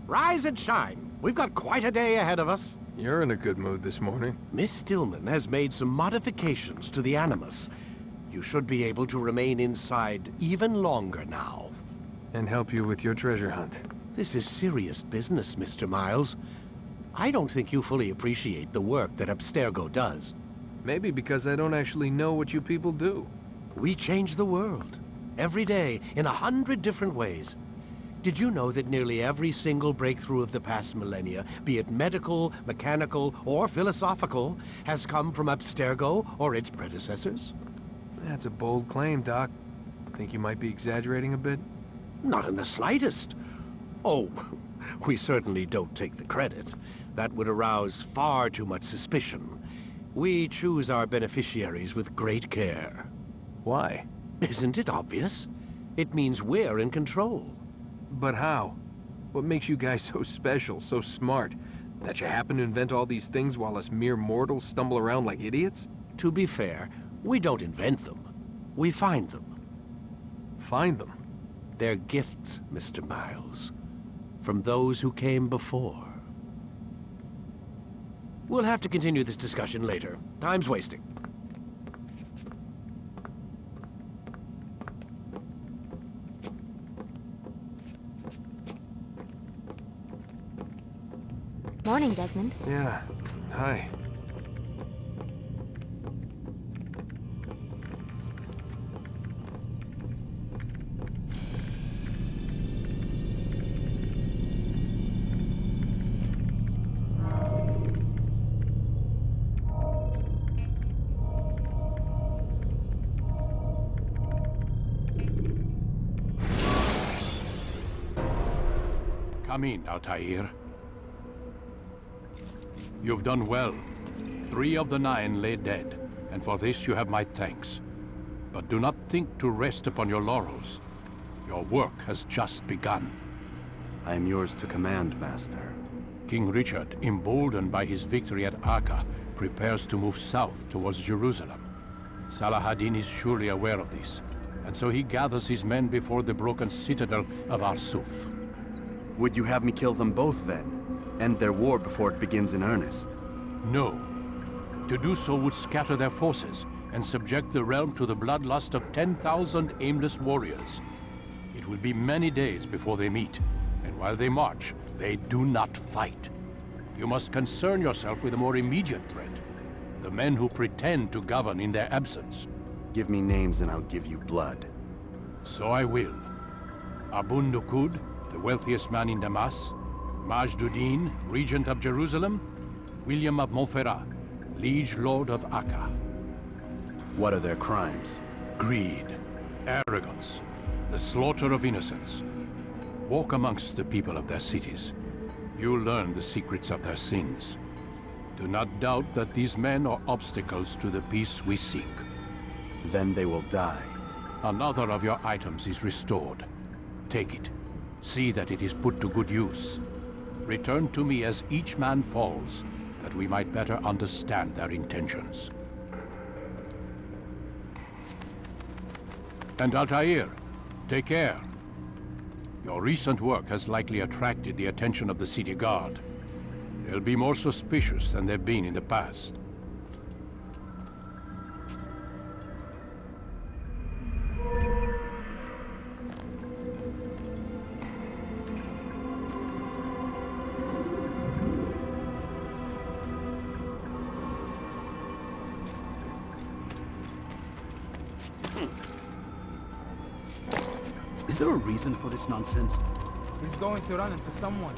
Rise and shine. We've got quite a day ahead of us. You're in a good mood this morning. Miss Stillman has made some modifications to the Animus. You should be able to remain inside even longer now. And help you with your treasure hunt. This is serious business, Mr. Miles. I don't think you fully appreciate the work that Abstergo does. Maybe because I don't actually know what you people do. We change the world. Every day, in 100 different ways. Did you know that nearly every single breakthrough of the past millennia, be it medical, mechanical, or philosophical, has come from Abstergo or its predecessors? That's a bold claim, Doc. Think you might be exaggerating a bit? Not in the slightest. Oh, we certainly don't take the credit. That would arouse far too much suspicion. We choose our beneficiaries with great care. Why? Isn't it obvious? It means we're in control. But how? What makes you guys so special, so smart? That you happen to invent all these things while us mere mortals stumble around like idiots? To be fair, we don't invent them. We find them. Find them? They're gifts, Mr. Miles. From those who came before. We'll have to continue this discussion later. Time's wasting. Morning, Desmond. Yeah. Hi. Come in, Altaïr. You've done well. 3 of the 9 lay dead, and for this you have my thanks. But do not think to rest upon your laurels. Your work has just begun. I am yours to command, Master. King Richard, emboldened by his victory at Acre, prepares to move south towards Jerusalem. Saladin is surely aware of this, and so he gathers his men before the broken citadel of Arsuf. Would you have me kill them both, then? End their war before it begins in earnest? No. To do so would scatter their forces and subject the realm to the bloodlust of 10,000 aimless warriors. It will be many days before they meet, and while they march, they do not fight. You must concern yourself with a more immediate threat. The men who pretend to govern in their absence. Give me names and I'll give you blood. So I will. Abu Nuq, the wealthiest man in Damas, Majduddin, regent of Jerusalem, William of Montfort, liege lord of Acre. What are their crimes? Greed, arrogance, the slaughter of innocents. Walk amongst the people of their cities. You'll learn the secrets of their sins. Do not doubt that these men are obstacles to the peace we seek. Then they will die. Another of your items is restored. Take it. See that it is put to good use. Return to me as each man falls, that we might better understand their intentions. And Altaïr, take care. Your recent work has likely attracted the attention of the city guard. They'll be more suspicious than they've been in the past. Is there a reason for this nonsense? He's going to run into someone.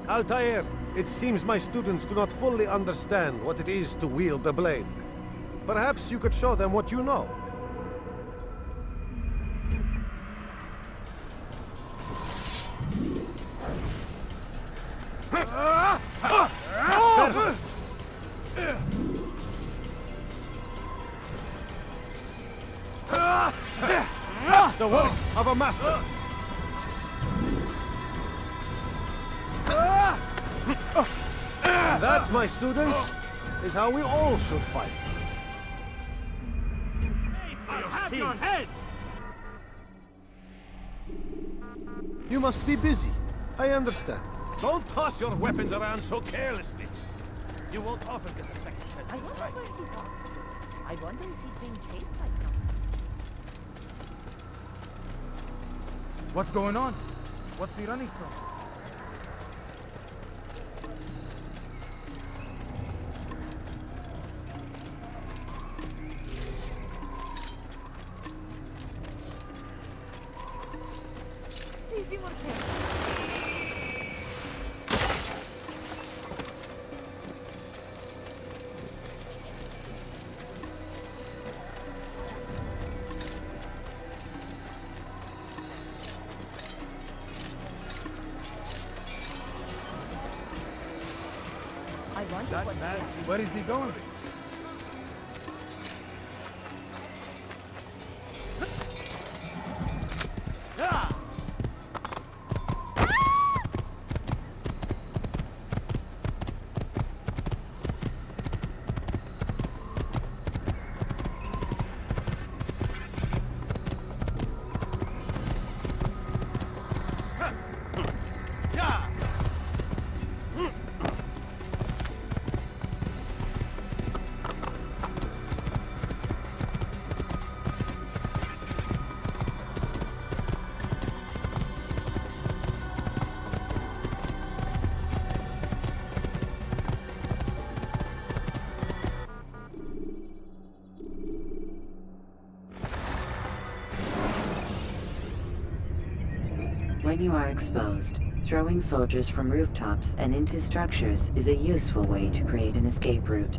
Altaïr, it seems my students do not fully understand what it is to wield the blade. Perhaps you could show them what you know. Perfect. The work of a master. That, my students, is how we all should fight. Have your head! You must be busy. I understand. Don't toss your weapons around so carelessly. You won't often get a second chance I to wonder strike. where he's gone. I wonder if he's being chased by someone. What's going on? What's he running from? Please be more careful. I wonder That what man, where is he going? When you are exposed, throwing soldiers from rooftops and into structures is a useful way to create an escape route.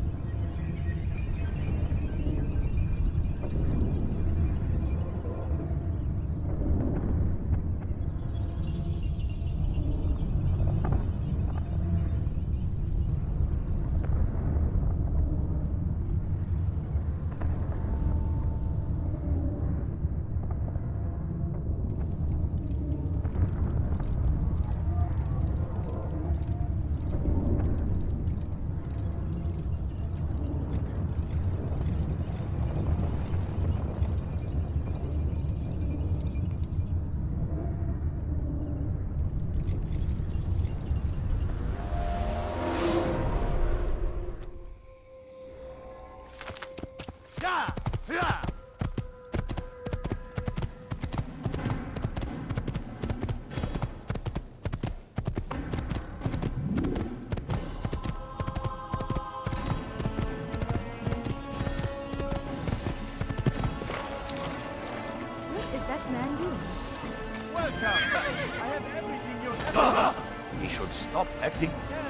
He should stop acting. Yeah,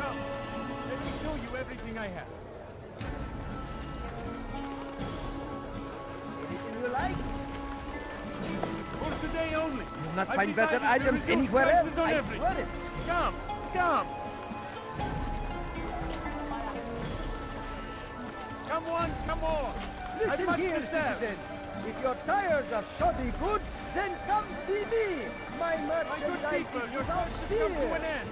come. Let me show you everything I have. Anything you like? For today only. You'll not find better items anywhere else. On I everything. swear it. Come. Come on, come on. I've Listen much here, to serve. citizen. If you're tired of shoddy goods, then come see me. My My good merchandise people, is your without search has come to an fear. end.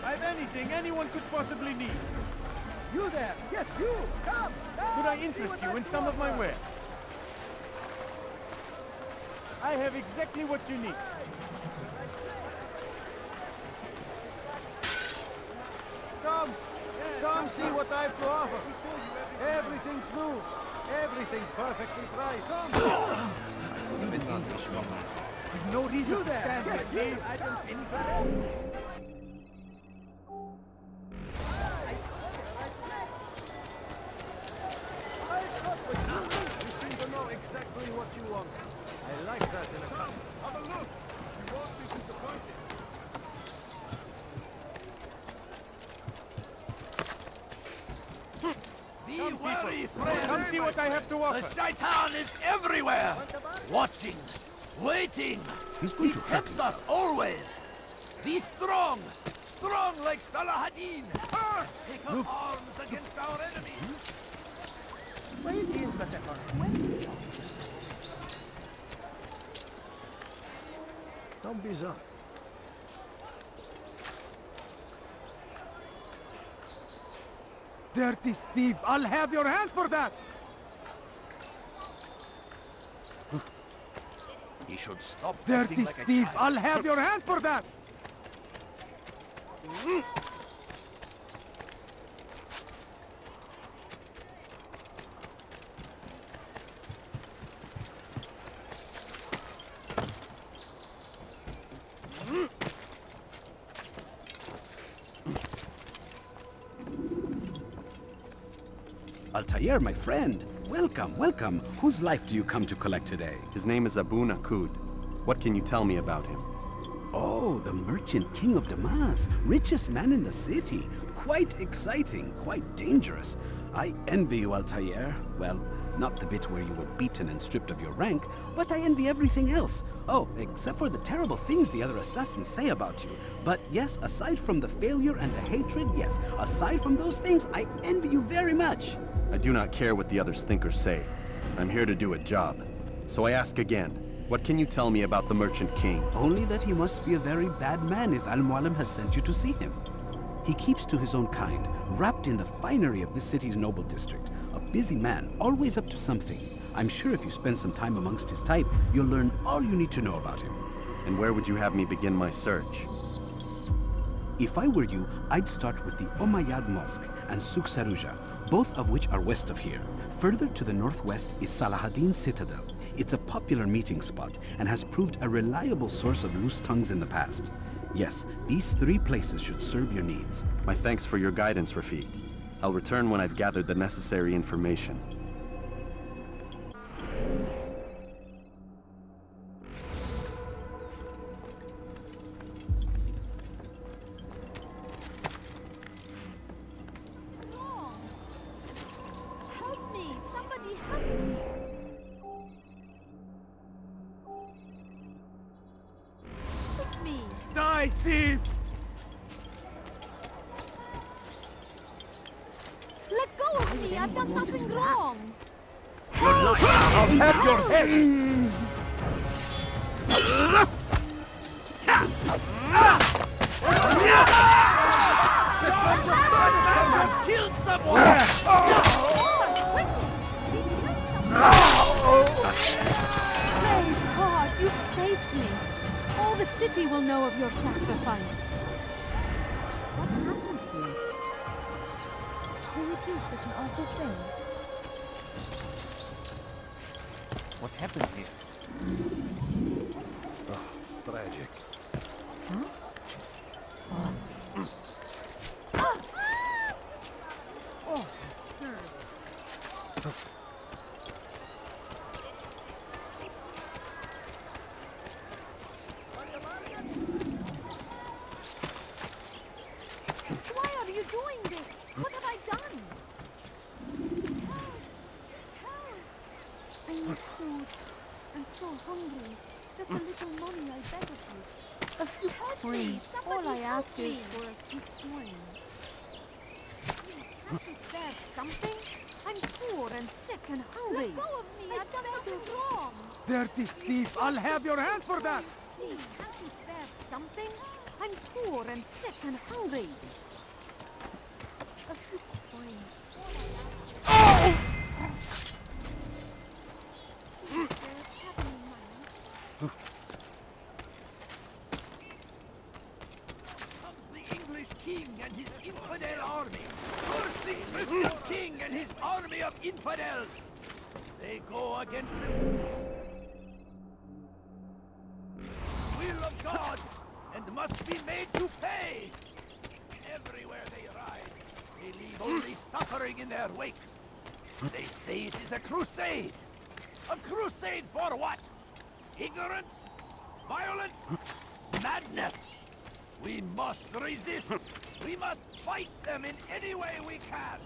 I've anything anyone could possibly need. You there, yes, you. Come. Could I see interest what you I in can some of my offer. wares? I have exactly what you need. Come see what I have to offer. Everything's new. Everything's perfectly priced. You've no reason You to there, stand yes, here, you. please. Items anywhere else. You seem to know exactly what you want. I like that in a customer. Have a look. You won't be disappointed. Be Come, wary, people. friend. Come see what I have to offer. The shaitan is everywhere. Watching, waiting. He tempts us always. Be strong. Strong like Salahadin. Take up arms against our enemies. Why is he in such a hurry? Don't be bizarre. Dirty thief! I'll have your hand for that! He should stop Dirty acting like a thief! child. I'll have your hand for that! Altaïr, my friend. Welcome, welcome. Whose life do you come to collect today? His name is Abu Nuq. What can you tell me about him? Oh, the merchant king of Damas. Richest man in the city. Quite exciting, quite dangerous. I envy you, Altaïr. Well, not the bit where you were beaten and stripped of your rank, but I envy everything else. Oh, except for the terrible things the other assassins say about you. But yes, aside from the failure and the hatred, yes, aside from those things, I envy you very much. I do not care what the others think or say. I'm here to do a job. So I ask again, what can you tell me about the Merchant King? Only that he must be a very bad man if Mualim has sent you to see him. He keeps to his own kind, wrapped in the finery of this city's noble district. A busy man, always up to something. I'm sure if you spend some time amongst his type, you'll learn all you need to know about him. And where would you have me begin my search? If I were you, I'd start with the Umayyad Mosque and Souk Sarouja, both of which are west of here. Further to the northwest is Salahaddin's Citadel. It's a popular meeting spot and has proved a reliable source of loose tongues in the past. Yes, these 3 places should serve your needs. My thanks for your guidance, Rafiq. I'll return when I've gathered the necessary information. Die, thief! Let go of me! I've done nothing wrong! Good luck! I'll have your head! I've killed someone! Praise God, you've saved me. All the city will know of your sacrifice. What happened here? Who would do such an awful thing? What happened here? Oh, tragic. Huh? Oh, terrible. Why are you doing this? What have I done? Help! I need food. I'm so hungry. Just a little money, I beg of you. Help me! All I ask is for a sweet swine. Have to spare something? I'm poor and sick and hungry. Let go of me! I've done nothing wrong! Dirty thief! I'll have your hand for that! Please, can't you spare something? I'm poor and sick and hungry. A sweet swine. The English king and his infidel army! Curse the Christian king and his army of infidels! They go against the will of God and must be made to pay! Everywhere they ride, they leave only suffering in their wake. They say it is a crusade! A crusade for what? Ignorance? Violence? Madness! We must resist! We must fight them in any way we can!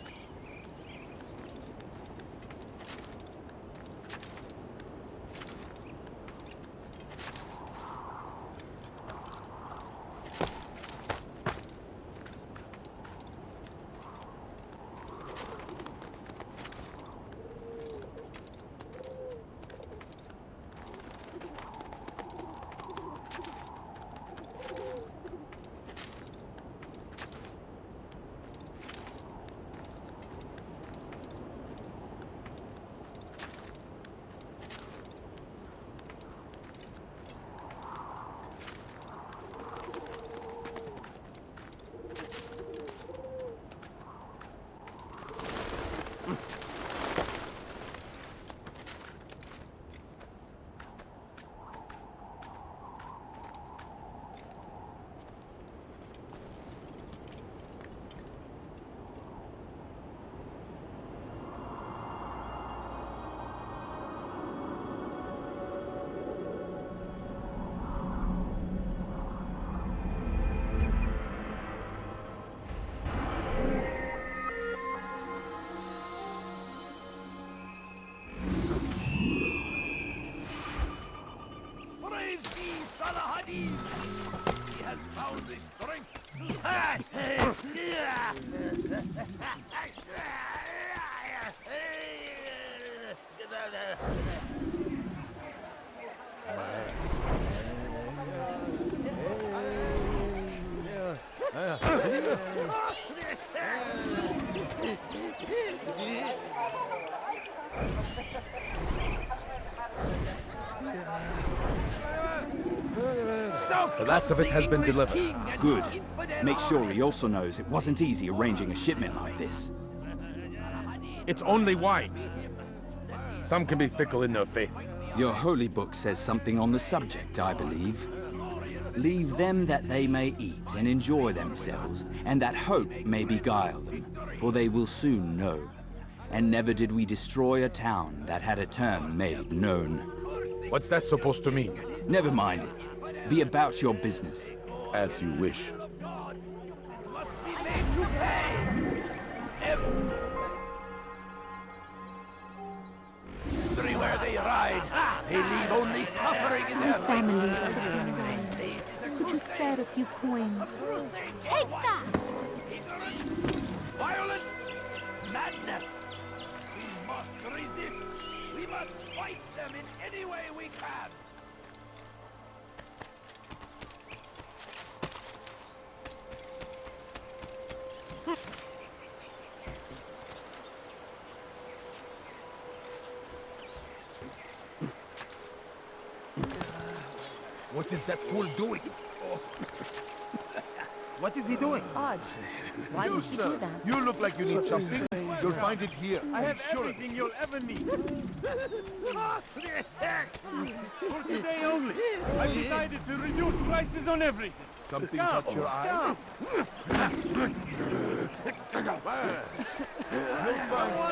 ibn-La'Ahad. He has found his strength. The last of it has been delivered. Good. Make sure he also knows it wasn't easy arranging a shipment like this. It's only wine. Some can be fickle in their faith. Your holy book says something on the subject, I believe. Leave them that they may eat and enjoy themselves, and that hope may beguile them, for they will soon know. And never did we destroy a town that had a term made known. What's that supposed to mean? Never mind it. Be about your business. As you wish. Everywhere they ride, they leave only suffering in their Family wake. has been dying. Could you spare a few coins? Take that! Ignorance, violence, madness. We must resist. We must fight them in any way we can. What is that fool doing? Oh. What is he doing? Odd. Why did he do that? You look like you need something. You'll find it here. I have everything you'll ever need. For today only, I decided to reduce prices on everything. Something caught your eye? You'll find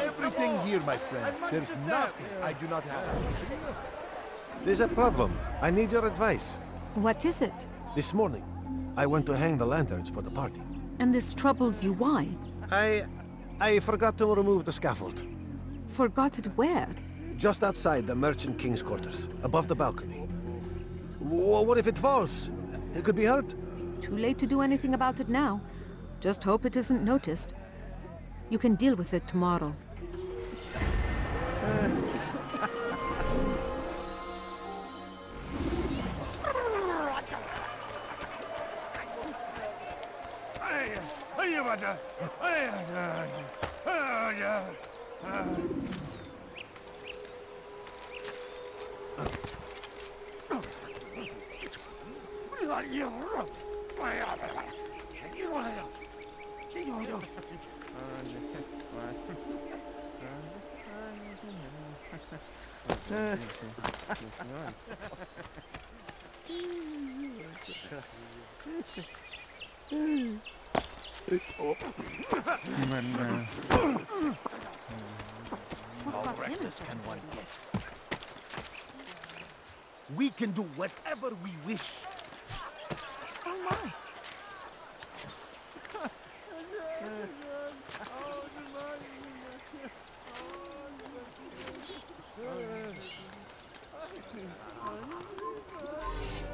everything here, my friend. There's nothing I do not have. There's a problem. I need your advice. What is it? This morning, I went to hang the lanterns for the party. And this troubles you, why? I forgot to remove the scaffold. Forgot it where? Just outside the Merchant King's quarters, above the balcony. What if it falls? It could be hurt. Too late to do anything about it now. Just hope it isn't noticed. You can deal with it tomorrow. How reckless can one get? We can do whatever we wish. Oh my.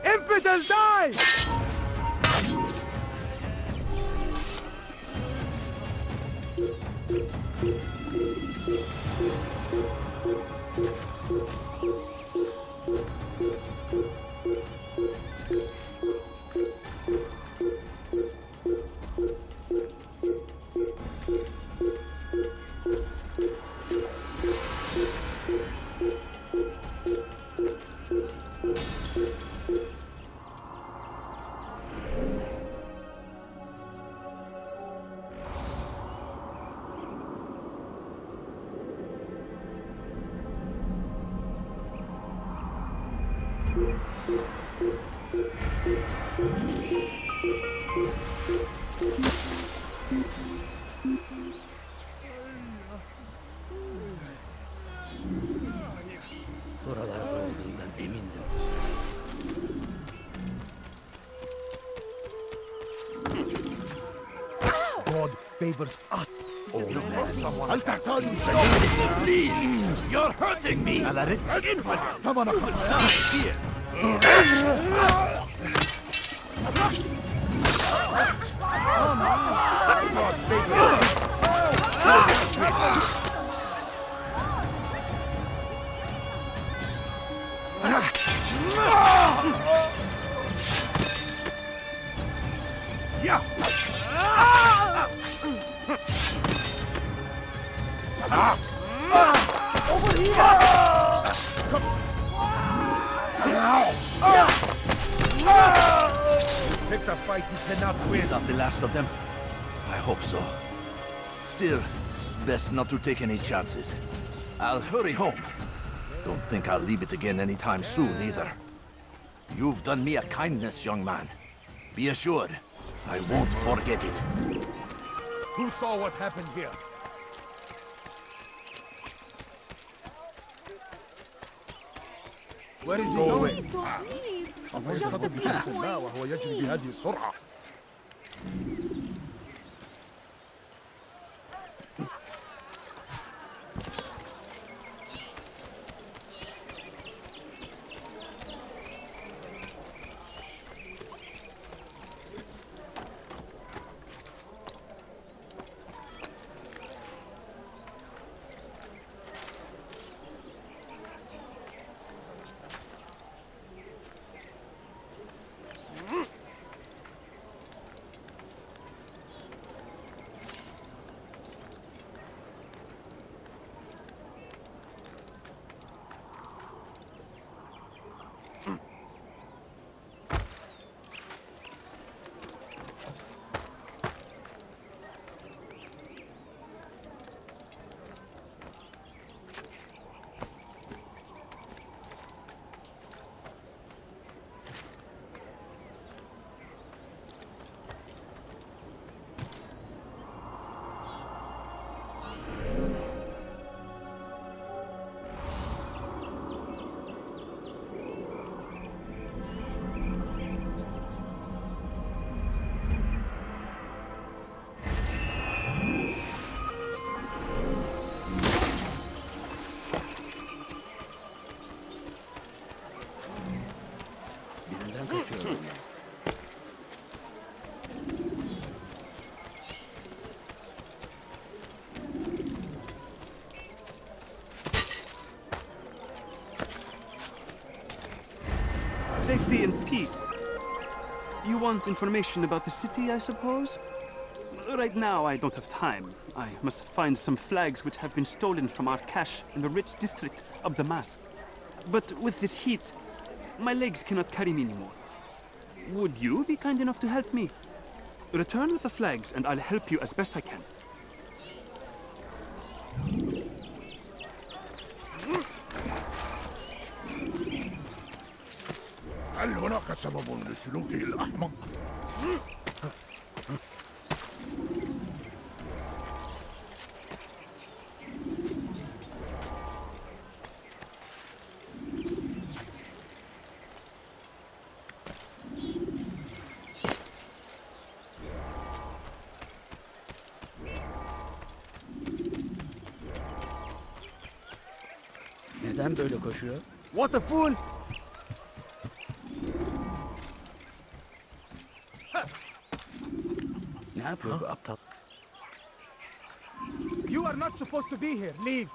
Infidels die! God favors us. Please! You're hurting me! Infidel! Here! Pick the fight you cannot win. Is that the last of them? I hope so. Still, best not to take any chances. I'll hurry home. Don't think I'll leave it again anytime soon, either. You've done me a kindness, young man. Be assured, I won't forget it. Who saw what happened here? Where is he going? وهو يجري بهذه السرعة. Safety and peace. You want information about the city, I suppose? Right now, I don't have time. I must find some flags which have been stolen from our cache in the rich district of Damascus. But with this heat, my legs cannot carry me anymore. Would you be kind enough to help me? Return with the flags, and I'll help you as best I can. هل هناك سبب لسلوكه الأحمق؟ Neden böyle koşuyor? What a fool! Ne yapıyor bu aptal? You are not supposed to be here. Leave.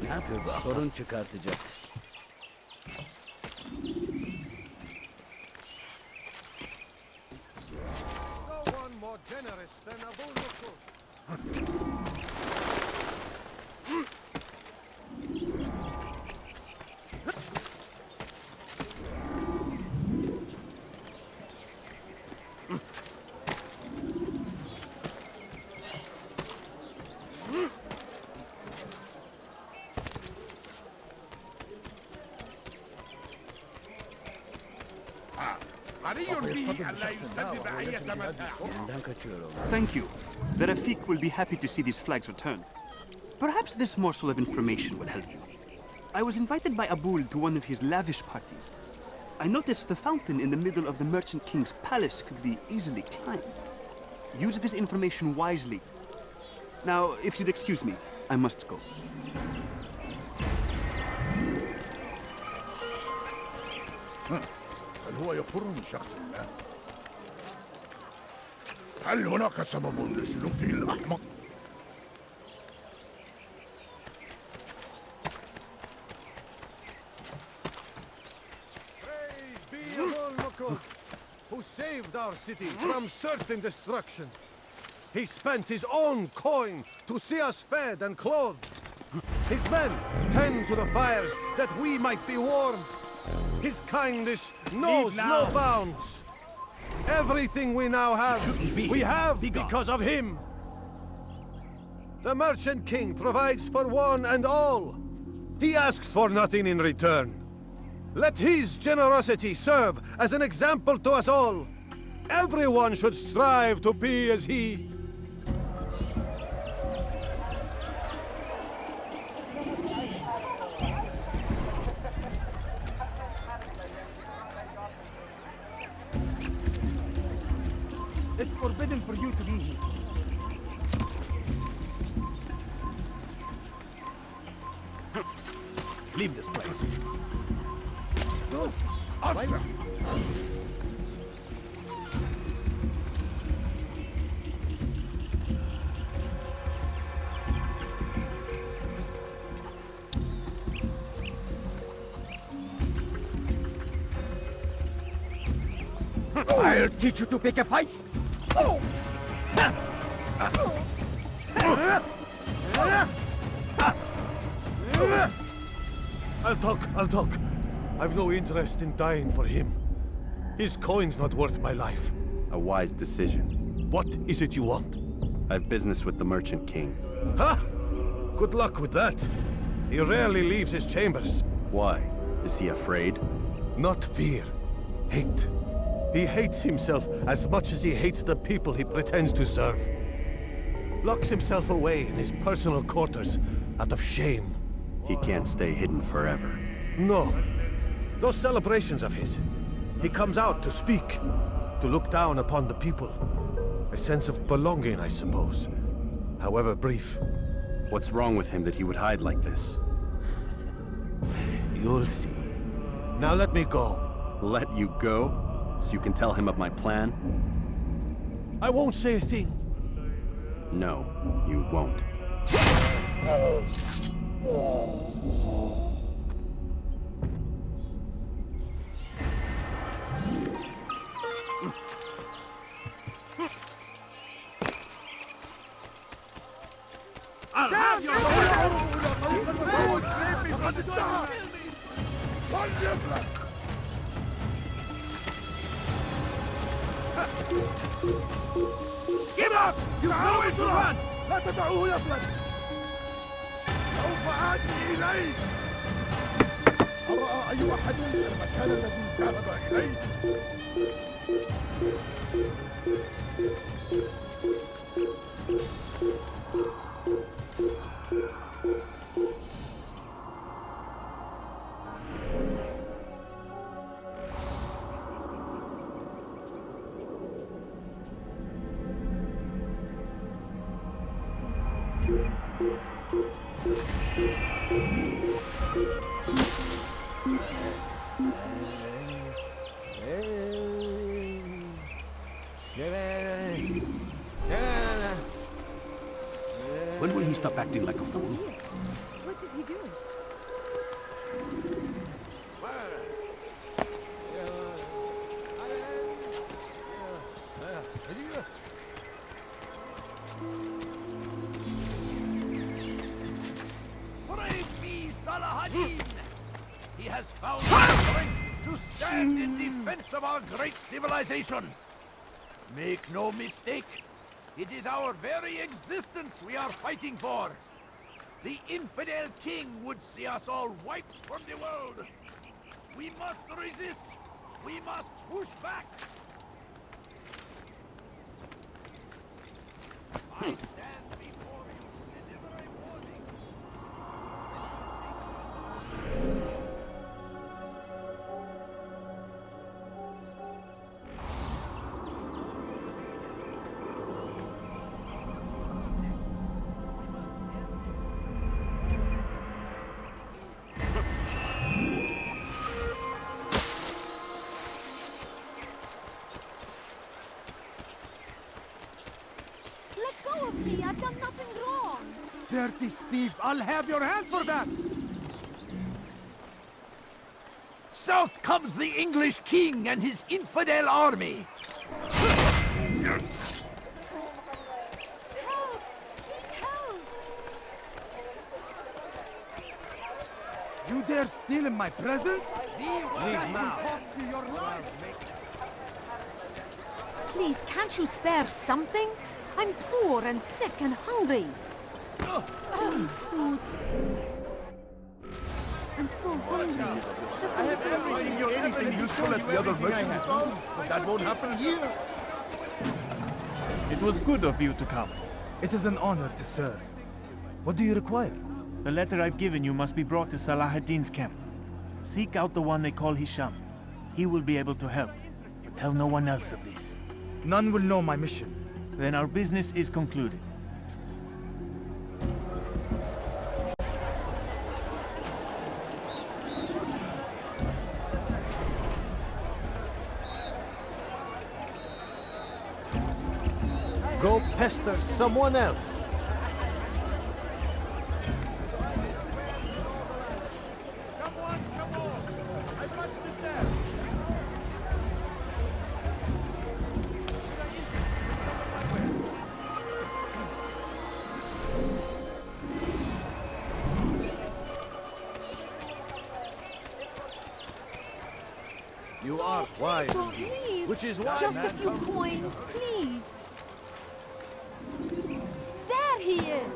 Ne yapıyor bu aptal? Sorun çıkartacak. No one more generous than Abu Nuq. Thank you. The Rafiq will be happy to see these flags return. Perhaps this morsel of information will help you. I was invited by Abul to one of his lavish parties. I noticed the fountain in the middle of the Merchant King's palace could be easily climbed. Use this information wisely. Now, if you'd excuse me, I must go. هل هو يقر من شخص ما؟ هل هناك سبب لسلوكه الأحمق؟ Praise be ibn-La'Ahad, who saved our city from certain destruction. He spent his own coin to see us fed and clothed. His men tend to the fires that we might be warm. His kindness knows no bounds. Everything we now have, we have because of him. The Merchant King provides for one and all. He asks for nothing in return. Let his generosity serve as an example to us all. Everyone should strive to be as he. It's forbidden for you to be here. Leave this place. No, awesome. I'll teach you to pick a fight. I'll talk. I've no interest in dying for him. His coin's not worth my life. A wise decision. What is it you want? I have business with the Merchant King. Huh? Good luck with that. He rarely leaves his chambers. Why? Is he afraid? Not fear. Hate. He hates himself as much as he hates the people he pretends to serve. Locks himself away in his personal quarters out of shame. He can't stay hidden forever. No. Those celebrations of his. He comes out to speak, to look down upon the people. A sense of belonging, I suppose. However brief. What's wrong with him that he would hide like this? You'll see. Now let me go. Let you go? So you can tell him of my plan? I won't say a thing. No, you won't. I'll have your Give up! You know it to run! لا تدعوه يفلت! سوف آتي إليك! هل رأى أي أحد المكان الذي ذهب إليه؟ When will he stop acting like a fool? What did he do? Praise be Saladin! He has found the strength to stand in defense of our great civilization. Make no mistake, it is our very existence we are fighting for. The infidel king would see us all wiped from the world. We must resist. We must push back. I stand before you to deliver a warning. me! I've done nothing wrong! Dirty thief! I'll have your hand for that! South comes the English king and his infidel army! Help! Take help! You dare steal in my presence? Leave now! Please, can't you spare something? I'm poor and sick and hungry. Food. I'm so hungry. Just I have everything useful at the other merchants' stalls, but that won't happen here. It was good of you to come. It is an honor to serve. What do you require? The letter I've given you must be brought to Salah ad-Din's camp. Seek out the one they call Hisham. He will be able to help, but tell no one else of this. None will know my mission. Then our business is concluded. Go pester someone else. You are wise, Don't leave. which is why Just a few coins, please. There he is.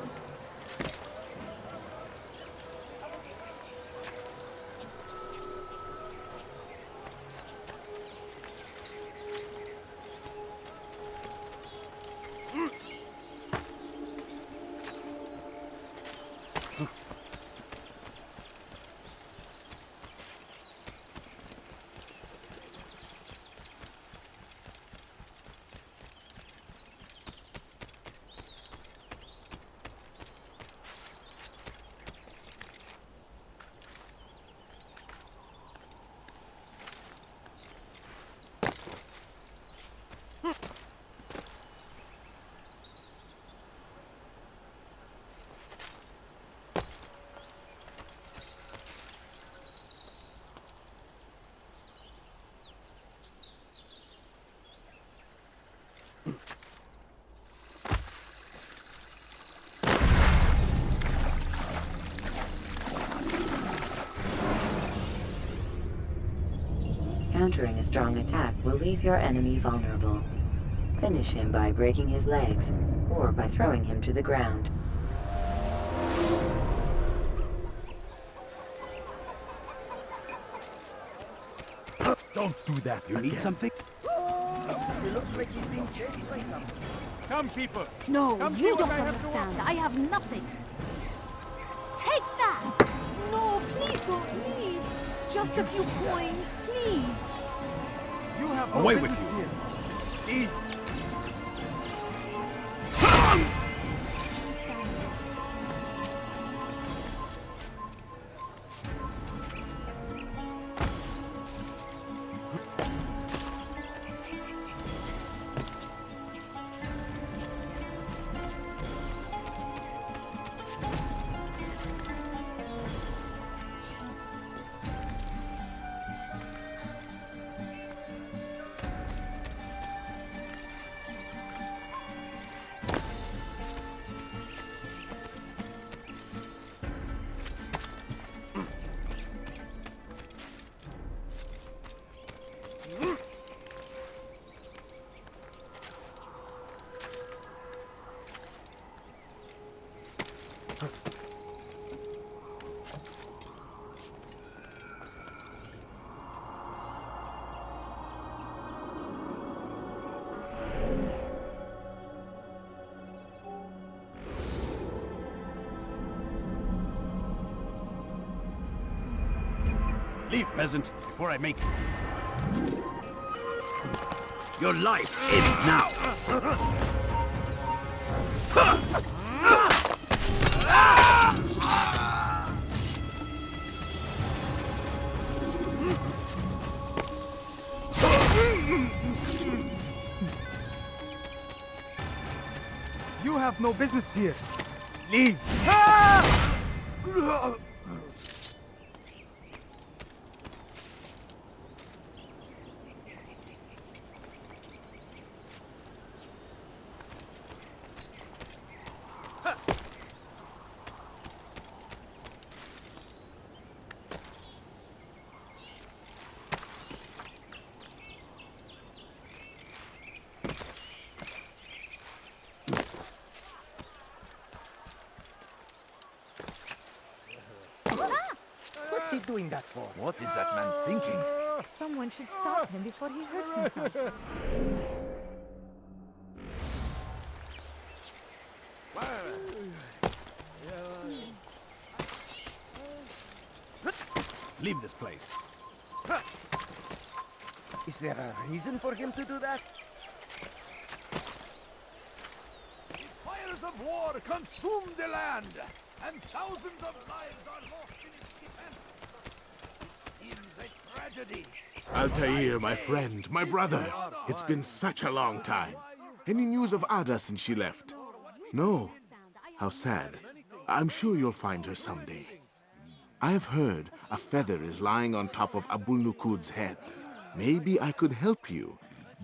Countering a strong attack will leave your enemy vulnerable. Finish him by breaking his legs, or by throwing him to the ground. Don't do that. You need something? It looks like he's being chased by something. Come, people. No, Come see you what don't I have to understand. offer. I have nothing. Take that! No, please don't leave. Just a few coins, please. You have Away no with business here. Eat. Leave, peasant, before I make it. Your life ends now! You have no business here. Leave. What's he doing that for? What is that man thinking? Someone should stop him before he hurts himself. Leave this place. Is there a reason for him to do that? The fires of war consume the land, and thousands of lives are lost in its defense. It is a tragedy. Altaïr, my friend, my brother. It's been such a long time. Any news of Ada since she left? No. How sad. I'm sure you'll find her someday. I've heard a feather is lying on top of Abu Nuq's head. Maybe I could help you,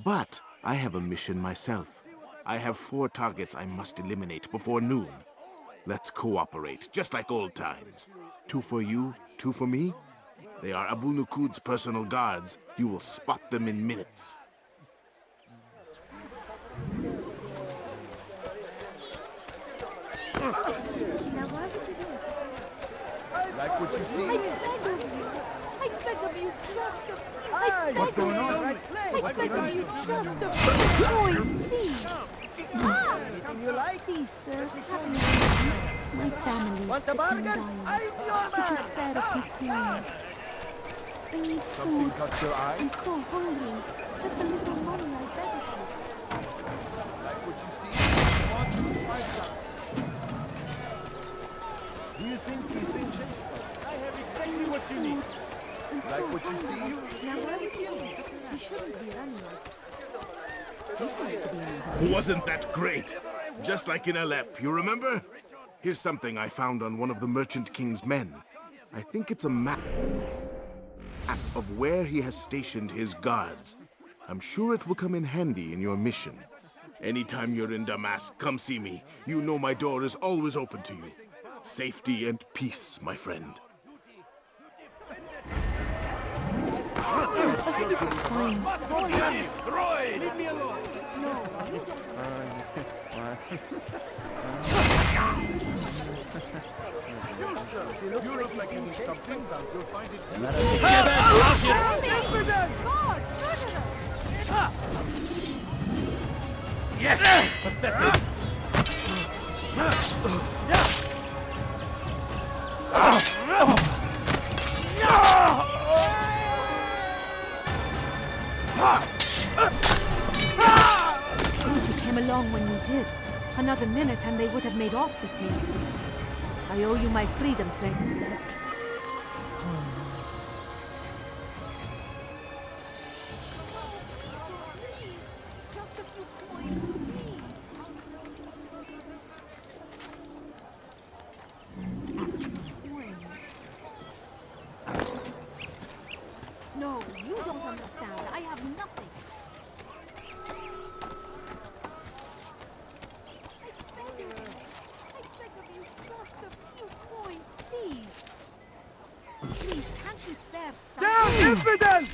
but I have a mission myself. I have 4 targets I must eliminate before noon. Let's cooperate, just like old times. 2 for you, 2 for me. They are Abu Nuq's personal guards. You will spot them in minutes. Like what you see? I beg of you, just a... What's going on? I beg of you, just a point, please. Anything you like? Please, sir, have me. My family Want a is bargain? dying. I'm your man. It's bad of this plan. I need Something food. caught your eye? I'm so hungry. Just a little money, I beg of you. Like what you see? Want to find some? Do you think he's been chased? I have exactly what you need. Like what you see? Now, where is he? He shouldn't be running like this. He needs to be in the Wasn't that great? Just like in Alep, you remember? Here's something I found on one of the Merchant King's men. I think it's a map of where he has stationed his guards. I'm sure it will come in handy in your mission. Anytime you're in Damascus, come see me. You know my door is always open to you. Safety and peace, my friend. Destroyed! Leave me alone! You look like you need something. You'll find it. You came along when you did. Another minute and they would have made off with me. I owe you my freedom, sir. No, you don't understand. I have nothing. Please, can't you spare some? Down, infidels!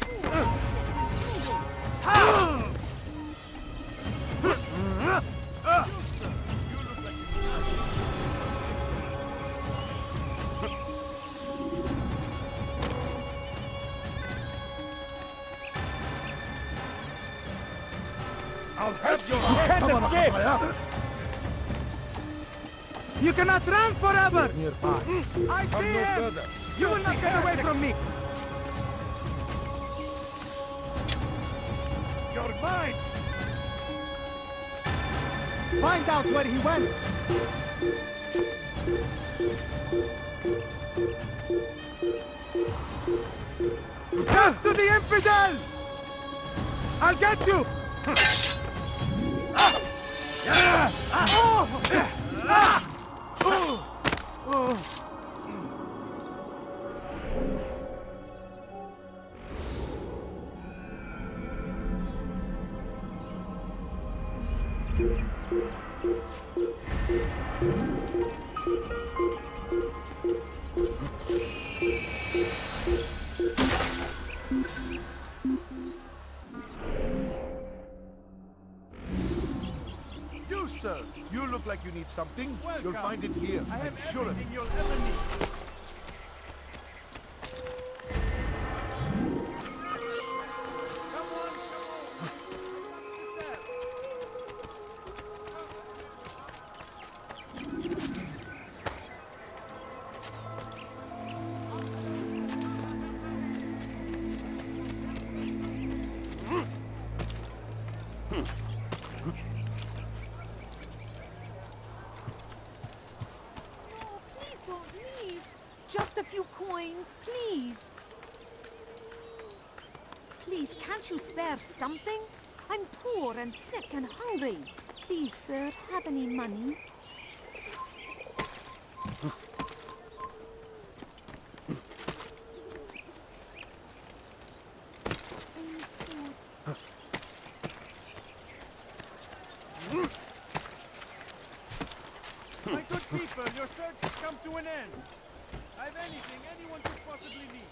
I'll have your head. You can't escape. You cannot run forever! I see him! You will not get away from me! You're mine! Find out where he went! Death to the infidel! I'll get you! You, sir, you look like you need something. Welcome. You'll find it here. I have everything you'll ever need. Just a few coins, please. Please, can't you spare something? I'm poor and sick and hungry. Please, sir, have any money? My good people, your search has come to an end. I have anything anyone could possibly need.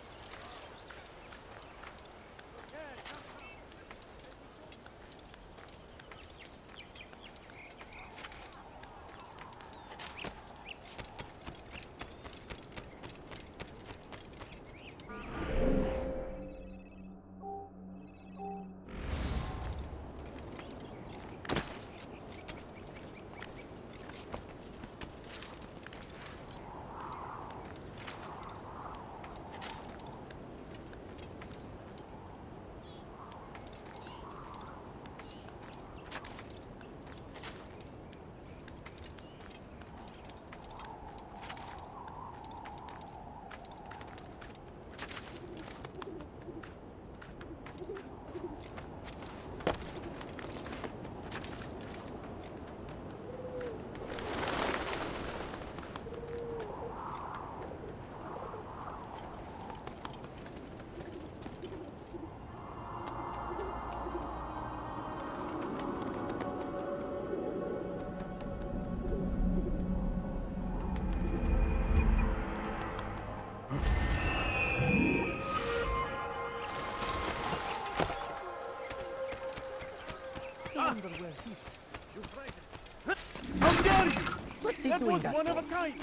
How dare you! That was one of a kind!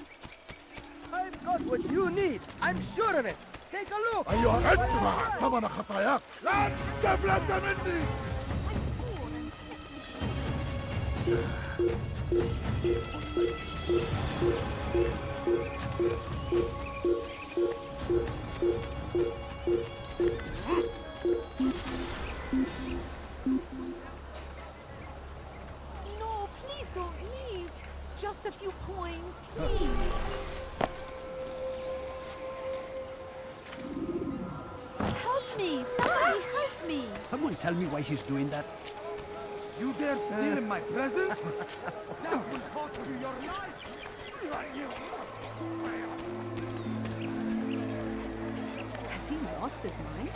I've got what you need! I'm sure of it! Take a look! أيها الأجمع ثمن خطاياك لا تفلت مني! No, please don't leave. Just a few coins, please. Help me! Somebody help me! Someone tell me why he's doing that. You dare steal in my presence? That will cost you your life! Has he lost his mind?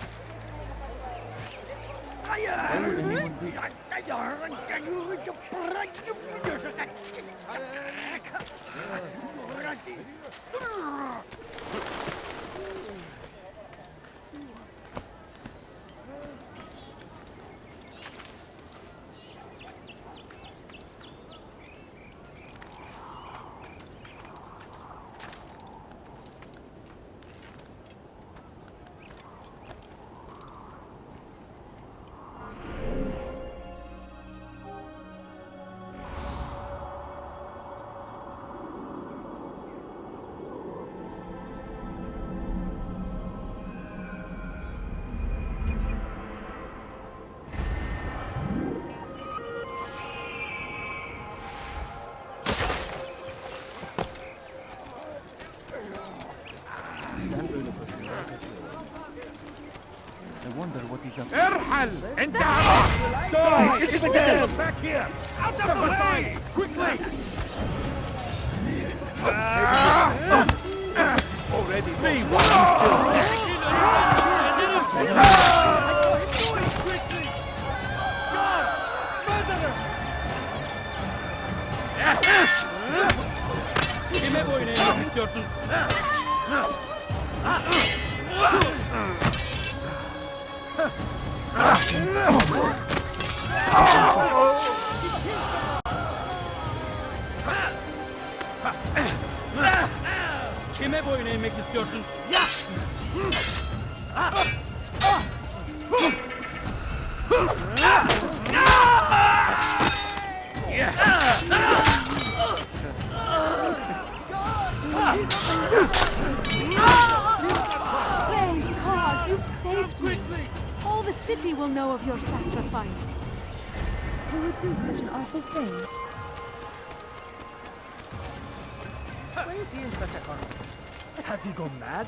I wonder what he's up to. ارحل! انت عبط! It's again! Back here! Out of the way! Quickly! Kime boyun eğmek istiyorsun? Kime boyun eğmek istiyorsun? Praise God, you've saved me. All the city will know of your sacrifice. Who would do such an awful thing? Why is he in such a hurry? Have he gone mad?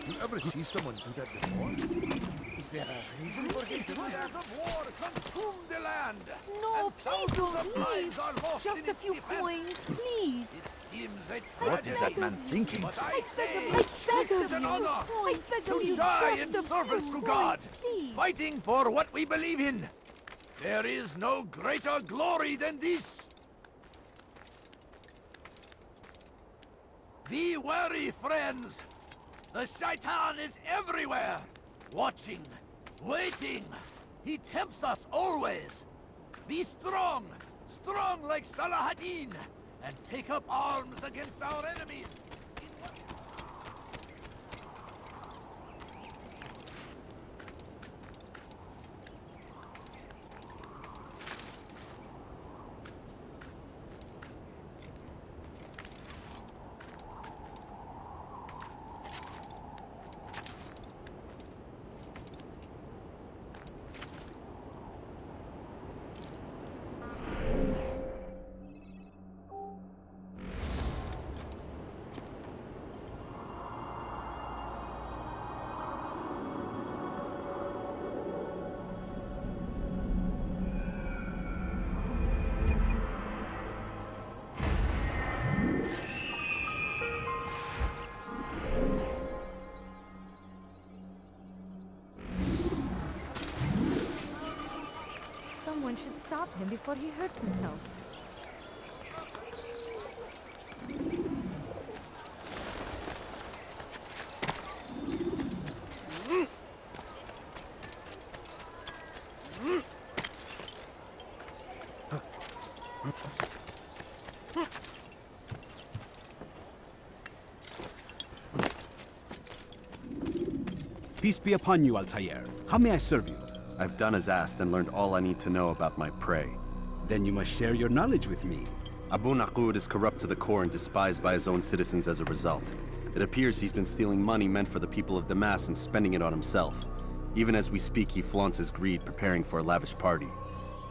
You ever see someone do that before? Is there a reason for him to do that? Fires of war consume the land. No, please don't Thousands of lives leave. are lost Just in a its few defense. coins, please. It seems a What tragedy. is that man thinking? But I say, I beg this of is an you. honor I beg of to you, die just in a service few to God, coins, please. fighting for what we believe in. There is no greater glory than this. Be wary, friends. The Shaitan is everywhere, watching, waiting. He tempts us always. Be strong, strong like Salah-ad-Din, and take up arms against our enemies. Someone should stop him before he hurts himself. Peace be upon you, Altaïr. How may I serve you? I've done as asked and learned all I need to know about my prey. Then you must share your knowledge with me. Abu Nuq is corrupt to the core and despised by his own citizens as a result. It appears he's been stealing money meant for the people of Damascus and spending it on himself. Even as we speak, he flaunts his greed, preparing for a lavish party.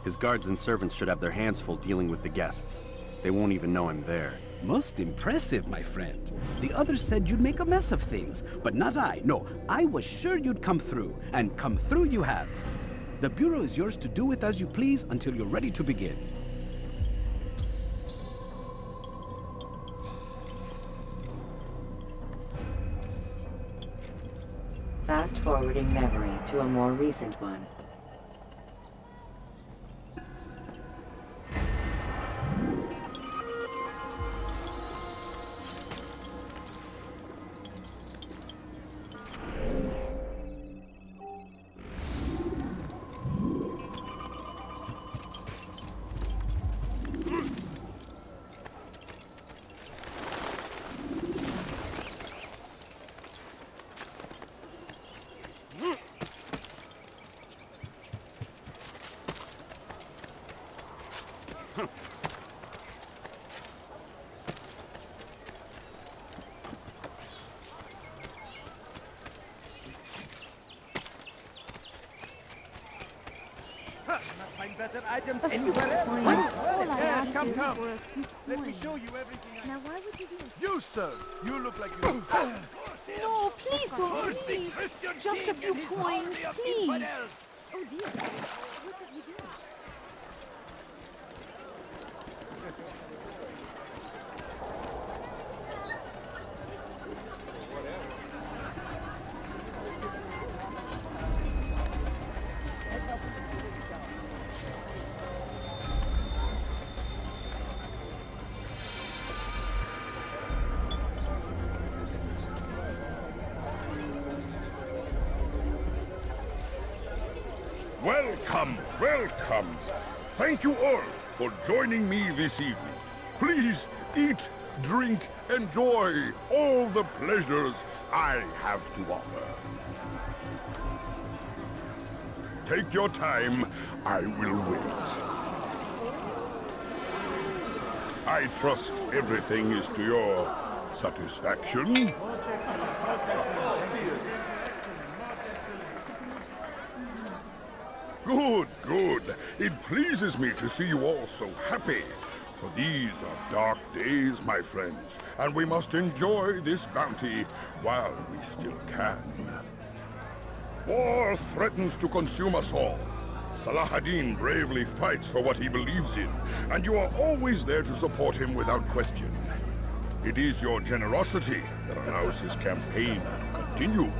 His guards and servants should have their hands full dealing with the guests. They won't even know I'm there. Most impressive, my friend. The others said you'd make a mess of things, but not I. No, I was sure you'd come through, and come through you have. The Bureau is yours to do with as you please until you're ready to begin. Fast-forwarding memory to a more recent one. Find better items A few anywhere else. coins. What? All I Yes, ask come, is come. for a few Let me coins. show you everything I... Now why would you do this? You, sir. You look like you... No, please don't leave. Just a few coins, please. Oh dear. What did you do? Welcome, welcome. Thank you all for joining me this evening. Please eat, drink, enjoy all the pleasures I have to offer. Take your time, I will wait. I trust everything is to your satisfaction. Good, good. It pleases me to see you all so happy. For these are dark days, my friends, and we must enjoy this bounty while we still can. War threatens to consume us all. Salah ad-Din bravely fights for what he believes in, and you are always there to support him without question. It is your generosity that allows his campaign to continue.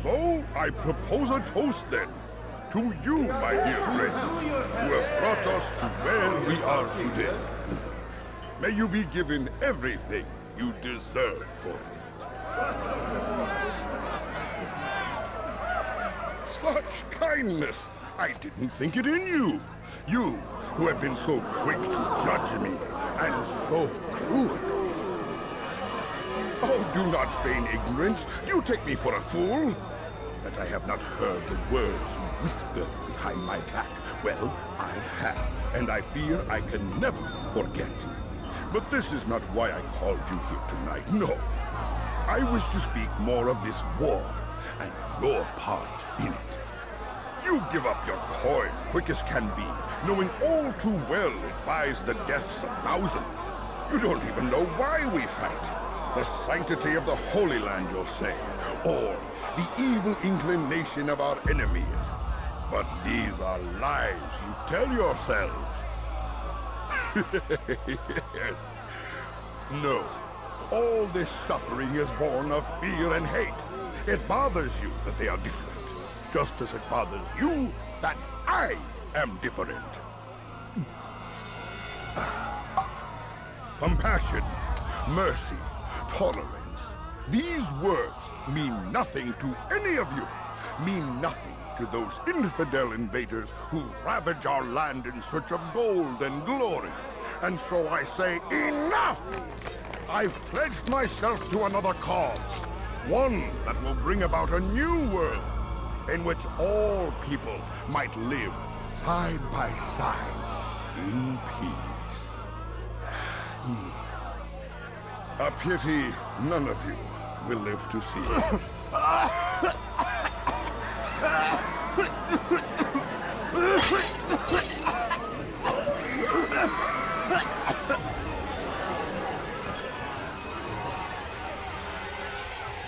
So, I propose a toast then, to you, my dear friends, who have brought us to where we are today. May you be given everything you deserve for it. Such kindness! I didn't think it in you. You, who have been so quick to judge me, and so cruel. Oh, do not feign ignorance. You take me for a fool. That I have not heard the words you whisper behind my back. Well, I have, and I fear I can never forget. But this is not why I called you here tonight, no. I wish to speak more of this war, and your part in it. You give up your coin quick as can be, knowing all too well it buys the deaths of thousands. You don't even know why we fight. The sanctity of the Holy Land, you'll say, or the evil inclination of our enemies. But these are lies you tell yourselves. No, all this suffering is born of fear and hate. It bothers you that they are different, just as it bothers you that I am different. Compassion, mercy, tolerance. These words mean nothing to any of you, mean nothing to those infidel invaders who ravage our land in search of gold and glory. And so I say, enough! I've pledged myself to another cause, one that will bring about a new world, in which all people might live side by side in peace. A pity none of you will live to see it.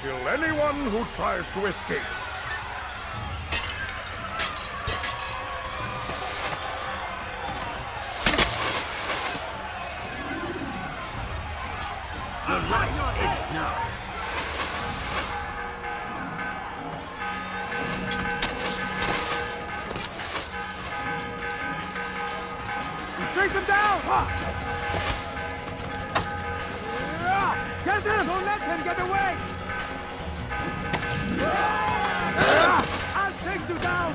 Kill anyone who tries to escape. The light is now. Take them down! Get him! Don't let him get away! I'll take you down!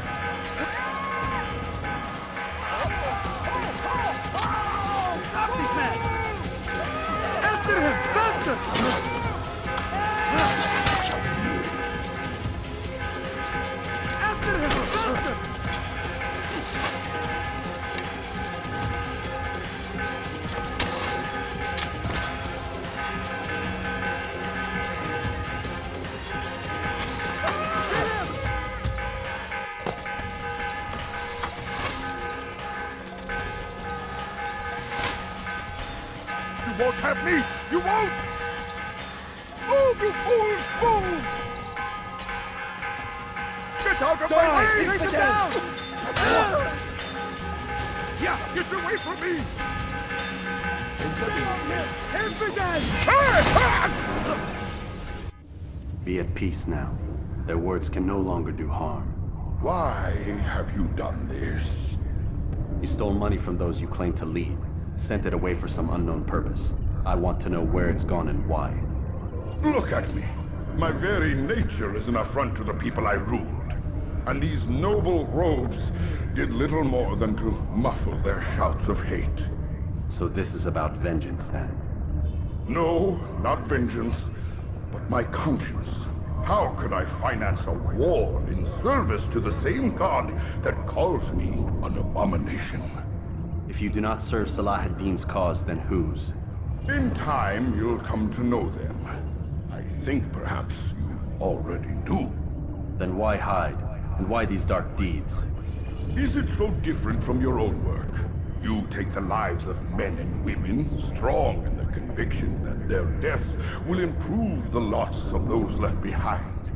Stop this man! After him! Faster! After him! Faster! You won't have me! You won't! Move, you fools! Move! Get out of my way! Take him down! Yeah, get away from me! Be at peace now. Their words can no longer do harm. Why have you done this? You stole money from those you claim to lead. Sent it away for some unknown purpose. I want to know where it's gone and why. Look at me. My very nature is an affront to the people I ruled. and these noble robes did little more than to muffle their shouts of hate. So this is about vengeance, then? No, not vengeance, but my conscience. How could I finance a war in service to the same god that calls me an abomination? If you do not serve Salah ad-Din's cause, then whose? In time, you'll come to know them. I think perhaps you already do. Then why hide? And why these dark deeds? Is it so different from your own work? You take the lives of men and women, strong in the conviction that their deaths will improve the lots of those left behind.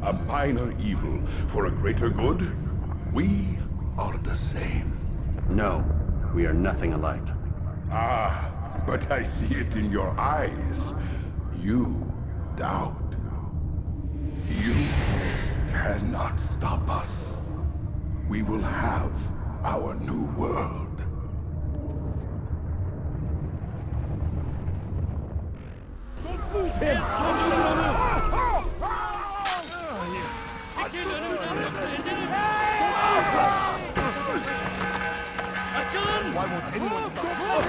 A minor evil for a greater good? We are the same. No, we are nothing alike. Ah, but I see it in your eyes. You doubt. You cannot stop us. We will have our new world. Why won't anyone stop him?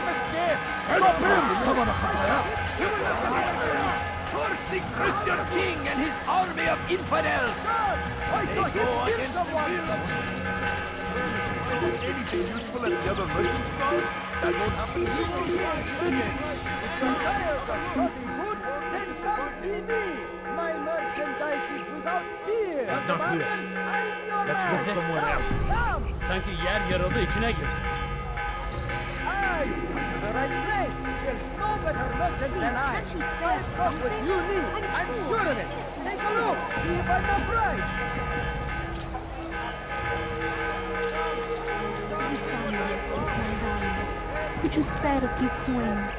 Curse the Christian king and his army of infidels! They go against the will of... Anything useful at the other merchant stores? That won't happen. If the buyers are shopping good, then come see me. My merchandise is without fear. That's not here. Let's look somewhere else. Sanki yer yarıldı, içine gir. Aye, the right place. There's no better merchant than I. I'll talk with you, Lee. I'm sure of it. Take a look. See if I'm not right. Could you spare a few coins?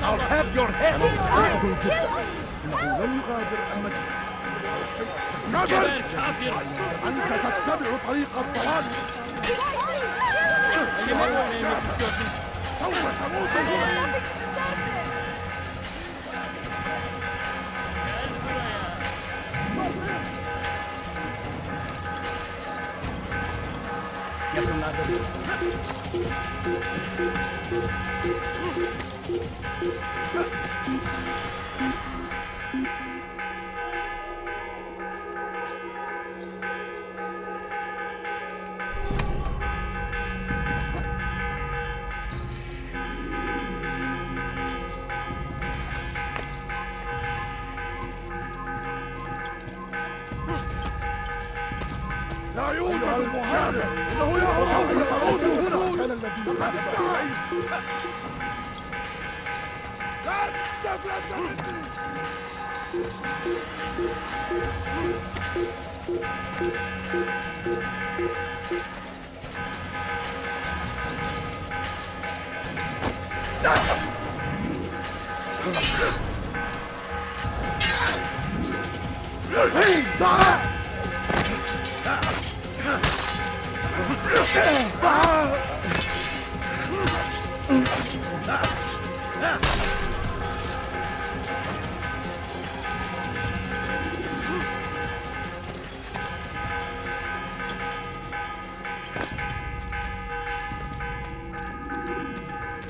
I'll have your head. I'll kill you. جبال كافر. أنت تتبع طريق الضلال. أي مرة نعمل بسيوتي. سوف تموت هنا. لا يوجد مهاجر إنه يعود هنا كان الذي لا تفلس مني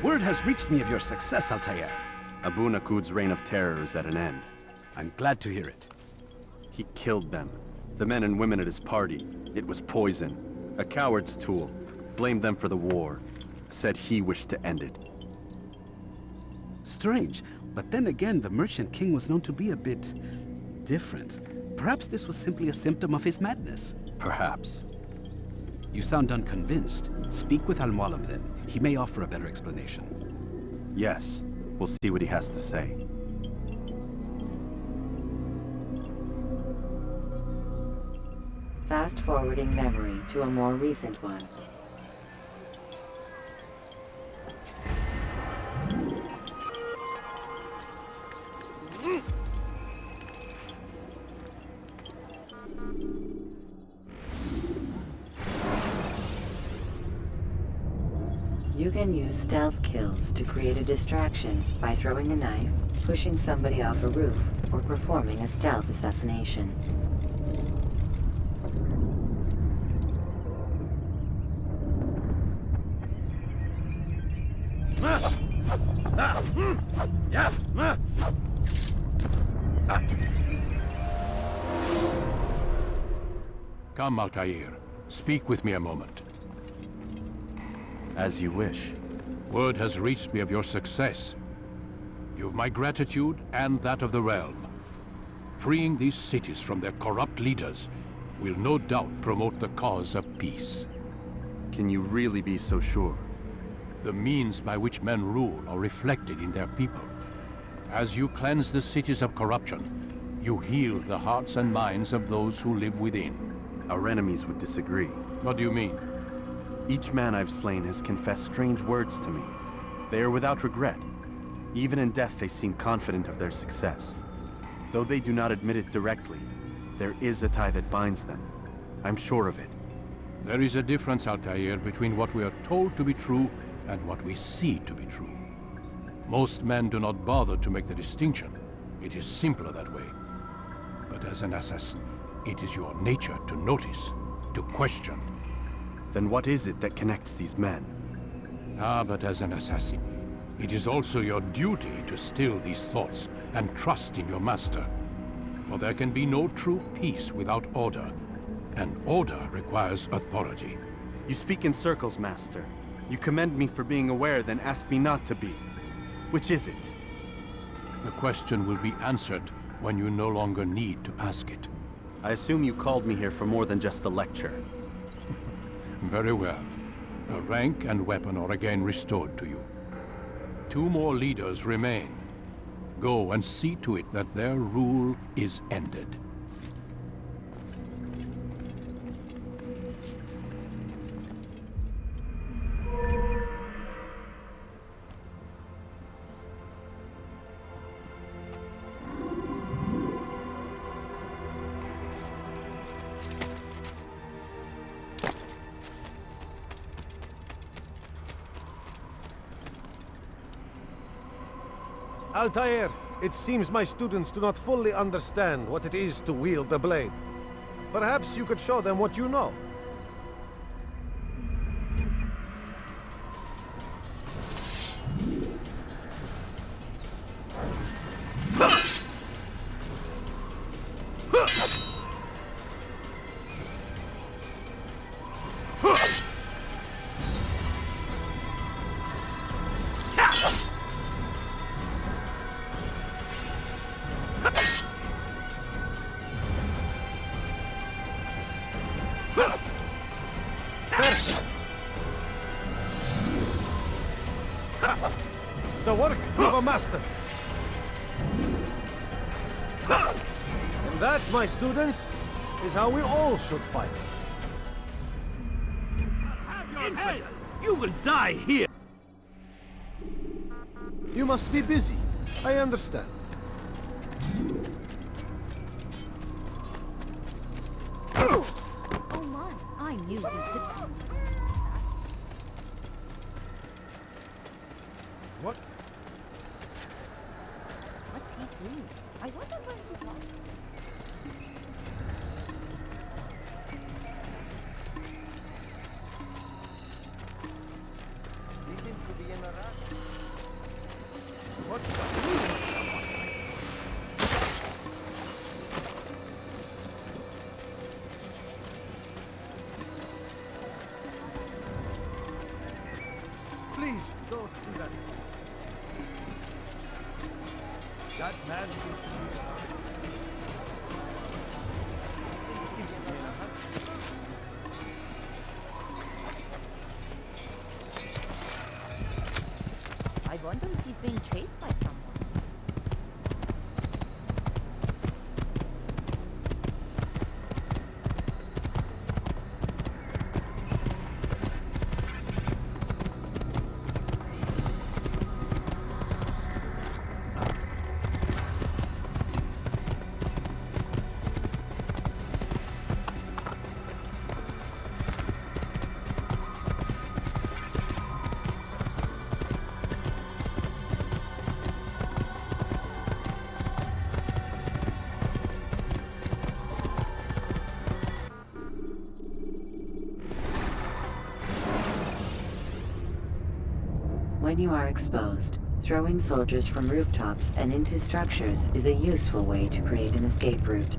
Word has reached me of your success, Altaï. Abu Nuq's reign of terror is at an end. I'm glad to hear it. He killed them. The men and women at his party. It was poison. A coward's tool. Blamed them for the war. Said he wished to end it. Strange, but then again, the Merchant King was known to be a bit different. Perhaps this was simply a symptom of his madness. Perhaps. You sound unconvinced. Speak with Mualim then. He may offer a better explanation. Yes. We'll see what he has to say. Fast-forwarding memory to a more recent one. You can use stealth kills to create a distraction by throwing a knife, pushing somebody off a roof, or performing a stealth assassination. Come, Altaïr. Speak with me a moment. As you wish. Word has reached me of your success. You've my gratitude and that of the realm. Freeing these cities from their corrupt leaders will no doubt promote the cause of peace. Can you really be so sure? The means by which men rule are reflected in their people. As you cleanse the cities of corruption, you heal the hearts and minds of those who live within. Our enemies would disagree. What do you mean? Each man I've slain has confessed strange words to me. They are without regret. Even in death they seem confident of their success. Though they do not admit it directly, there is a tie that binds them. I'm sure of it. There is a difference, Altaïr, between what we are told to be true and what we see to be true. Most men do not bother to make the distinction. It is simpler that way. But as an assassin, it is your nature to notice, to question. Then what is it that connects these men? But as an assassin, it is also your duty to still these thoughts and trust in your master. For there can be no true peace without order, and order requires authority. You speak in circles, Master. You commend me for being aware, then ask me not to be. Which is it? The question will be answered when you no longer need to ask it. I assume you called me here for more than just a lecture. Very well. A rank and weapon are again restored to you. 2 more leaders remain. Go and see to it that their rule is ended. Altaïr, it seems my students do not fully understand what it is to wield the blade. Perhaps you could show them what you know. The work of a master. And that, my students, is how we all should fight. Hey, you will die here. You must be busy. I understand. Oh my, I knew you could. What? What's he doing? I wonder where he's lost. He seems to be in a rush. What's that? Please, don't do that. That man seems to be in a hurry. I wonder if he's being chased by someone. When you are exposed, throwing soldiers from rooftops and into structures is a useful way to create an escape route.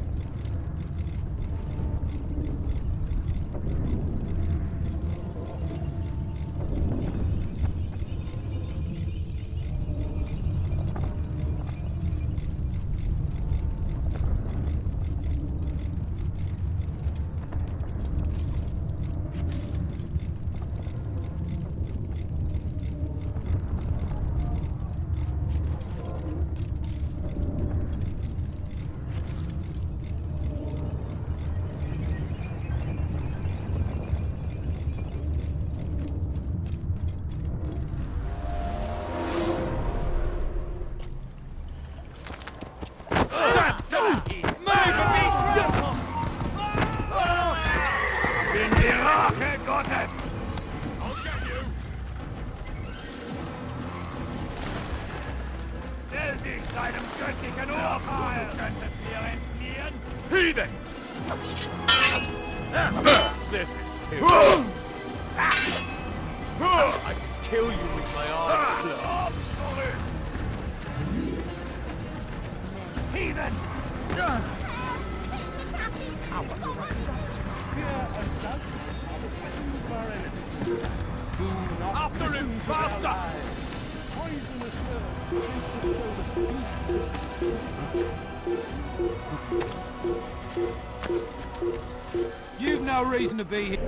You've no reason to be here.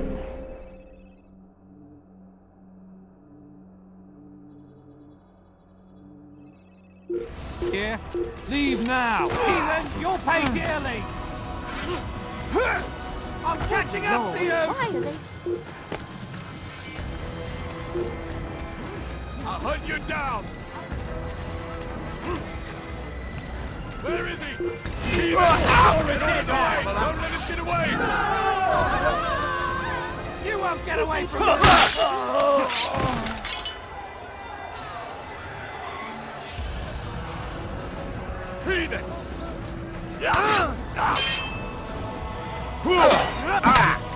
Yeah? Leave now! Heathen, you'll pay dearly! I'm catching up to you! I'll hunt you down! Where is he? Heathen! Don't let him get away! You won't get away from me! Heathen!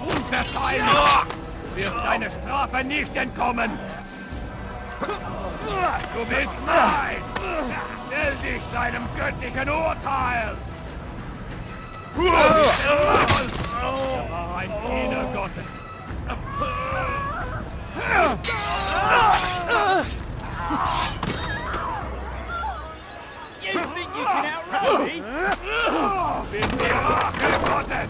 Unverteidigt! Wirst deine Strafe nicht entkommen! Du bist mein! Stell dich deinem göttlichen Urteil! Er war ein Diener Gottes! You think you can outrun me? Bist du abgeschottet?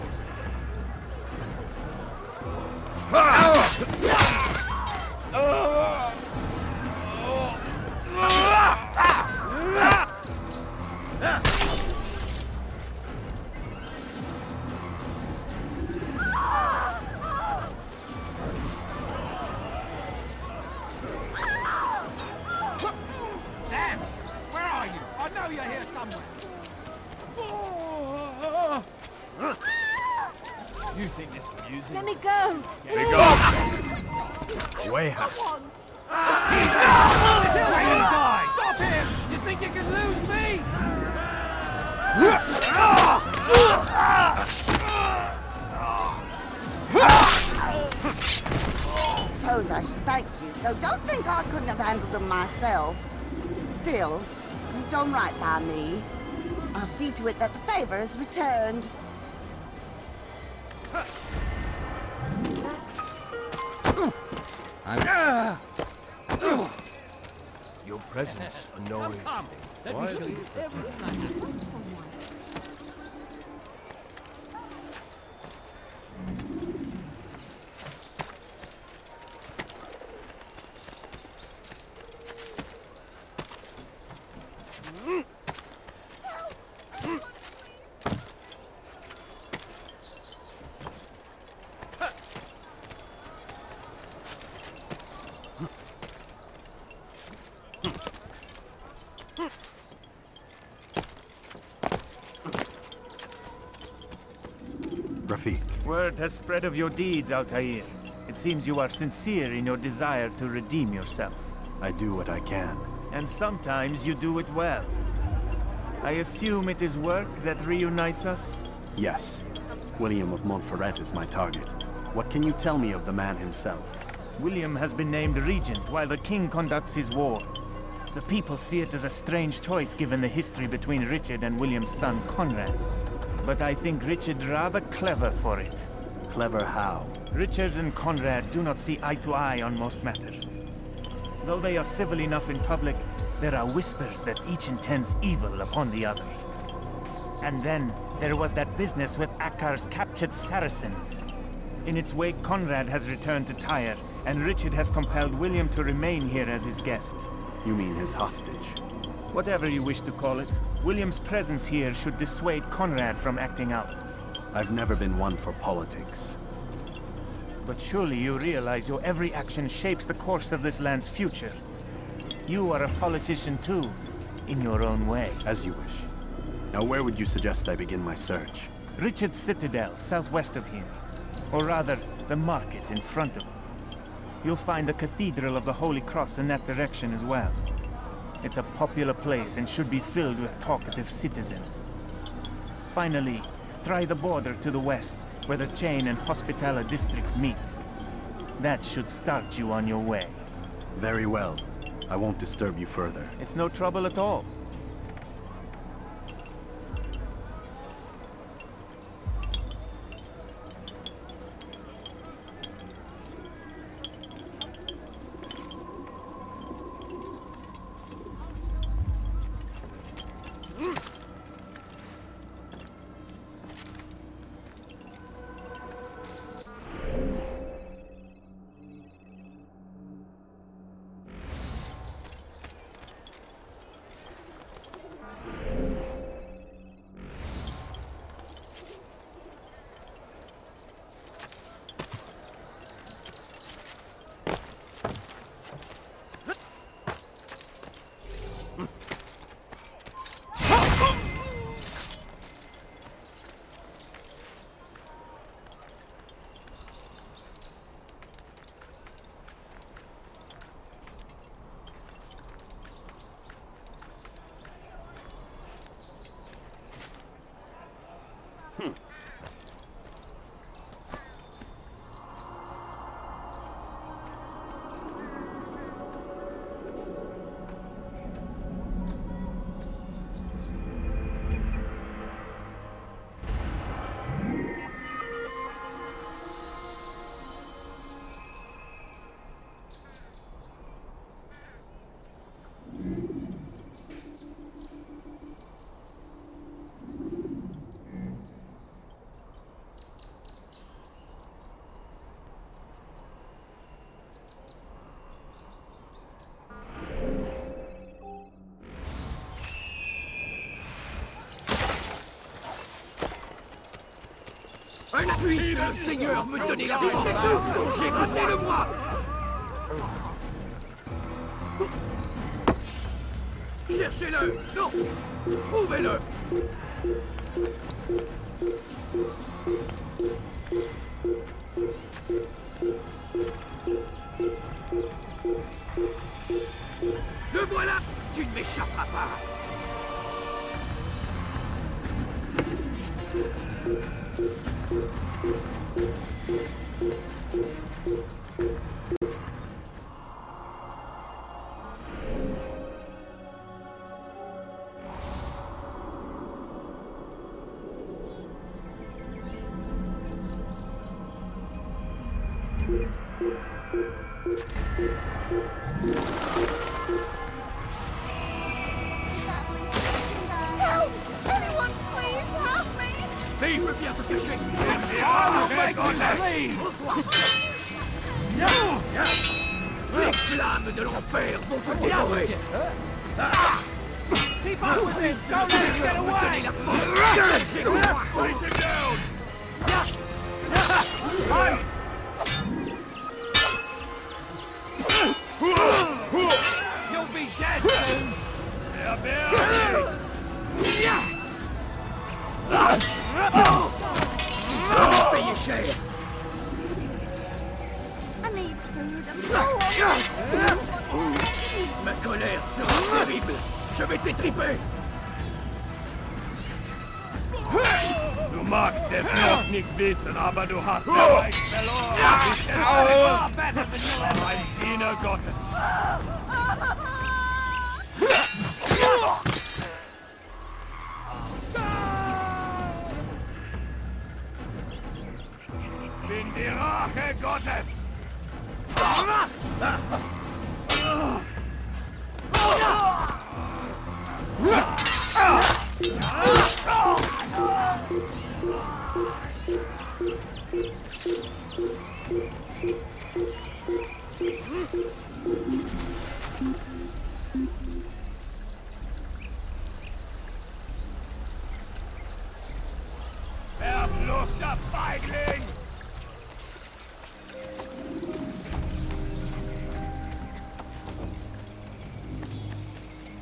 You think this amusing? Let me go! Let me go! Way out. Stop him! You think you can lose me? Suppose I should thank you, though don't think I couldn't have handled them myself. Still, you've done right by me. I'll see to it that the favor is returned. Your presence annoys me. Let me show you everything I can. Word has spread of your deeds, Altaïr. It seems you are sincere in your desire to redeem yourself. I do what I can. And sometimes you do it well. I assume it is work that reunites us? Yes. William of Montfort is my target. What can you tell me of the man himself? William has been named regent while the king conducts his war. The people see it as a strange choice given the history between Richard and William's son Conrad. But I think Richard rather clever for it. Clever how? Richard and Conrad do not see eye to eye on most matters. Though they are civil enough in public, there are whispers that each intends evil upon the other. And then, there was that business with Akkar's captured Saracens. In its wake, Conrad has returned to Tyre, and Richard has compelled William to remain here as his guest. You mean his hostage? Whatever you wish to call it, William's presence here should dissuade Conrad from acting out. I've never been one for politics. But surely you realize your every action shapes the course of this land's future. You are a politician too, in your own way. As you wish. Now where would you suggest I begin my search? Richard's Citadel, southwest of here. Or rather, the market in front of it. You'll find the Cathedral of the Holy Cross in that direction as well. It's a popular place and should be filled with talkative citizens. Finally, try the border to the west, where the Chain and Hospitaller districts meet. That should start you on your way. Very well. I won't disturb you further. It's no trouble at all. Puisse le Seigneur me donner la force dont j'ai donné le moi. Cherchez-le. Non. Trouvez-le. Le voilà. Tu ne m'échapperas pas. Help! Anyone, please help me! Livre bien te cacher! Les flammes de l'enfer vont te dévorer! Keep up with this! Don't let him get away! Put it down! You'll be dead soon! Payez cher! I need food. Ma colère sera terrible! Je vais t'étriper! magst es noch nicht wissen, aber du hast bereits verloren. Du bist far better than you ever. Ein Diener Gottes. Bin die Rache Gottes. Verfluchter Feigling!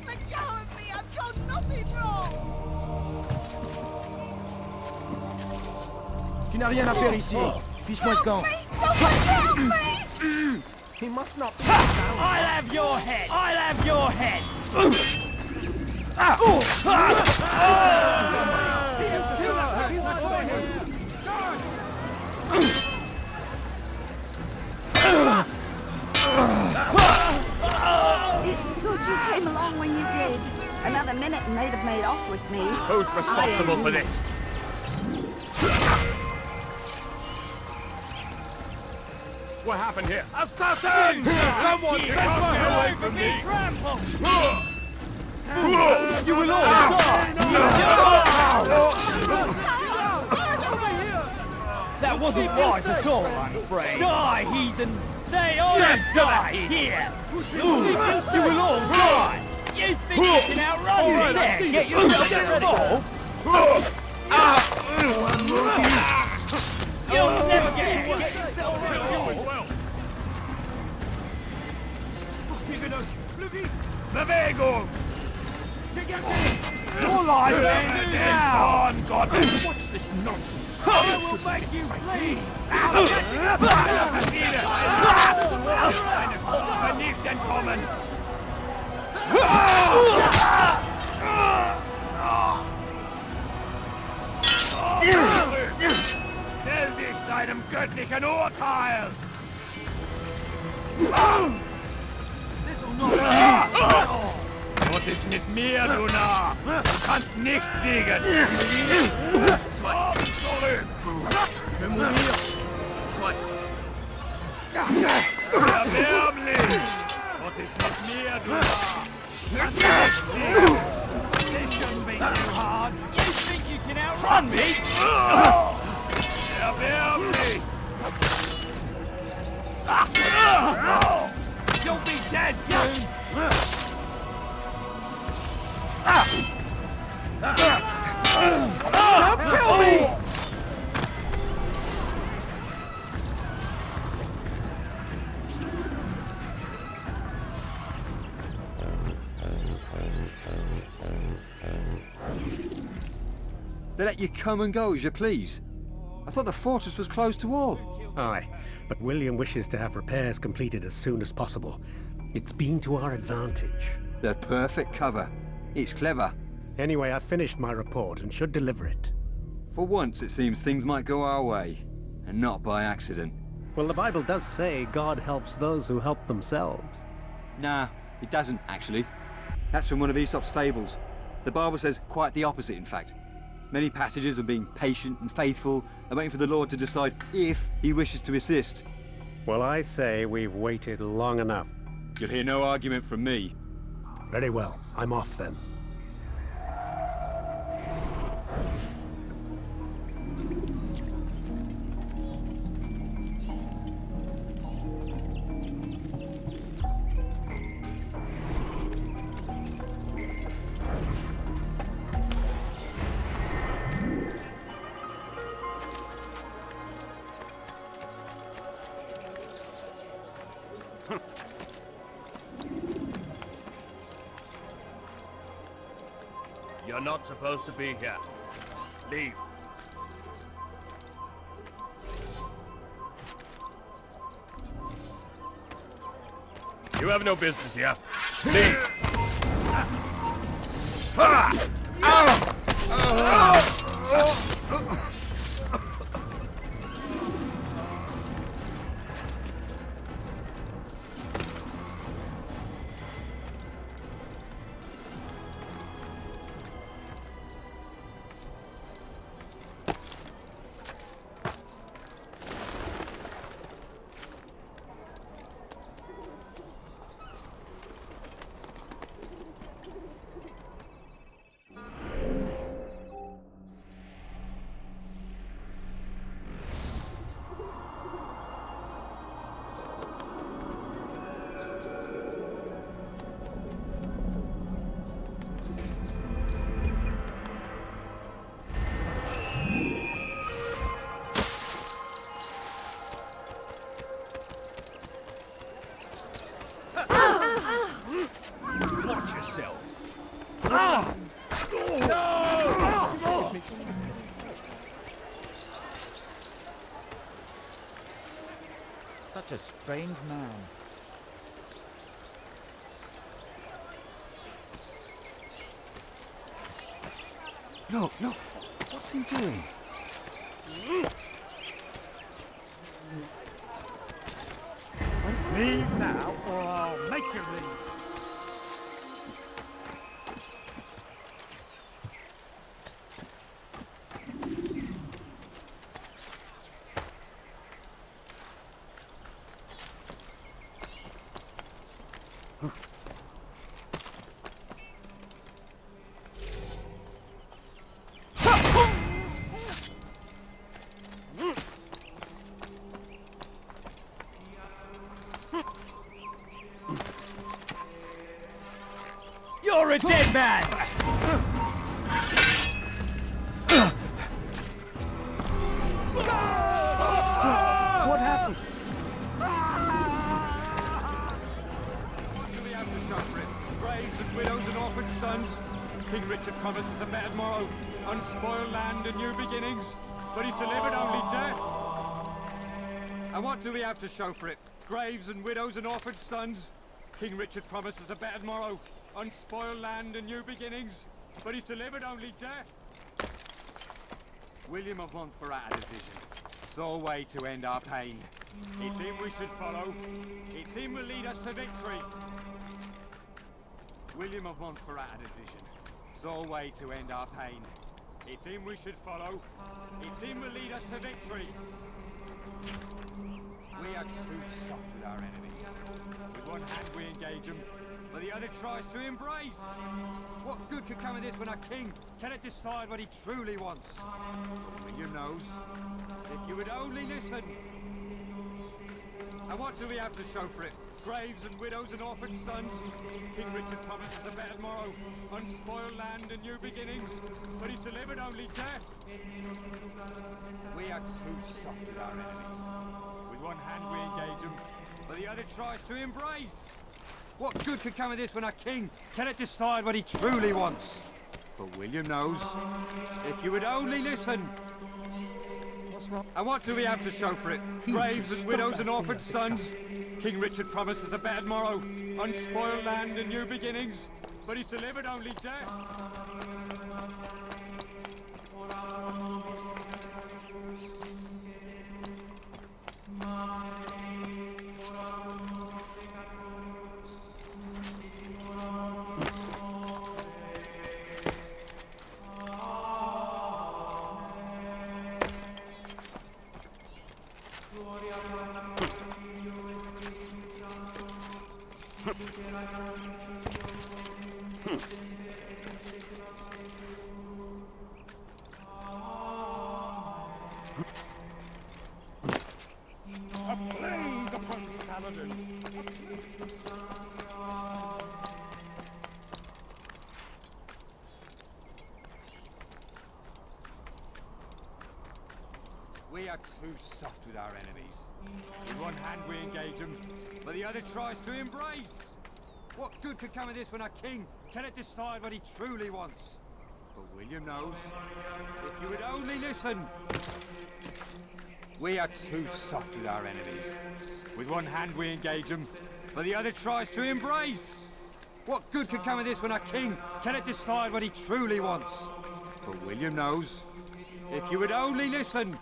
Let go of me! I've done nothing wrong! Tu n'as rien à faire ici. Fiche-moi le camp. Help me! He must not be I'll have your head! I'll have your head! It's good you came along when you did. Another minute and they'd have made off with me. Who's responsible for this? What happened here? Assassin! Someone get away from me! You will all die! That wasn't wise at all, I'm afraid. Die, heathen! They all die here! You will all die! You think you can outrun me? There, get yourself ready! You'll never get it! Get yourself ready! Bewegung! You're lying now! Gottes! What's this nonsense? I will make you bleed! Vernicht entkommen! Stell dich deinem göttlichen Urteil! Was ist mit mir, du Narr? Du kannst nicht siegen! Komm zurück! Erbärmlich! Was ist mit mir, du Narr? Du kannst nicht siegen! This shouldn't be too hard! You think you can outrun me? Erbärmlich! You'll be dead soon! Kill me! They let you come and go as you please. I thought the fortress was closed to all. Aye, but William wishes to have repairs completed as soon as possible. It's been to our advantage. The perfect cover. It's clever. Anyway, I've finished my report and should deliver it. For once, it seems things might go our way, and not by accident. Well, the Bible does say God helps those who help themselves. Nah, it doesn't, actually. That's from one of Aesop's fables. The Bible says quite the opposite, in fact. Many passages of being patient and faithful and waiting for the Lord to decide if he wishes to assist. Well, I say we've waited long enough. You'll hear no argument from me. Very well. I'm off then. You're not supposed to be here. Leave. You have no business here. Leave. Such a strange man. No, no. What's he doing? Leave now, or I'll make you leave. You're a dead man! What happened? What do we have to show for it? Graves and widows and orphan sons. King Richard promises a better morrow, unspoiled land and new beginnings, but he's delivered only death. And what do we have to show for it? Graves and widows and orphan sons. King Richard promises a better morrow, unspoiled land and new beginnings, but he's delivered only death. William of Montfort had a vision, saw a way to end our pain. It's him we should follow. It's him will lead us to victory. William of Montfort had a vision, saw a way to end our pain. It's him we should follow. It's him will lead us to victory. We are too soft with our enemies. With one hand we engage them, but the other tries to embrace. What good could come of this when our king cannot decide what he truly wants? William knows. If you would only listen. And what do we have to show for it? Graves and widows and orphan sons. King Richard promises a better morrow, unspoiled land and new beginnings, but he's delivered only death. We are too soft with our enemies. With one hand we engage them, but the other tries to embrace. What good could come of this when our king cannot decide what he truly wants? But William knows. If you would only listen. And what do we have to show for it? Graves and widows and orphan sons. King Richard promises a better morrow, unspoiled land and new beginnings, but he's delivered only death. A plague upon Saladin! We are too soft with our enemies. With one hand we engage them, but the other tries to embrace. What good could come of this when our king cannot decide what he truly wants? But William knows. If you would only listen. We are too soft with our enemies. With one hand we engage them, but the other tries to embrace. What good could come of this when our king cannot decide what he truly wants? But William knows. If you would only listen.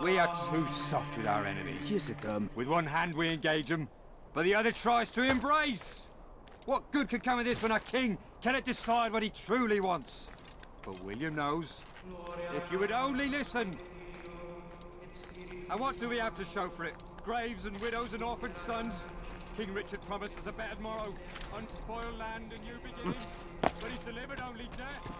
We are too soft with our enemies. Yes, With one hand we engage them, but the other tries to embrace. What good could come of this when our king cannot decide what he truly wants? But William knows. If you would only listen. And what do we have to show for it? Graves and widows and orphan sons. King Richard promises a better morrow, unspoiled land and new beginnings, but he's delivered only death.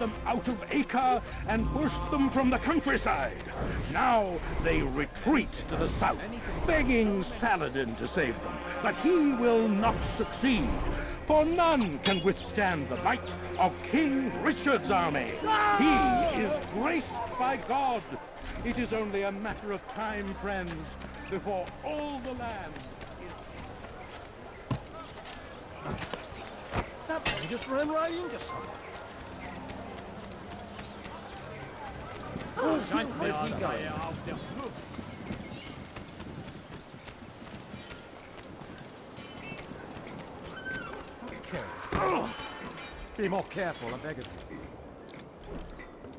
them out of Acre and pushed them from the countryside. Now they retreat to the south, begging Saladin to save them. But he will not succeed, for none can withstand the might of King Richard's army. He is graced by God. It is only a matter of time, friends, before all the land is... That man just ran right into someone. Where's he going? Okay. Be more careful, I beg of you.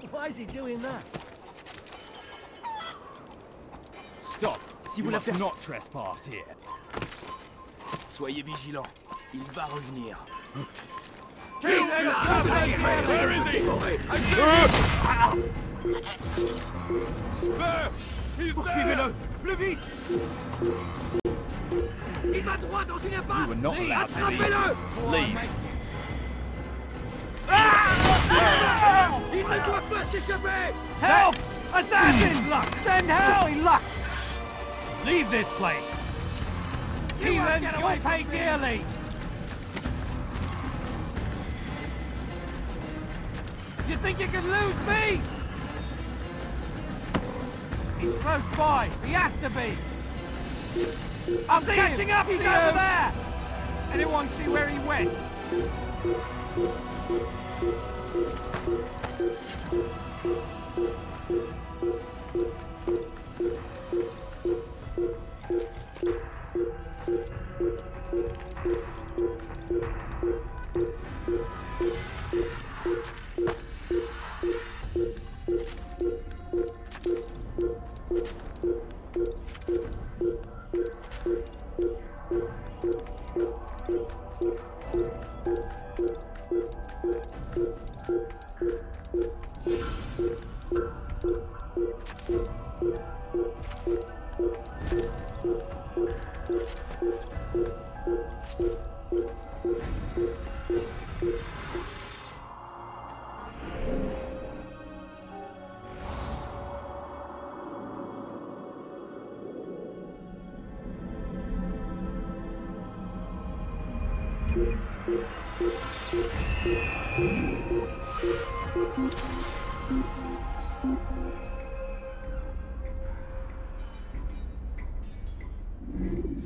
Why is he doing that? Stop! Si vous must not trespass here. Soyez vigilants. Il va revenir. Kill him! Where is he? Poursuivez-le! Plus vite! Il va droit dans une impasse! You were not allowed to leave. Il ne doit pas s'échapper! Help! Assassin! Luck! Send help! Luck! Leave this place! Heathen, you'll pay dearly! You think you can lose me? He's close by. He has to be. I'm catching up to you! He's over there! Anyone see where he went?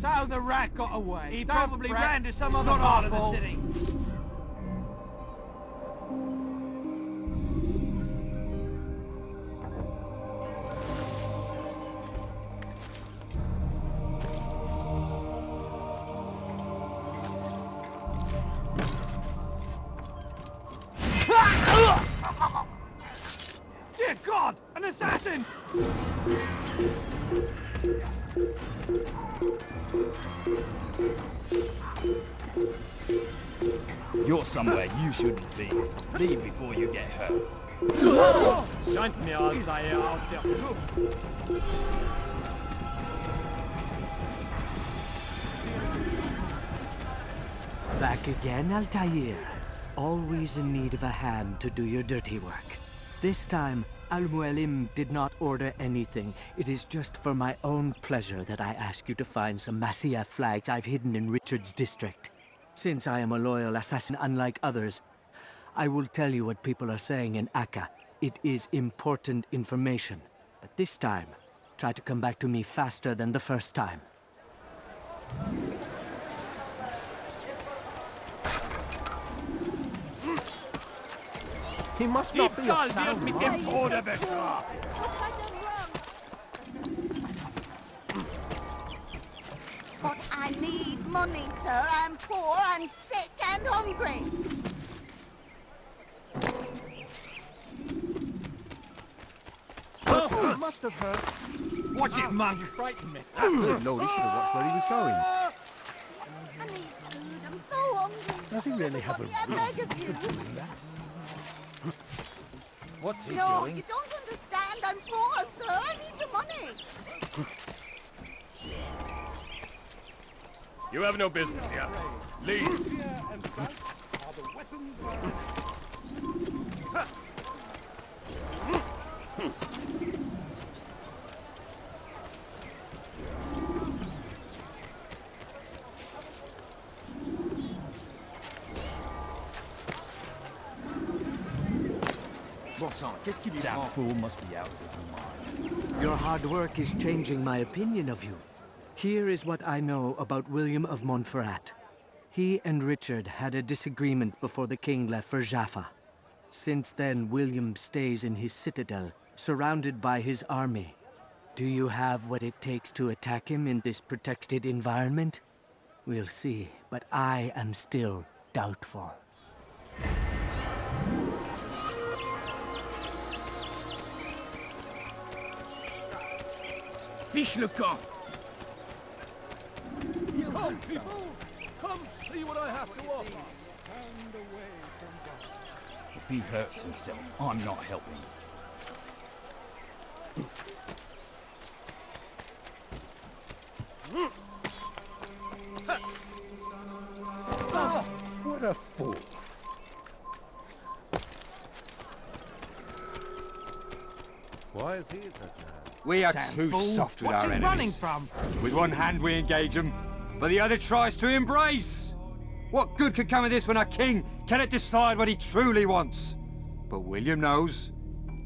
So the rat got away. He probably ran to some other part of the city. Dear God! An assassin! You're somewhere you shouldn't be. Leave before you get hurt. Scheint mir, Altaï, Abstergo. Back again, Altaïr. Always in need of a hand to do your dirty work. This time, Al-Mualim did not order anything. It is just for my own pleasure that I ask you to find some Masyaf flags I've hidden in Richard's district. Since I am a loyal assassin unlike others, I will tell you what people are saying in Akka. It is important information. But this time, try to come back to me faster than the first time. He must not be a sound mind. But I need money, sir. I'm poor and sick and hungry. Oh, it must have hurt. Watch it, monk! You frightened me. Good Lord, he should have watched where he was going. I need food. I'm so hungry. Does he really have a reason for doing that? What's he No, doing? you don't understand. I'm poor, sir. I need the money. You have no business here. Leave. That fool must be out of his mind. Your hard work is changing my opinion of you. Here is what I know about William of Montfort. He and Richard had a disagreement before the king left for Jaffa. Since then, William stays in his citadel, surrounded by his army. Do you have what it takes to attack him in this protected environment? We'll see, but I am still doubtful. Fiche le camp! Come, people! Come see what I have to offer! If he hurts himself, I'm not helping. Oh, what a fool! Why is he such a... We are Damn too fool. soft with What's our he enemies. running from? With one hand we engage them, but the other tries to embrace. What good could come of this when our king cannot decide what he truly wants? But William knows.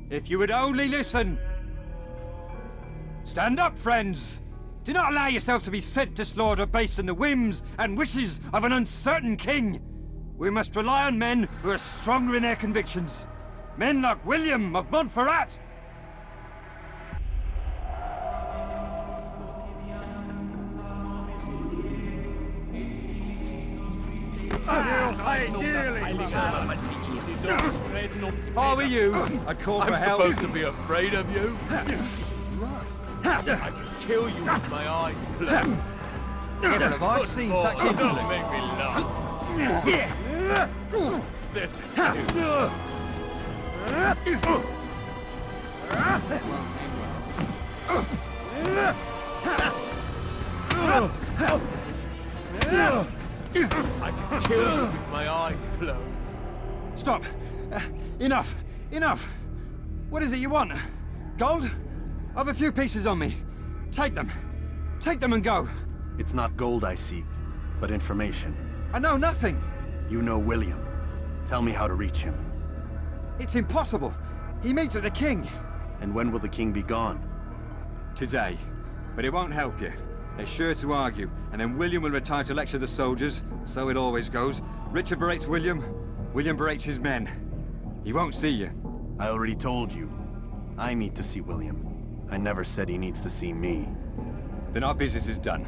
If you would only listen. Stand up, friends. Do not allow yourself to be sent to slaughter based on the whims and wishes of an uncertain king. We must rely on men who are stronger in their convictions. Men like William of Montfort. How are you? I'd call for help. I'm supposed to be afraid of you? I can kill you with my eyes closed. Never have I seen such Don't insolence. make me laugh. This is I can kill you with my eyes closed. Stop. Enough. Enough. What is it you want? Gold? I've a few pieces on me. Take them. Take them and go. It's not gold I seek, but information. I know nothing. You know William. Tell me how to reach him. It's impossible. He meets with the king. And when will the king be gone? Today. But it won't help you. They're sure to argue, and then William will retire to lecture the soldiers. So it always goes. Richard berates William. William berates his men. He won't see you. I already told you. I need to see William. I never said he needs to see me. Then our business is done.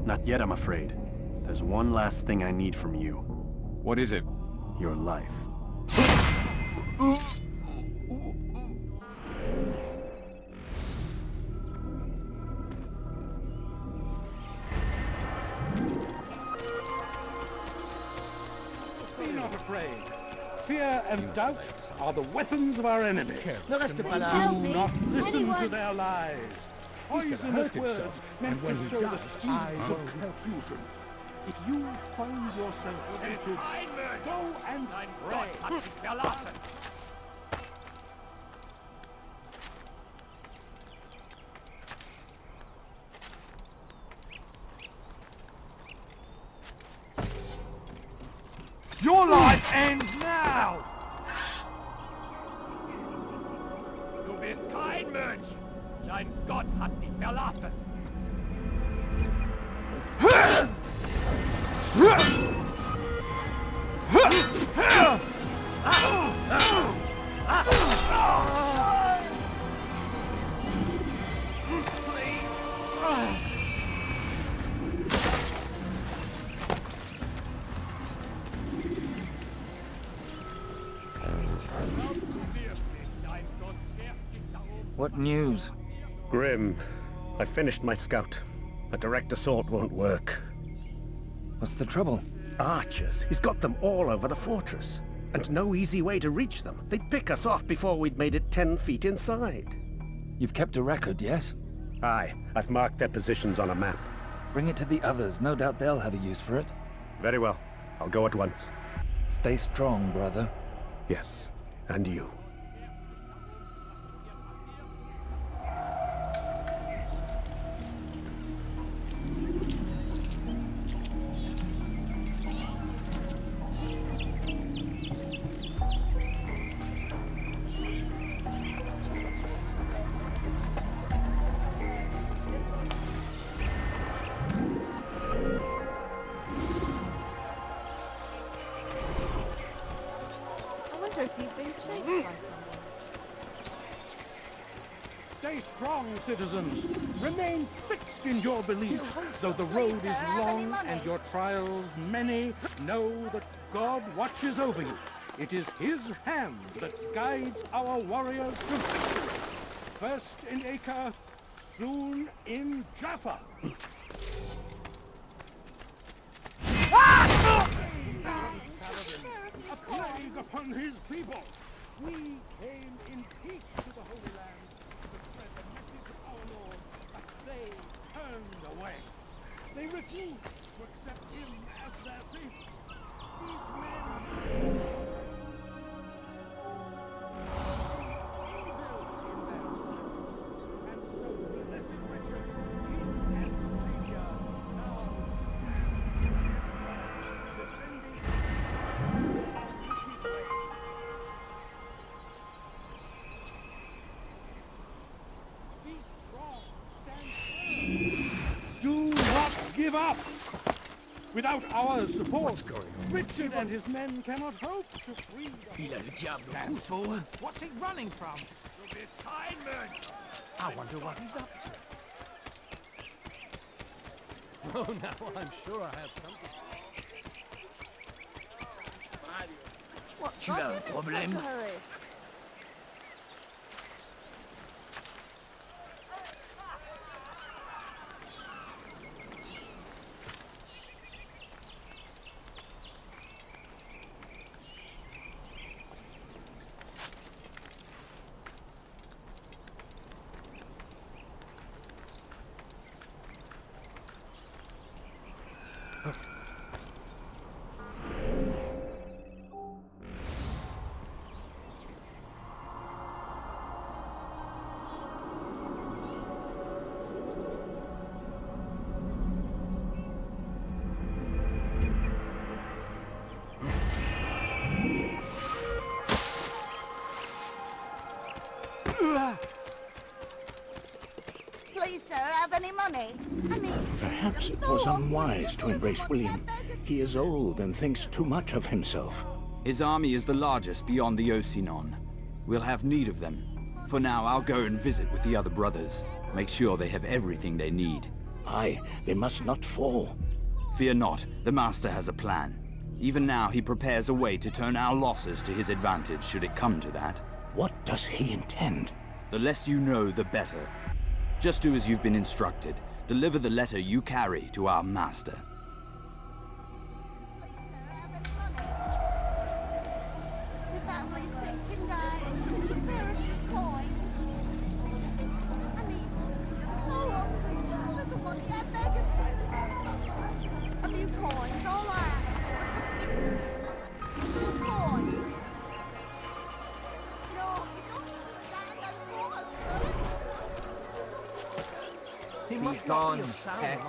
Not yet, I'm afraid. There's one last thing I need from you. What is it? Your life. Be not afraid. Fear and doubt are the weapons of our enemy. No reste pas là. Do not listen to their lies. He's gonna hurt Poisonous words himself, meant and when to he sow the does, seeds I of will confusion. If you find yourself tempted, go and pray. Your life ends now! Du bist kein Mensch! Dein Gott hat dich verlassen! What news? Grim. I finished my scout. A direct assault won't work. What's the trouble? Archers. He's got them all over the fortress. And no easy way to reach them. They'd pick us off before we'd made it 10 feet inside. You've kept a record, yes? Aye. I've marked their positions on a map. Bring it to the others. No doubt they'll have a use for it. Very well. I'll go at once. Stay strong, brother. Yes. And you. Stay strong, citizens. Remain fixed in your belief. Though the road is long and your trials many, know that God watches over you. It is his hand that guides our warriors to victory. First in Acre, soon in Jaffa. A plague upon his people. We came in peace to the Holy Land to spread the message of our Lord, but they turned away. They refused to accept him as their savior. These men give up! Without our support, Richard and his men cannot hope to free the What's he running from? It'll be a time merge. I wonder what he's up to. Oh, now I'm sure I have something. What's your problem? Please, sir, have any money? Perhaps it was unwise to embrace William. He is old and thinks too much of himself. His army is the largest beyond the Ocinon. We'll have need of them. For now, I'll go and visit with the other brothers. Make sure they have everything they need. Aye, they must not fall. Fear not, the Master has a plan. Even now, he prepares a way to turn our losses to his advantage, should it come to that. What does he intend? The less you know, the better. Just do as you've been instructed. Deliver the letter you carry to our Master. Your family's sick and dying. Just spare a few coins. I mean, so hungry. Just a little money, I beg of you. A few coins, all I ask. A few coins. No, you don't understand. I'm poor, sir. He must be gone, pest.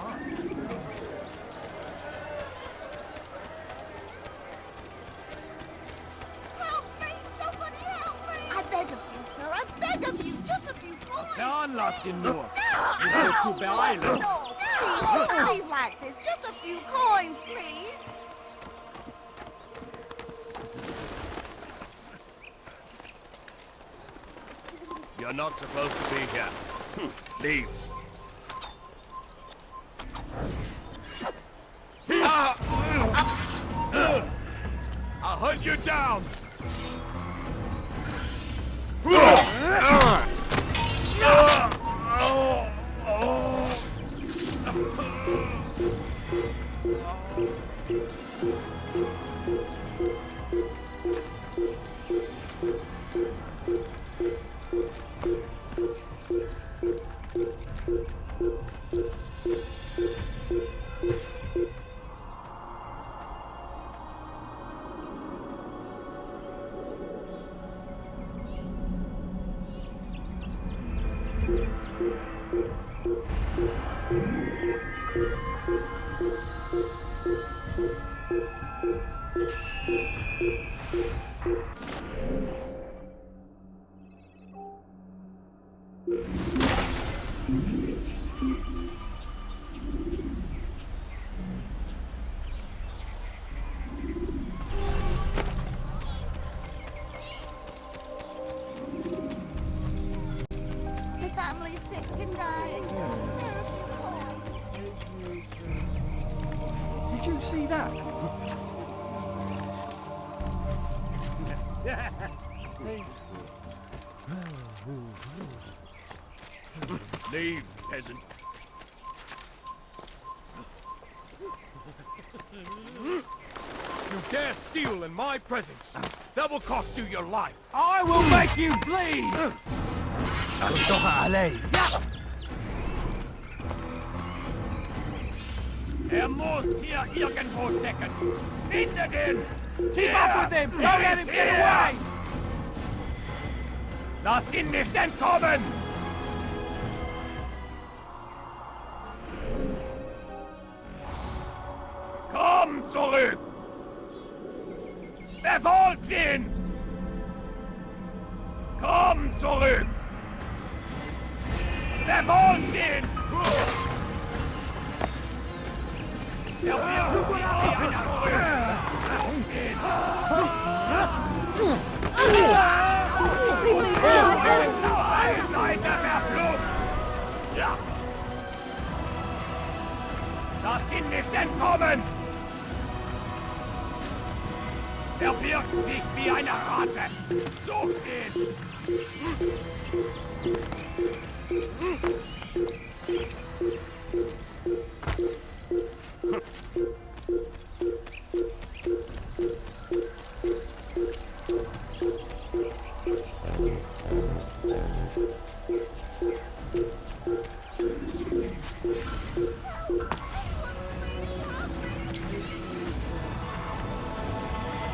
Help me! Somebody help me! I beg of you, sir. I beg of you. Just a few coins. Down, lost in North. No! You go to Bell Island. No! Please, don't leave like this. Just a few coins, please. You're not supposed to be here. Leave. I'll hunt you down! The family's sick and dying. Did you see that? Leave, peasant. You dare steal in my presence. That will cost you your life. I will make you bleed! Er muss hier irgendwo stecken. Findet ihn! Keep up with him! Don't let him get away! Lass ihn nicht entkommen! Komm zurück! Verfolgt ihn! Komm zurück! Verfolgt ihn! Er wird wieder Seite verflucht! Ja! Lass ihn nicht entkommen! Er birgt sich wie eine Ratte! Sucht ihn!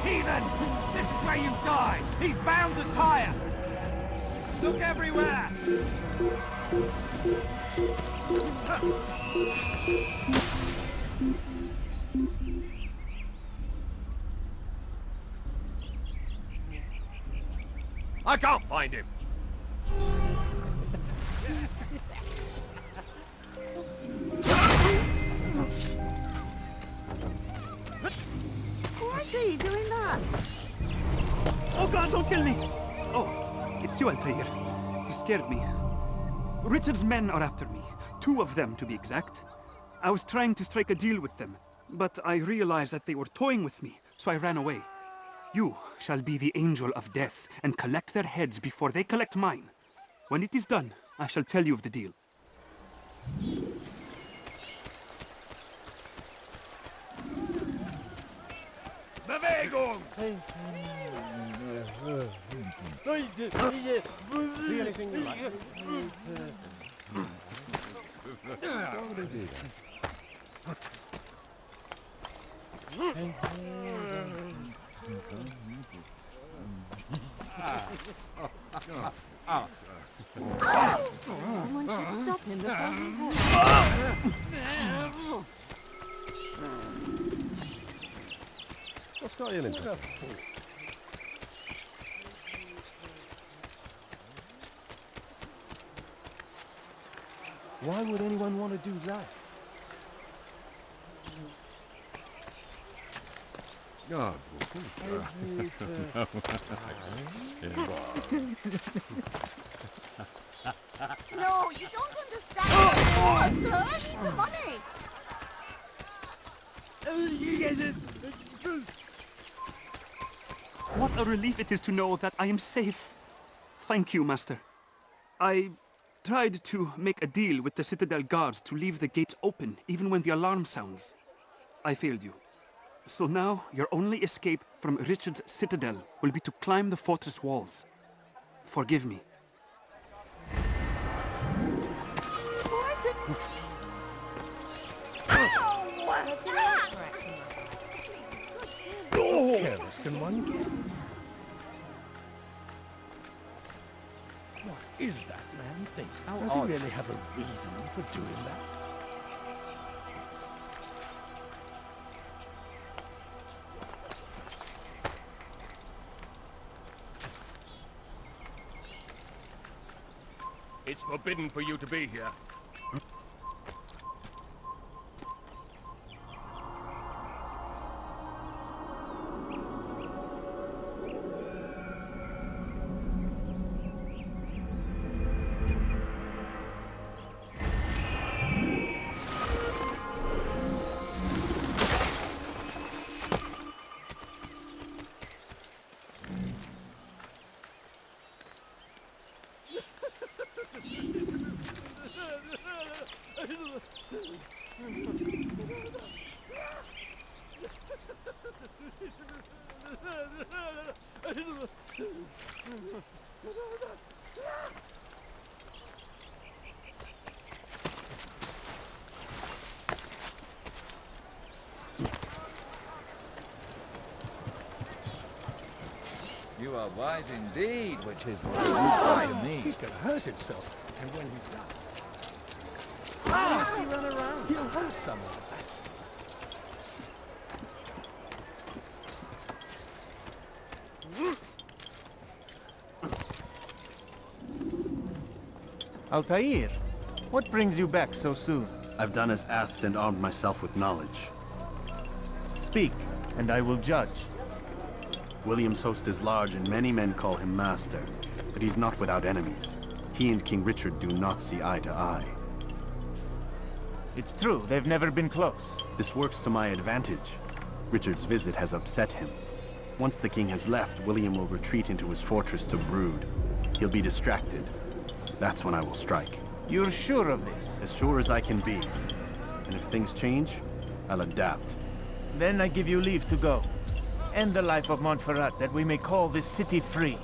Heathen! This is where you die! He's bound to tire! Look everywhere! I can't find him! Why are you doing that? Oh God, don't kill me! Oh, it's you, Altaïr. You scared me. Richard's men are after me. 2 of them, to be exact. I was trying to strike a deal with them, but I realized that they were toying with me, so I ran away. You shall be the angel of death and collect their heads before they collect mine. When it is done, I shall tell you of the deal. Bewegung! See anything you like? Someone should stop him before he hurts. What's got you in? Why would anyone want to do that? God. No, you don't understand. Oh, sir, I need the money. What a relief it is to know that I am safe. Thank you, Master. I tried to make a deal with the Citadel guards to leave the gates open, even when the alarm sounds. I failed you. So now, your only escape from Richard's Citadel will be to climb the fortress walls. Forgive me. Oh, careless can one get? What is that man think? Does he really have a reason for doing that? It's forbidden for you to be here. You are wise indeed, which is what you to me. He's gonna hurt himself, and when he's done... He run around. He'll hurt someone. Altaïr, what brings you back so soon? I've done as asked and armed myself with knowledge. Speak, and I will judge. William's host is large and many men call him master, but he's not without enemies. He and King Richard do not see eye to eye. It's true, they've never been close. This works to my advantage. Richard's visit has upset him. Once the king has left, William will retreat into his fortress to brood. He'll be distracted. That's when I will strike. You're sure of this? As sure as I can be. And if things change, I'll adapt. Then I give you leave to go. End the life of Montfort, that we may call this city free.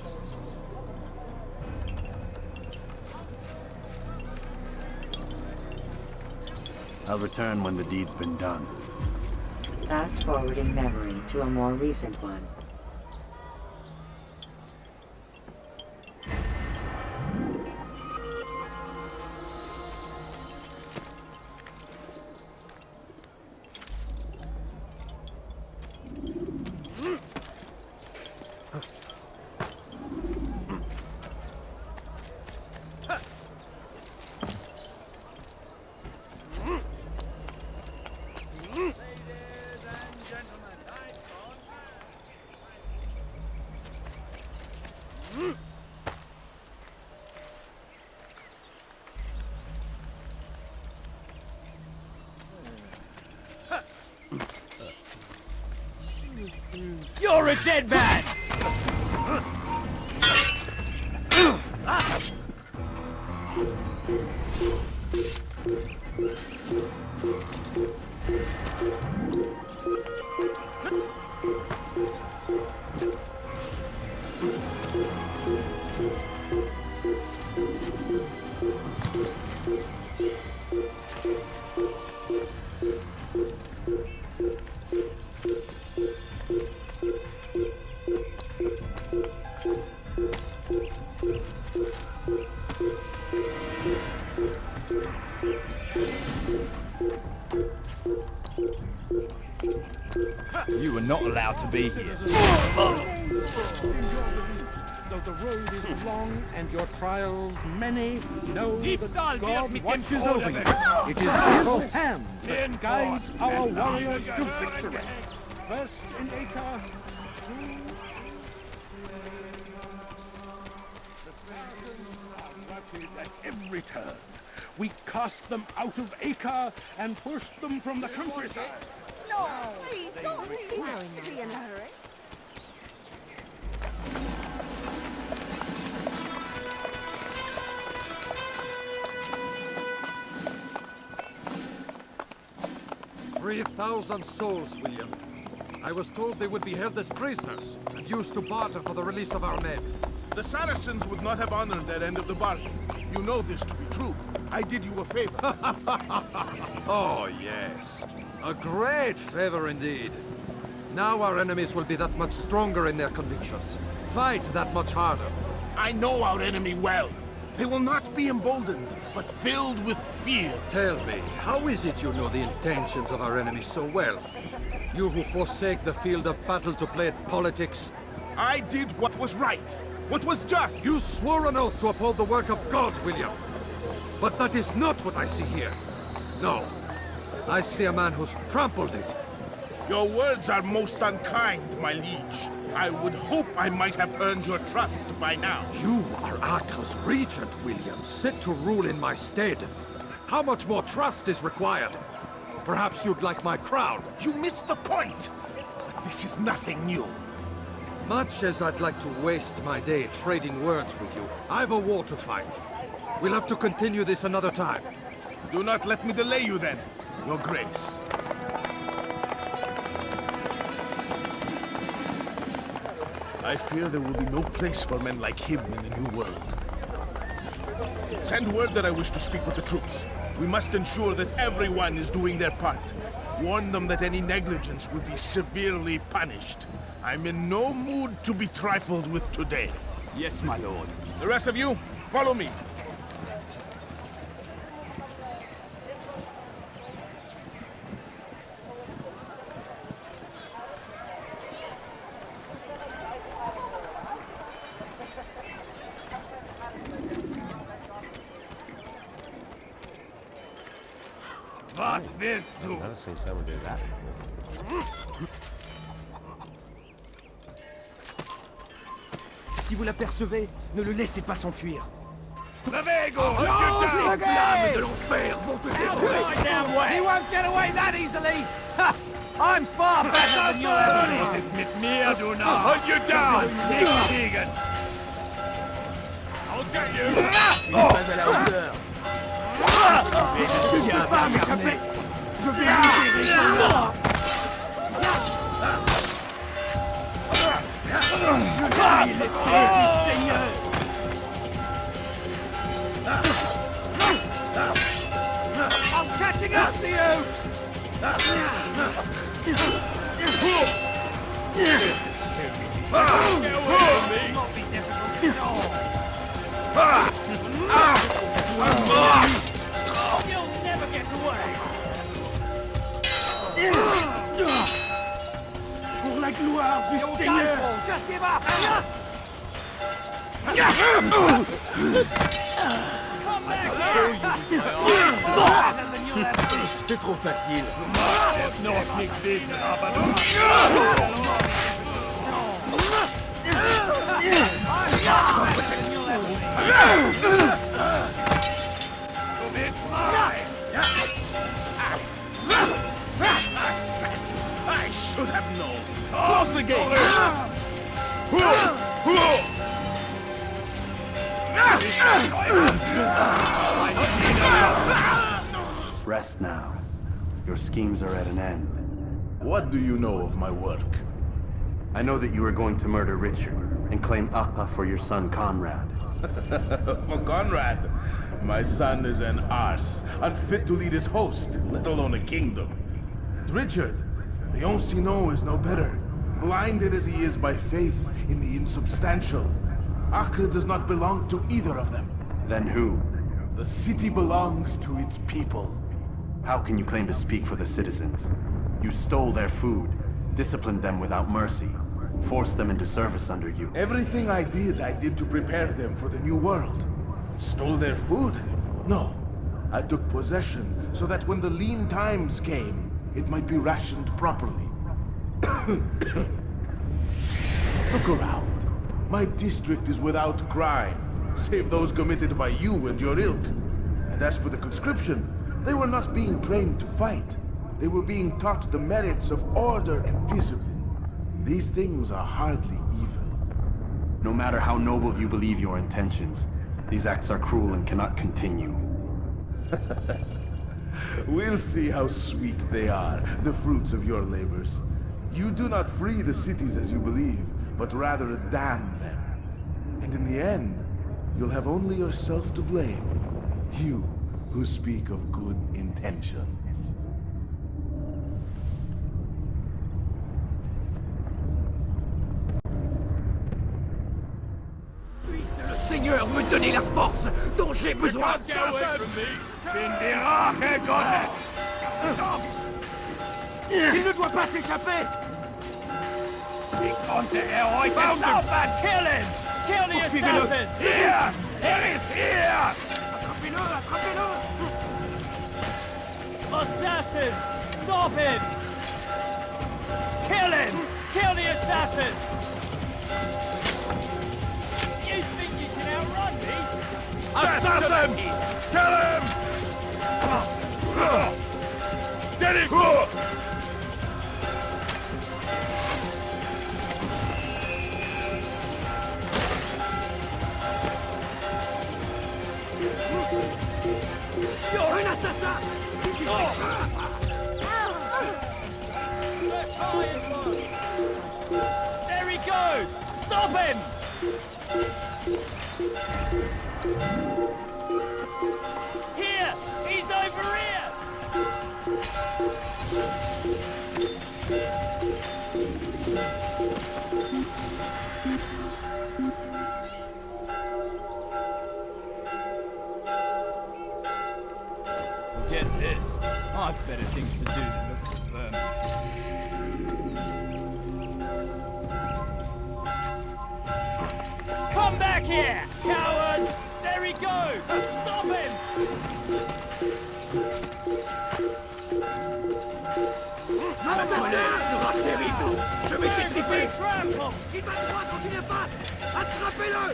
I'll return when the deed's been done. Fast-forwarding memory to a more recent one. You're a dead man! You were not allowed to be here. Though the road is long and your trials many, know that God watches over you. It is His hand that guides our warriors to victory. First in Acre, the Saracens are routed at every turn. We cast them out of Acre and pushed them from the countryside. No, please, don't leave. Be in a hurry. $3,000 souls, William. I was told they would be held as prisoners and used to barter for the release of our men. The Saracens would not have honored their end of the bargain. You know this to be true. I did you a favor. Oh, yes. A great favor indeed. Now our enemies will be that much stronger in their convictions. Fight that much harder. I know our enemy well. They will not be emboldened, but filled with fear. Tell me, how is it you know the intentions of our enemies so well? You who forsake the field of battle to play at politics? I did what was right, what was just. You swore an oath to uphold the work of God, William. But that is not what I see here. No. I see a man who's trampled it. Your words are most unkind, my liege. I would hope I might have earned your trust by now. You are Acre's regent, William, set to rule in my stead. How much more trust is required? Perhaps you'd like my crown. You missed the point! This is nothing new. Much as I'd like to waste my day trading words with you, I've a war to fight. We'll have to continue this another time. Do not let me delay you then, Your Grace. I fear there will be no place for men like him in the New World. Send word that I wish to speak with the troops. We must ensure that everyone is doing their part. Warn them that any negligence will be severely punished. I'm in no mood to be trifled with today. Yes, my lord. The rest of you, follow me. What this do? I've never seen someone do that. Si vous l'apercevez, ne le laissez pas s'enfuir. Lavego! Les flammes de l'enfer vont te détruire! He won't get away that easily! Ha! I'm far better than you ever is! Es mit mir, du Narr! Hold you down! Nick Tegan! I'll get you! Il n'est pas à la hauteur! Je ne peux pas m'échapper! Je vais libérer son nom! Je suis l'épée du Seigneur! I'm catching up to you! Get away from me! Not be difficult at all! You'll never get away! Pour la gloire du Seigneur! Just give up! Come back here! C'est trop facile. Assassin! I should have known. Close the gate! Rest now. Your schemes are at an end. What do you know of my work? I know that you are going to murder Richard and claim Akka for your son Conrad. For Conrad? My son is an arse, unfit to lead his host, let alone a kingdom. And Richard, the Ancien is no better. Blinded as he is by faith in the insubstantial. Acre does not belong to either of them. Then who? The city belongs to its people. How can you claim to speak for the citizens? You stole their food, disciplined them without mercy, forced them into service under you. Everything I did to prepare them for the new world. Stole their food? No. I took possession so that when the lean times came, it might be rationed properly. Look around. My district is without crime, save those committed by you and your ilk. And as for the conscription, they were not being trained to fight. They were being taught the merits of order and discipline. These things are hardly evil. No matter how noble you believe your intentions, these acts are cruel and cannot continue. We'll see how sweet they are, the fruits of your labors. You do not free the cities as you believe, but rather damn them. And in the end, you'll have only yourself to blame. You who speak of good intentions. Puisse le Seigneur me donner la force dont j'ai besoin. Get away from me! Il ne doit pas s'échapper! Found him! Kill him! Kill the assassin! Here! Here is here! Attrapez-le! Attrapez-le! Assassin! Stop him! Kill him! Kill the assassin! You think you can outrun me? Assassin! Kill him! Get him! You're an assassin! There he goes! Stop him! Here! He's over here! Get this. I've better things to do than look for vermin. Come back here, cowards! There he goes! Stop him! Ma colère sera terrible! Je vais t'étriper! Trample! Il va droit dans une impasse! Attrapez-le!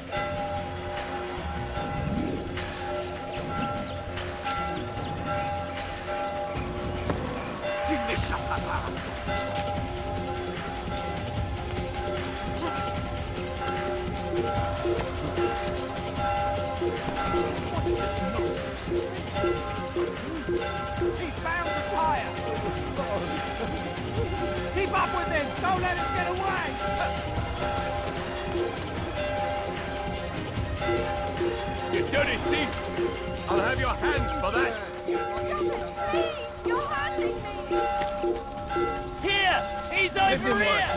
Tu ne m'échapperas pas! He found the fire! Keep up with him! Don't let him get away! You dirty thief! I'll have your hands for that! You're hurting me! Here! He's over here!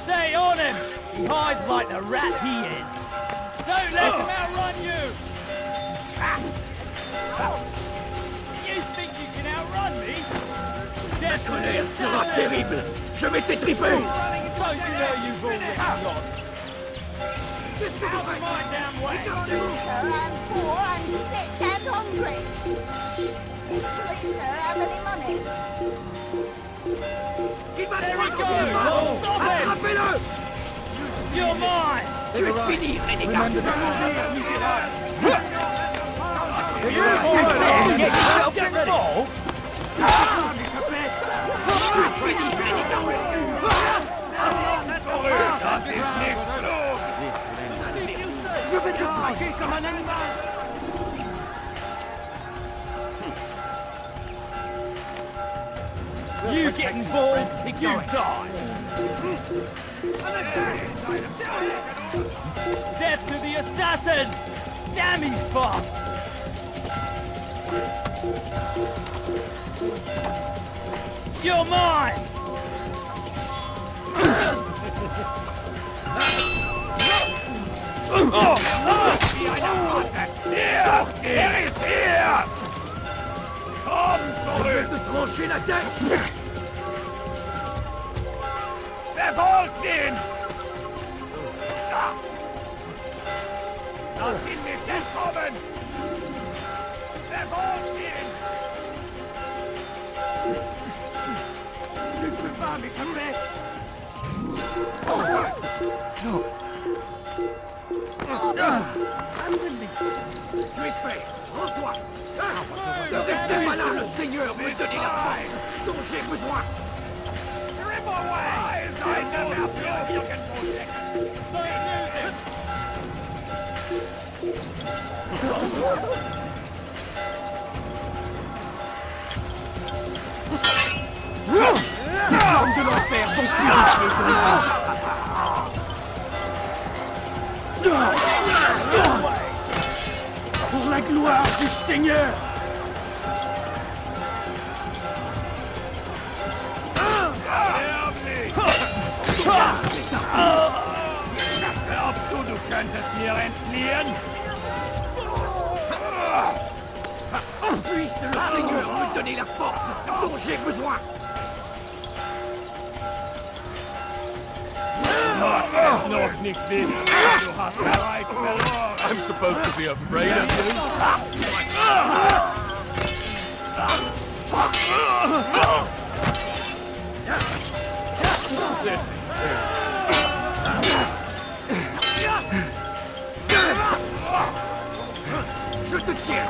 Stay on him! He hides like the rat he is! Don't let him outrun you! You think you can outrun me? La colère sera terrible! Je vais t'étriper! Don't you know you've already lost? Out of my damn way! And poor and sick and hungry. Please, sir, have any money? There he goes! Stop him! Attrapez-le! You're mine! Je vais te finir, renégat! Je vais te traquer comme un animal! You getting bored? You die! Death to the assassin! Damn, he's fast! You're mine! Here! Come, je vais te trancher la tête! They've all seen! Lass ihn nicht entkommen! They've all seen! Tu ne peux pas m'échapper! No. Tu es prêt! Rends-toi! Ne restez pas là! Le Seigneur veut donner la force dont j'ai besoin! You're in my way! I never have to you can push it! Comme de l'enfer, ton pour la gloire du Seigneur! Glaubst du, du könntest mir entfliehen? Puisse le Seigneur me donner la force dont j'ai besoin! I'm supposed to be afraid of you? Shoot the kid!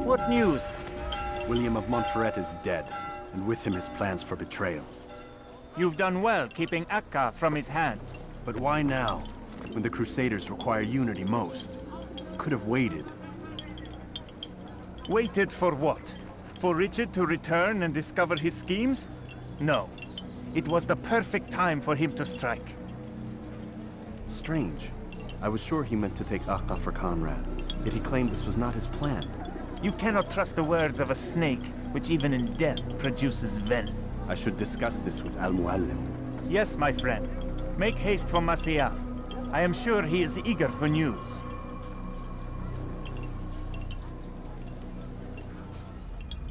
What news? William of Montfort is dead, and with him his plans for betrayal. You've done well keeping Akka from his hands. But why now, when the Crusaders require unity most? Could have waited. Waited for what? For Richard to return and discover his schemes? No. It was the perfect time for him to strike. Strange. I was sure he meant to take Akka for Conrad, yet he claimed this was not his plan. You cannot trust the words of a snake, which even in death produces venom. I should discuss this with Mualim. Yes, my friend. Make haste for Masyaf. I am sure he is eager for news.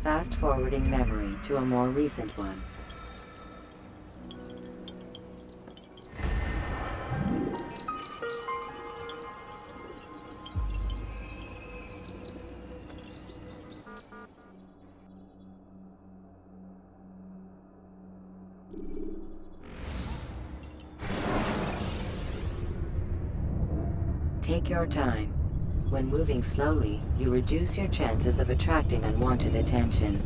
Fast-forwarding memory to a more recent one. Take your time. When moving slowly, you reduce your chances of attracting unwanted attention.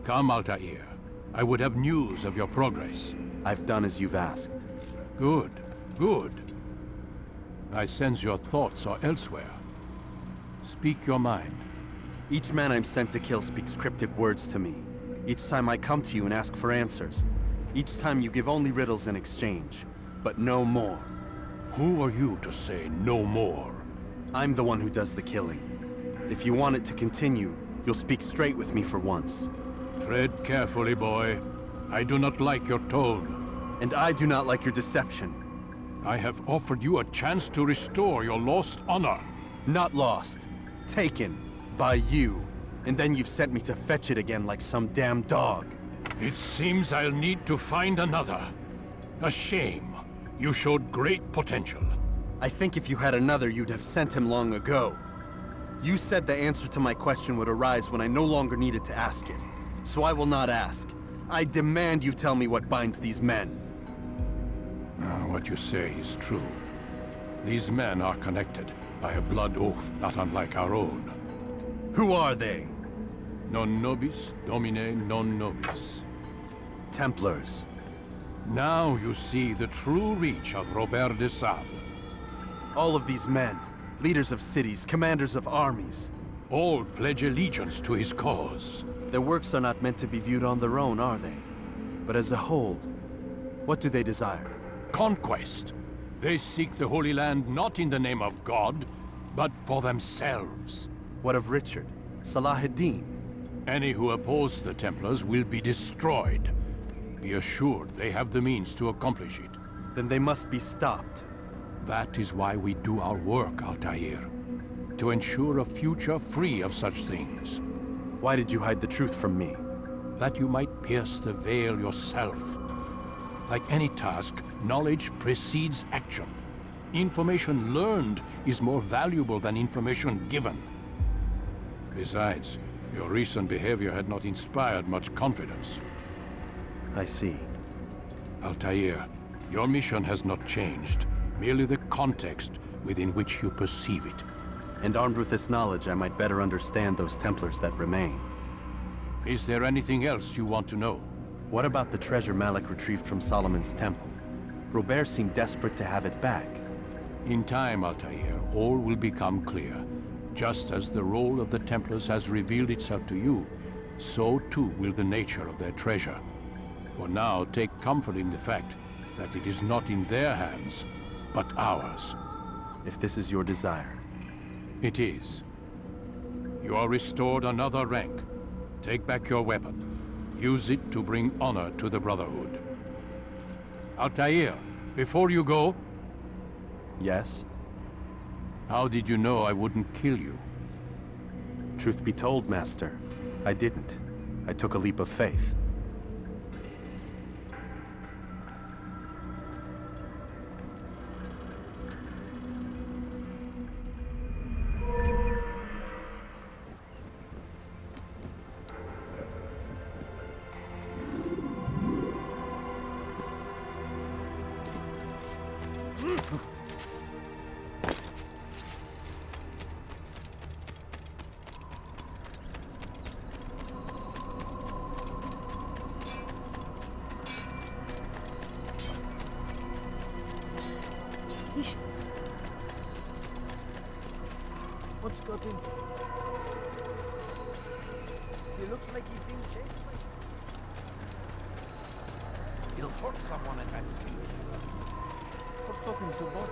Come, Altaïr. I would have news of your progress. I've done as you've asked. Good, good. I sense your thoughts are elsewhere. Speak your mind. Each man I'm sent to kill speaks cryptic words to me. Each time I come to you and ask for answers. Each time you give only riddles in exchange, but no more. Who are you to say no more? I'm the one who does the killing. If you want it to continue, you'll speak straight with me for once. Tread carefully, boy. I do not like your tone. And I do not like your deception. I have offered you a chance to restore your lost honor. Not lost. Taken. By you. And then you've sent me to fetch it again like some damn dog. It seems I'll need to find another. A shame. You showed great potential. I think if you had another, you'd have sent him long ago. You said the answer to my question would arise when I no longer needed to ask it. So I will not ask. I demand you tell me what binds these men. What you say is true. These men are connected by a blood oath not unlike our own. Who are they? Non nobis, domine non nobis. Templars. Now you see the true reach of Robert de Sablï. All of these men, leaders of cities, commanders of armies. All pledge allegiance to his cause. Their works are not meant to be viewed on their own, are they? But as a whole, what do they desire? Conquest. They seek the Holy Land not in the name of God, but for themselves. What of Richard? Salah ad-Din? Any who oppose the Templars will be destroyed. Be assured they have the means to accomplish it. Then they must be stopped. That is why we do our work, Altaïr. To ensure a future free of such things. Why did you hide the truth from me? That you might pierce the veil yourself. Like any task, knowledge precedes action. Information learned is more valuable than information given. Besides, your recent behavior had not inspired much confidence. I see. Altaïr, Your mission has not changed, merely the context within which you perceive it. And armed with this knowledge, I might better understand those Templars that remain. Is there anything else you want to know? What about the treasure Malik retrieved from Solomon's temple? Robert seemed desperate to have it back. In time, Altaïr, all will become clear. Just as the role of the Templars has revealed itself to you, so too will the nature of their treasure. For now, take comfort in the fact that it is not in their hands, but ours. If this is your desire. It is. You are restored another rank. Take back your weapon. Use it to bring honor to the Brotherhood. Altaïr, before you go... Yes? How did you know I wouldn't kill you? Truth be told, Master, I didn't. I took a leap of faith. What's got into him? He looks like he's being chased. He'll hurt someone at that speed. What's got him so bad?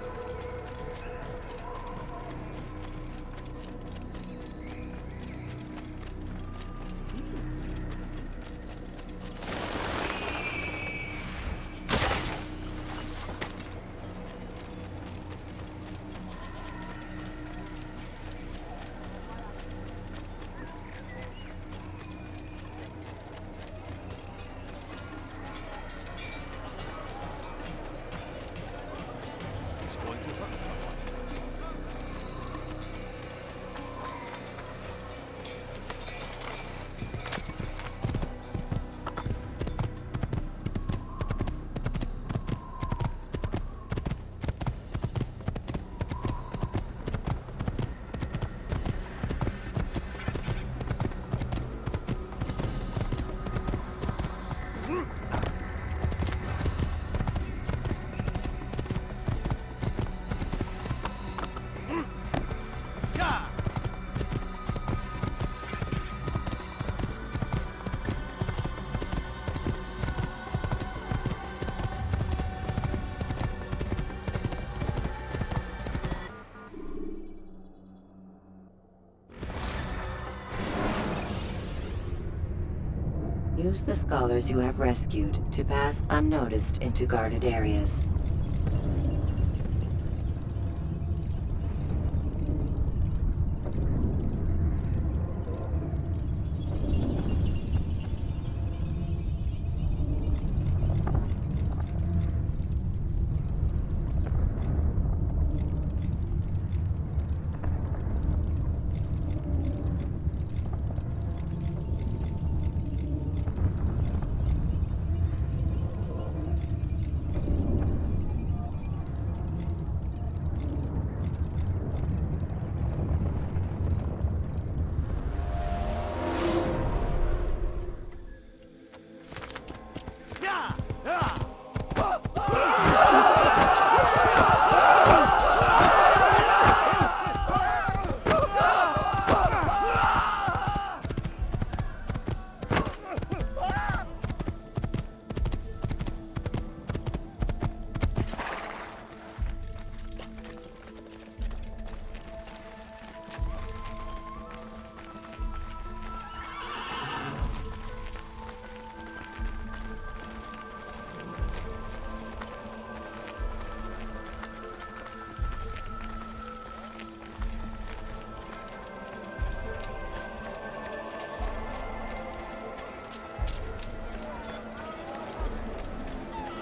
Use the scholars you have rescued to pass unnoticed into guarded areas.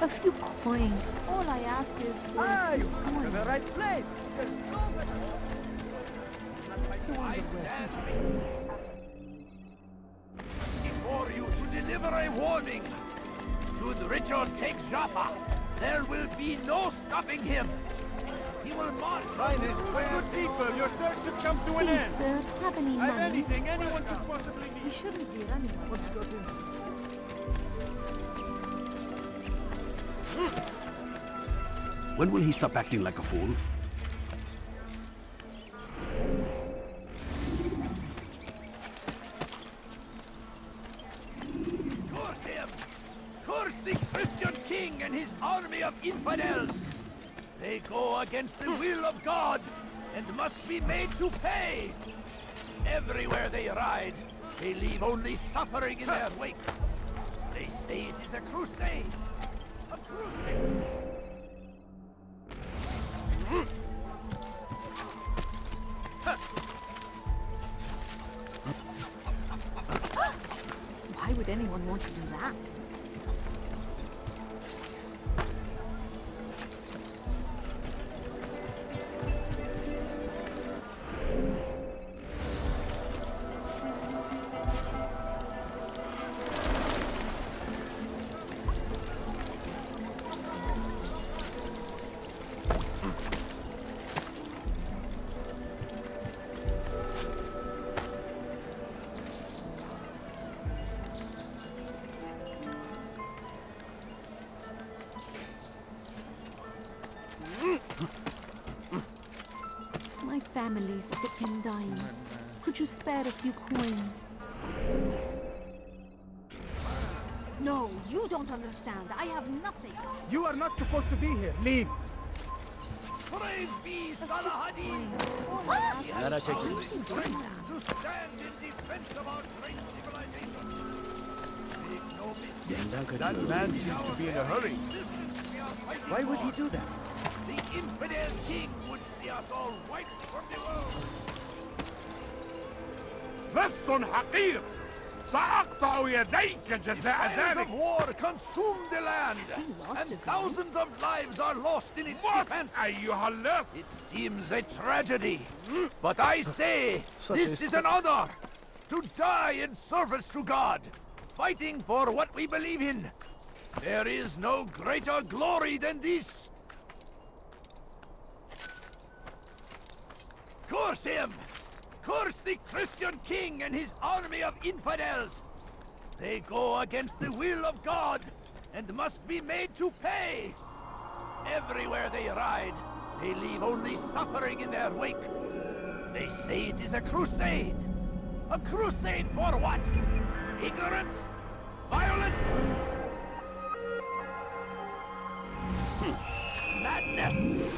A few coins. All I ask is for Ah, a you few come to coins. the right place. There's no better. I stand before you to deliver a warning. Should Richard take Jaffa, There will be no stopping him. He will march on his square people. Your search has come to an end. Sir, have any money? Anything anyone could possibly need. We shouldn't be anyway. What's got in? When will he stop acting like a fool? Curse him! Curse the Christian king and his army of infidels! They go against the will of God and must be made to pay! Everywhere they ride, they leave only suffering in their wake. They say it is a crusade! A crusade! Why would anyone want to do that? My family's sick and dying. Could you spare a few coins? No, you don't understand. I have nothing. You are not supposed to be here. Leave. Praise be Salahadin! He has Let take found it. the strength to stand in defense of our great civilization. Make no mistake. That man seems to be in a hurry. Why would he do that? The infidel king would see us all wiped from the world. لص حقير سأقطع يديك جزاء Fires ذلك. of war consume the land, and thousands of lives are lost in its defense. أيها اللص. It seems a tragedy, but I say this is an honor to die in service to God, fighting for what we believe in. There is no greater glory than this. Curse him! Curse the Christian king and his army of infidels! They go against the will of God and must be made to pay! Everywhere they ride, they leave only suffering in their wake. They say it is a crusade. A crusade for what? Ignorance? Violence? Madness!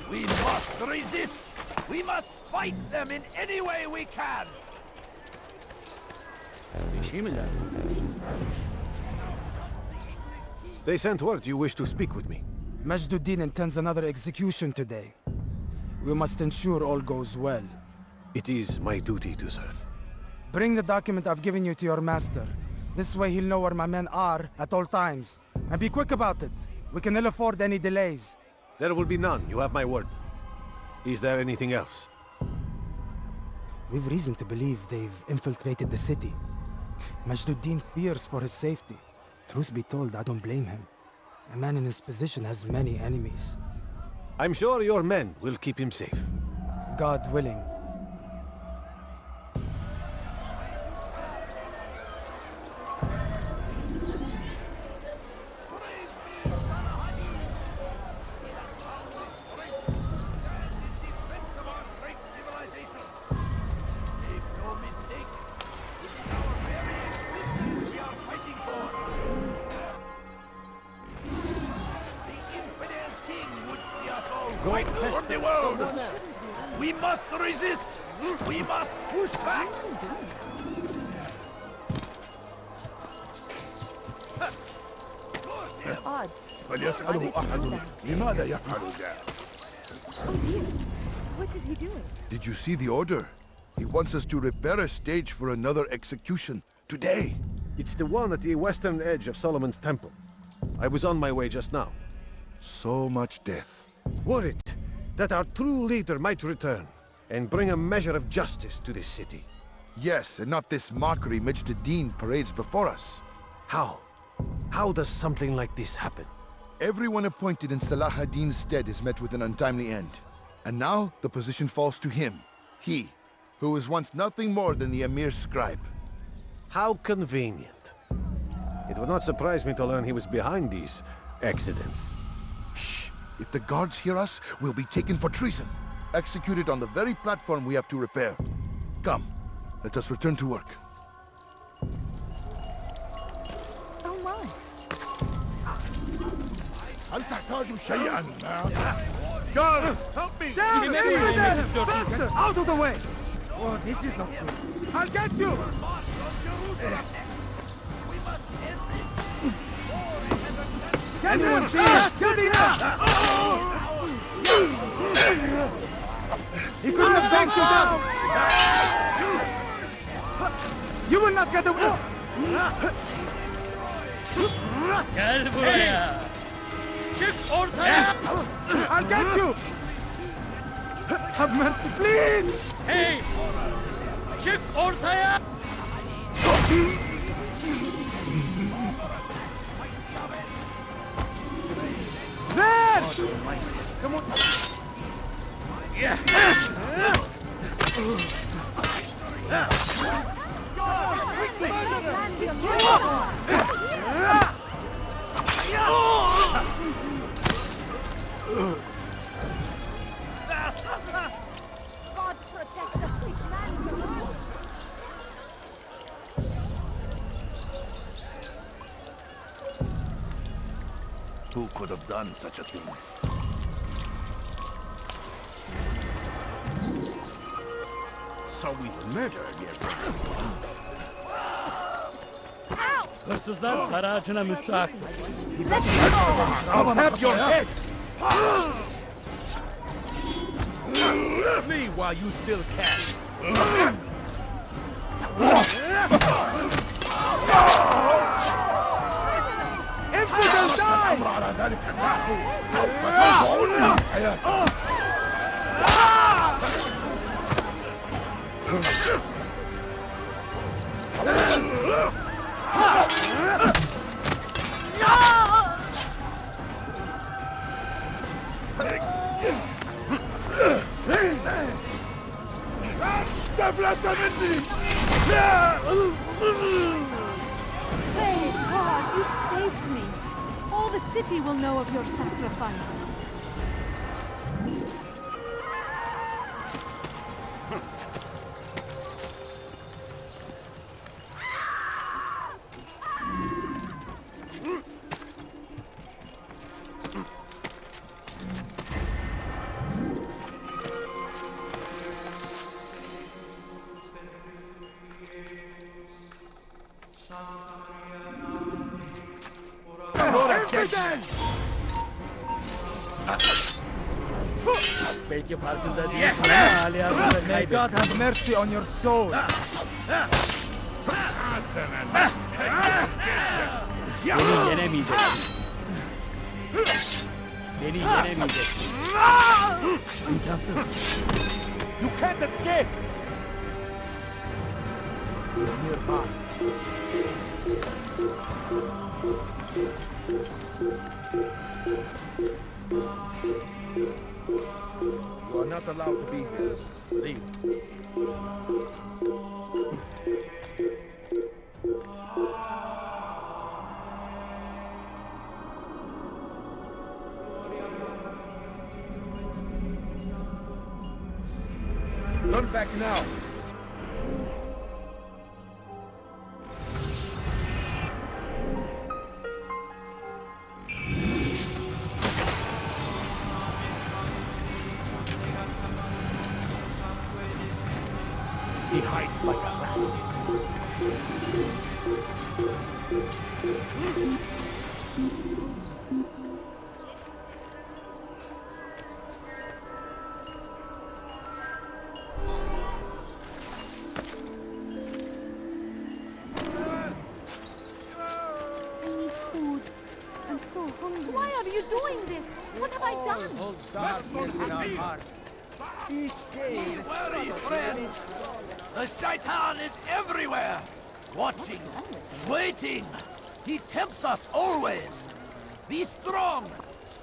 We must resist! We must fight them in any way we can! They sent word you wish to speak with me. Majduddin intends another execution today. We must ensure all goes well. It is my duty to serve. Bring the document I've given you to your master. This way he'll know where my men are at all times. And be quick about it. We can ill afford any delays. There will be none, you have my word. Is there anything else? We've reason to believe they've infiltrated the city. Majduddin fears for his safety. Truth be told, I don't blame him. A man in his position has many enemies. I'm sure your men will keep him safe. God willing. Right from the world! We must resist! We must push back! Odd. فليسأله أحد لماذا يفعل ذلك. Oh dear. What is he doing? Did you see the order? He wants us to repair a stage for another execution today. It's the one at the western edge of Solomon's temple. I was on my way just now. So much death. Worried that our true leader might return and bring a measure of justice to this city. Yes, and not this mockery Majduddin parades before us. How? How does something like this happen? Everyone appointed in Salah ad-Din's stead is met with an untimely end. And now, the position falls to him. He, who was once nothing more than the Emir's scribe. How convenient. It would not surprise me to learn he was behind these accidents. Shh! If the guards hear us, we'll be taken for treason. Executed on the very platform we have to repair. Come, let us return to work. Oh my. هل تحتاج شيئا ما؟ Guard, help me! Down! Faster! Out of the way! Oh, this is not good. I'll get you! Anyone see us? Get it up! He couldn't have banked you down! You will not get away! Gel buraya. Çık ortaya. I'll get you! Have mercy, please! Hey! Çık ortaya. There! Come on! Yeah! God protect the quick man. Who could have done such a thing? So we've murdered your brother. Hırsızlar saraycına müstahak. I'll have your head! Flee while you still can. Infidel die! Praise God, you've saved me. All the city will know of your sacrifice. Belki farkında değilsin ama hali hazırda May kaybettin. God have mercy on your soul. Beni yenemeyeceksin. Beni yenemeyeceksin. İmkansız. You can't escape! He's nearby. You are not allowed to be here. Leave. Turn back now. He hides like a rat. Why are you doing this? What have I done? Hold darkness in our hearts. Each day is Worry, friends. The Shaitan is everywhere. Watching, waiting. He tempts us always. Be strong!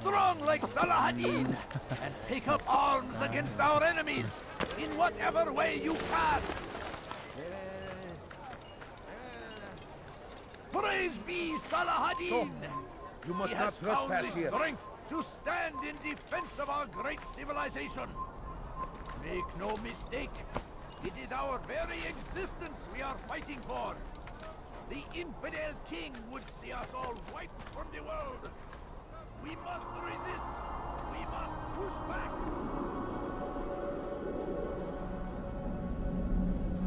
Strong like Saladin! And take up arms against our enemies in whatever way you can! Praise be Saladin! You must He has not found trespass the here. strength to stand in defense of our great civilization. Make no mistake, it is our very existence we are fighting for. The infidel king would see us all wiped from the world. We must resist. We must push back.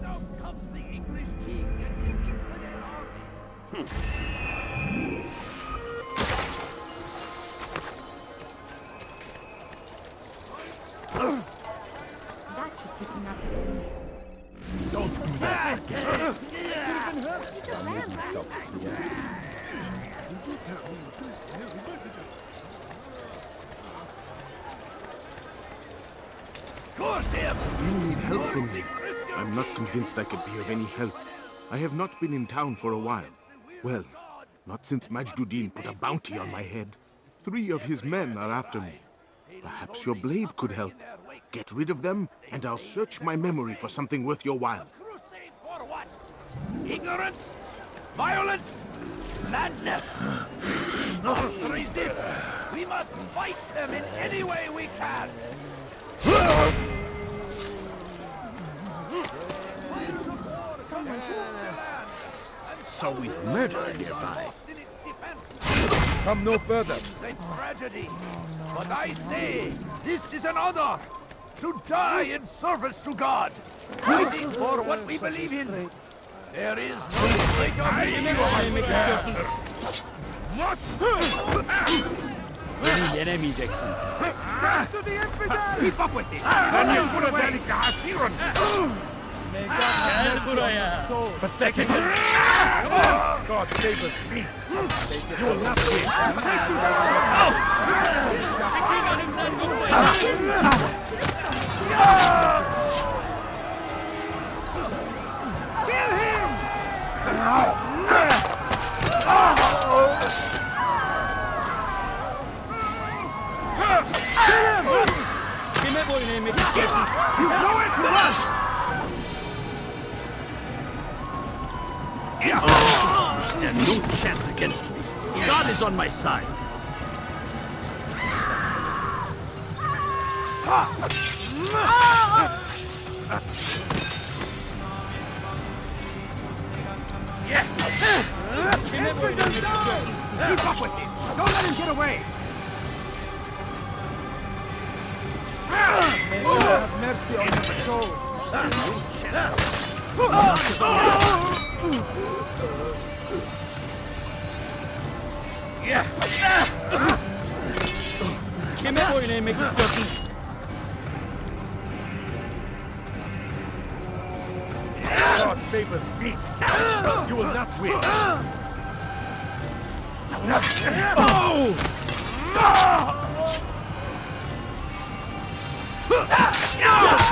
South comes the English king and his infidel army. That should teach him not to believe. Don't do that! He's a man, right? Still need help from me. I'm not convinced I could be of any help. I have not been in town for a while. Well, not since Majduddin put a bounty on my head. 3 of his men are after me. Perhaps your blade could help. Get rid of them, and I'll search my memory for something worth your while. Crusade for what? Ignorance? Violence? Madness? Resist! We must fight them in any way we can! So we murder nearby. Come no further. A tragedy. But I say, this is an honor. To die in service to God. Fighting for what we believe in. There is no greater To the infidel! Keep up with it! Pathetic! God save us! You will not Kill him! He's nowhere to run! Stand no chance against me. God is on my side. Keep up with him! Don't let him get away! May God have mercy on your soul. God save us, speak. You will not win.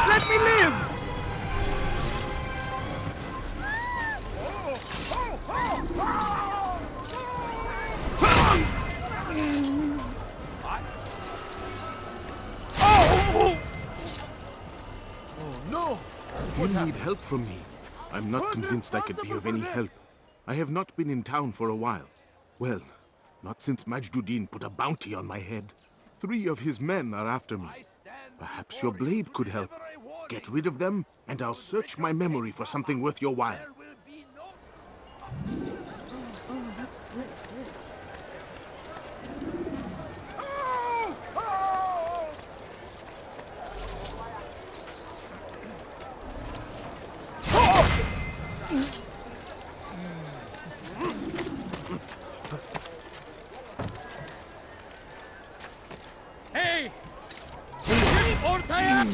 Let me live! No! Still need help from me. I'm not convinced I could be of any help. I have not been in town for a while. Well, not since Majduddin put a bounty on my head. 3 of his men are after me. Perhaps your blade could help. Get rid of them, and I'll search my memory for something worth your while. Hey! Ortaya!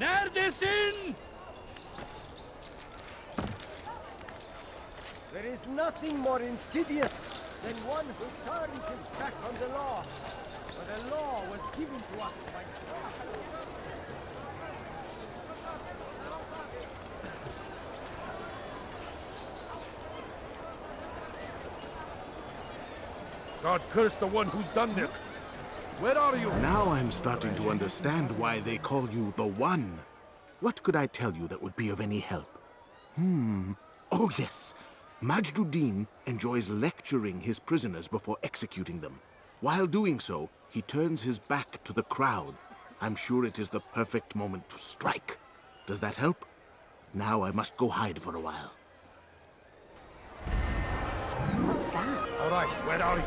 Neredesin? There is nothing more insidious than one who turns his back on the law. For the law was given to us by God. God curse the one who's done this. Where are you? Now I'm starting to understand why they call you the One. What could I tell you that would be of any help? Oh yes. Majduddin enjoys lecturing his prisoners before executing them. While doing so, he turns his back to the crowd. I'm sure it is the perfect moment to strike. Does that help? Now I must go hide for a while. All right, where are you?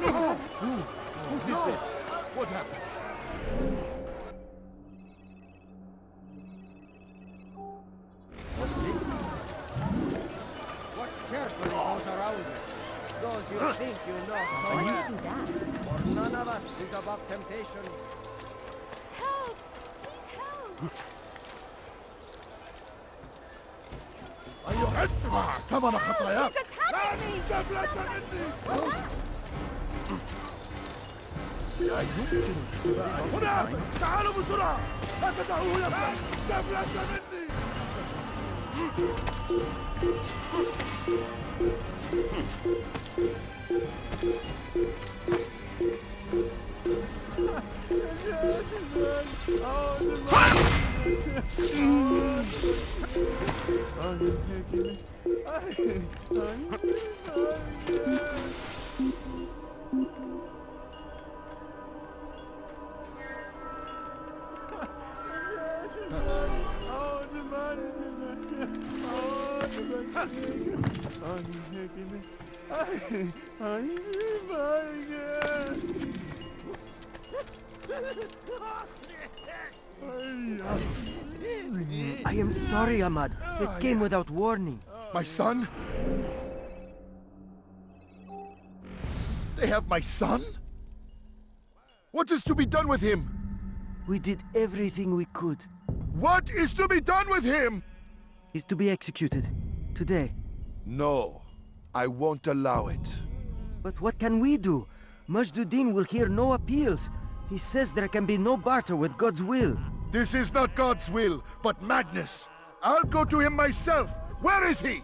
No! What happened? What's this? Watch carefully those around you. Those you think you know so well. For none of us is above temptation. Help! Please help! أيها الجماعة ثمن خطاياك لا تجبلة مني لا يمكن هنا تعالوا بسرعة لا تدعوه يفلت جبلة مني I am sorry, Ahmad. It came without warning. My son? They have my son? What is to be done with him? We did everything we could. What is to be done with him? He's to be executed. Today. No, I won't allow it. But what can we do? Majduddin will hear no appeals. He says there can be no barter with God's will. This is not God's will, but madness. I'll go to him myself. Where is he?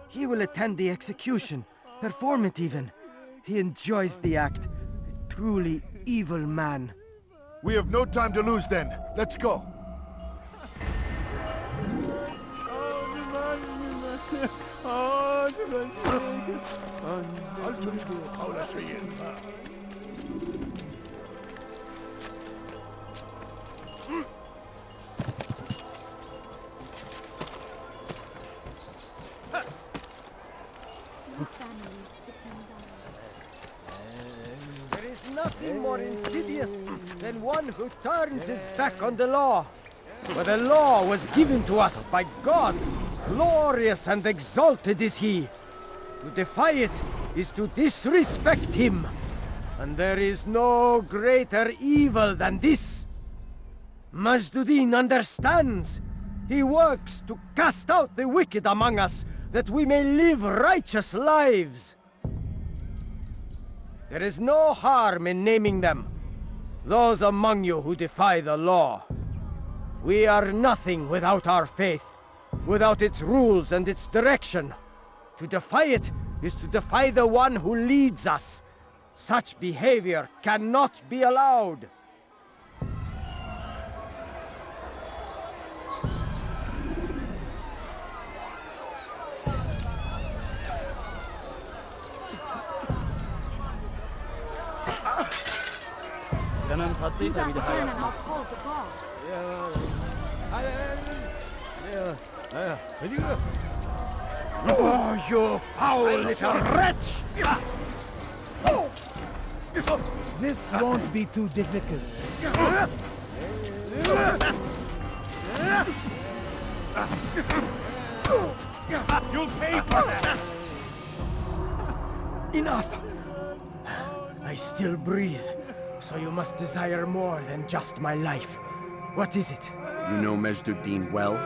He will attend the execution. Perform it even. He enjoys the act. A truly evil man. We have no time to lose then. Let's go. There is nothing more insidious than one who turns his back on the law. For the law was given to us by God. Glorious and exalted is he. To defy it is to disrespect him. And there is no greater evil than this. Majduddin understands. He works to cast out the wicked among us, that we may live righteous lives. There is no harm in naming them. Those among you who defy the law. We are nothing without our faith, without its rules and its direction. To defy it is to defy the one who leads us. Such behavior cannot be allowed. Oh, you foul little wretch! This won't be too difficult. You'll pay for that! Enough! I still breathe, so you must desire more than just my life. What is it? You know Majduddin well?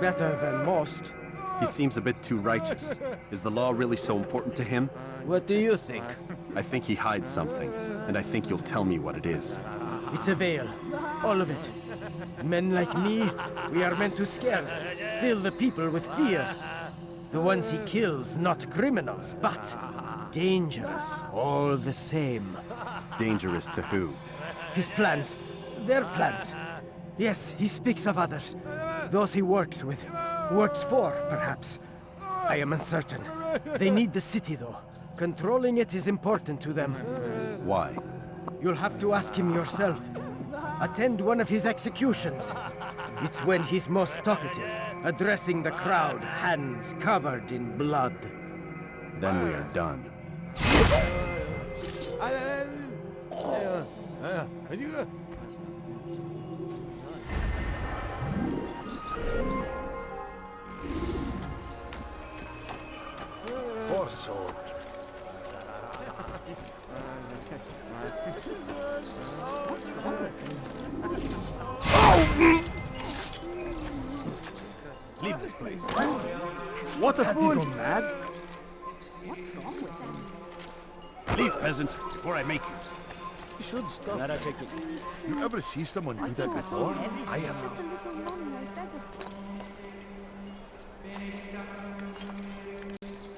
better than most. He seems a bit too righteous. Is the law really so important to him? What do you think? I think he hides something, and I think you'll tell me what it is. It's a veil. All of it. Men like me, we are meant to scare, fill the people with fear. The ones he kills, not criminals, but dangerous all the same. Dangerous to who? His plans. Their plans. Yes, he speaks of others. Those he works with. Works for, perhaps. I am uncertain. They need the city, though. Controlling it is important to them. Why? You'll have to ask him yourself. Attend one of his executions. It's when he's most talkative, addressing the crowd, hands covered in blood. Then we are done. Poor soul. Leave this place. What a fool! Have you gone mad? What's wrong with them? Leave, peasant, before I make you. You should stop. That I take it. You ever see someone do that before? I have. Just a little money, I beg of you.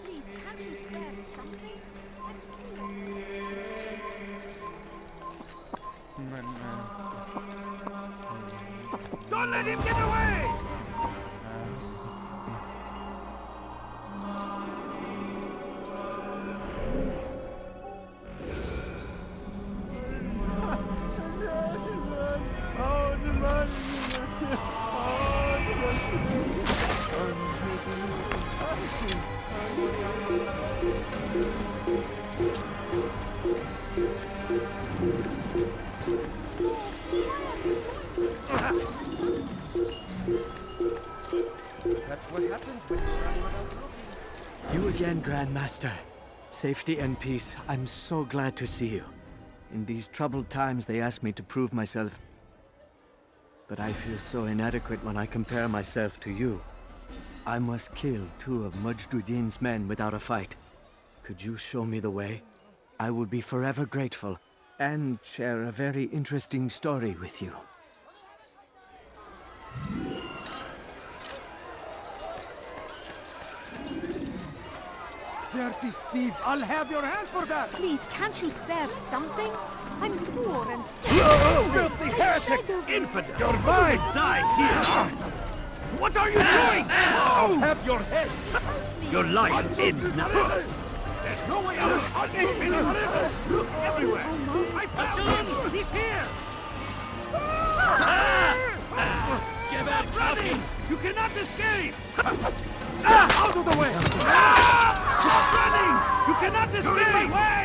Please, can't you spare something? Don't let him get away! That's what happens when you run without looking. You again, Grandmaster. Safety and peace. I'm so glad to see you. In these troubled times, they ask me to prove myself. But I feel so inadequate when I compare myself to you. I must kill 2 of Majduddin's men without a fight. Could you show me the way? I would be forever grateful, and share a very interesting story with you. Dirty thief! I'll have your hand for that! Please, can't you spare something? I'm poor and sick. Filthy heretic! Infidel! Your mind die here! What are you doing? I'll have your head! Your life ends now! There's no way out! Look everywhere! I found him! He's here! Get back, running! You cannot escape! Out of the way! Running! You cannot escape! Way!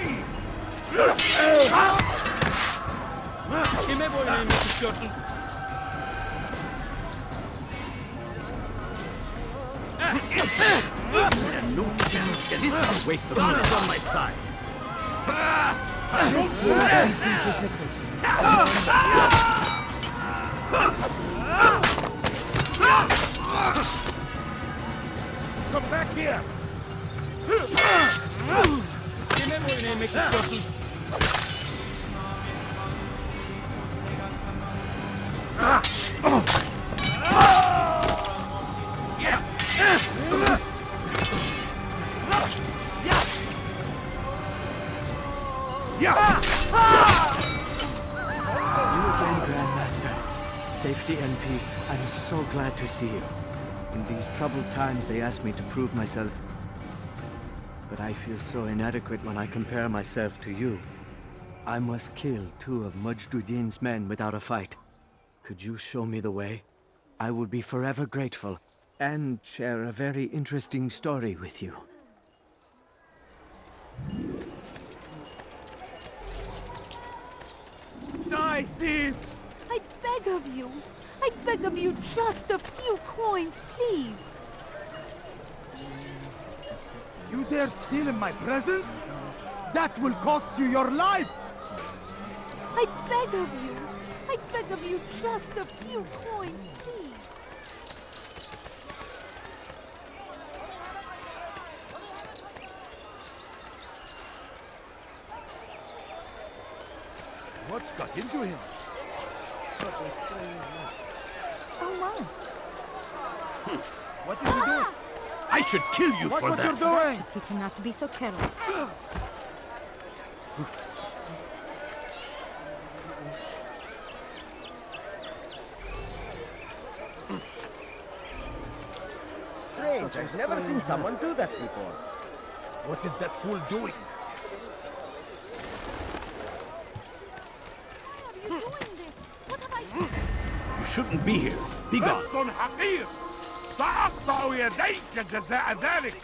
Kime boyunayım istiyorsun? This waste of God is on my side. Come back here! Kime boyunayım istiyorsun? You again, Grandmaster. Safety and peace. I'm so glad to see you. In these troubled times, they ask me to prove myself. But I feel so inadequate when I compare myself to you. I must kill 2 of Majduddin's men without a fight. Could you show me the way? I would be forever grateful, and share a very interesting story with you. Die, thief! I beg of you. I beg of you, just a few coins, please. You dare steal in my presence? That will cost you your life! I beg of you. I beg of you, just a few coins, please. What's got into him? Such a strange man. Oh my. What is he doing? I should kill you for that. What you're doing? Should teach him not to be so careless. Strange, I've never seen someone do that before. What is that fool doing? Why are you doing this? What have I done? You shouldn't be here. Be gone. رفض حقير سأقطع يديك جزاء ذلك.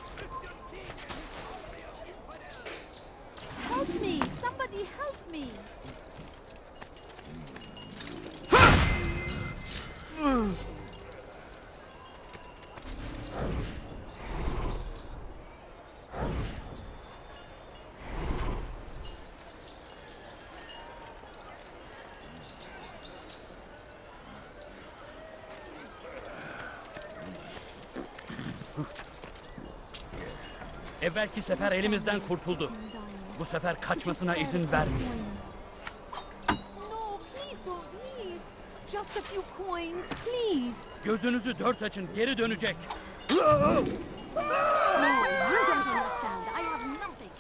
Help me! Somebody help me! Evvelki sefer elimizden kurtuldu. Bu sefer kaçmasına izin vermeyin. No, please don't leave. Just a few coins, please. Gözünüzü dört açın, geri dönecek. No, you don't understand. I have nothing.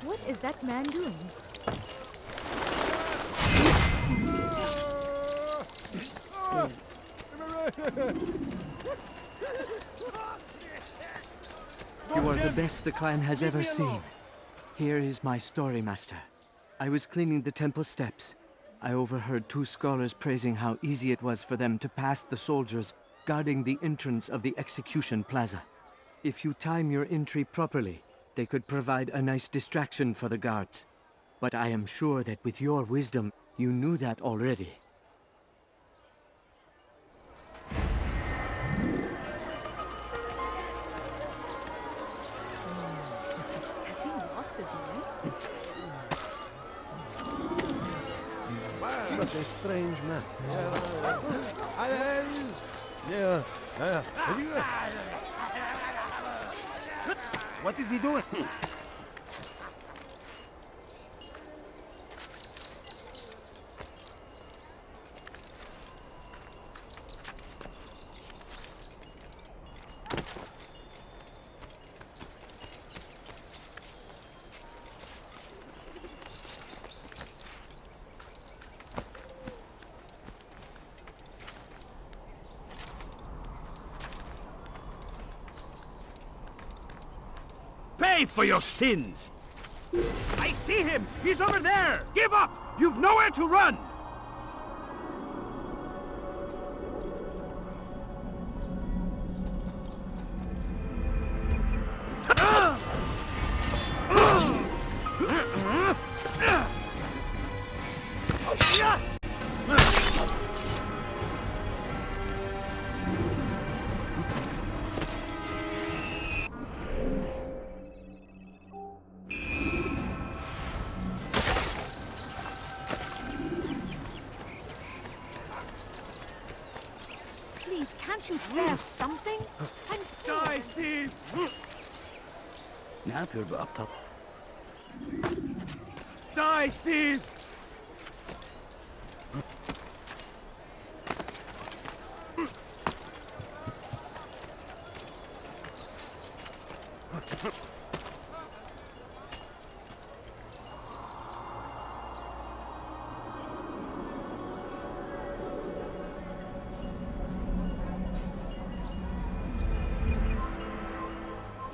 What is that man doing? You are the best the clan has ever seen. Here is my story, Master. I was cleaning the temple steps. I overheard two scholars praising how easy it was for them to pass the soldiers guarding the entrance of the execution plaza. If you time your entry properly, they could provide a nice distraction for the guards. But I am sure that with your wisdom, you knew that already. Such a strange man. What is he doing? Pay for your sins! I see him! He's over there! Give up! You've nowhere to run! Can't you spare something? I'm Die, thief! Ne yapıyor bu aptal? Die, thief!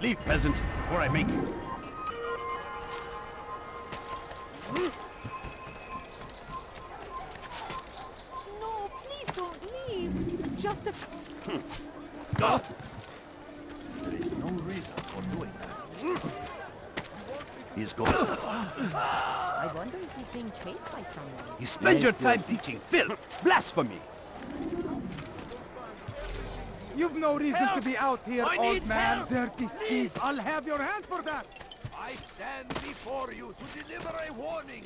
Leave, peasant, before I make you. No, please don't leave. Just a... Go! There is no reason for doing that. He's gone. I wonder if he's being chased by someone. You spend your time teaching filth, blasphemy. You've no reason to be out here, I old need man. help. Dirty thief. I'll have your hand for that. I stand before you to deliver a warning.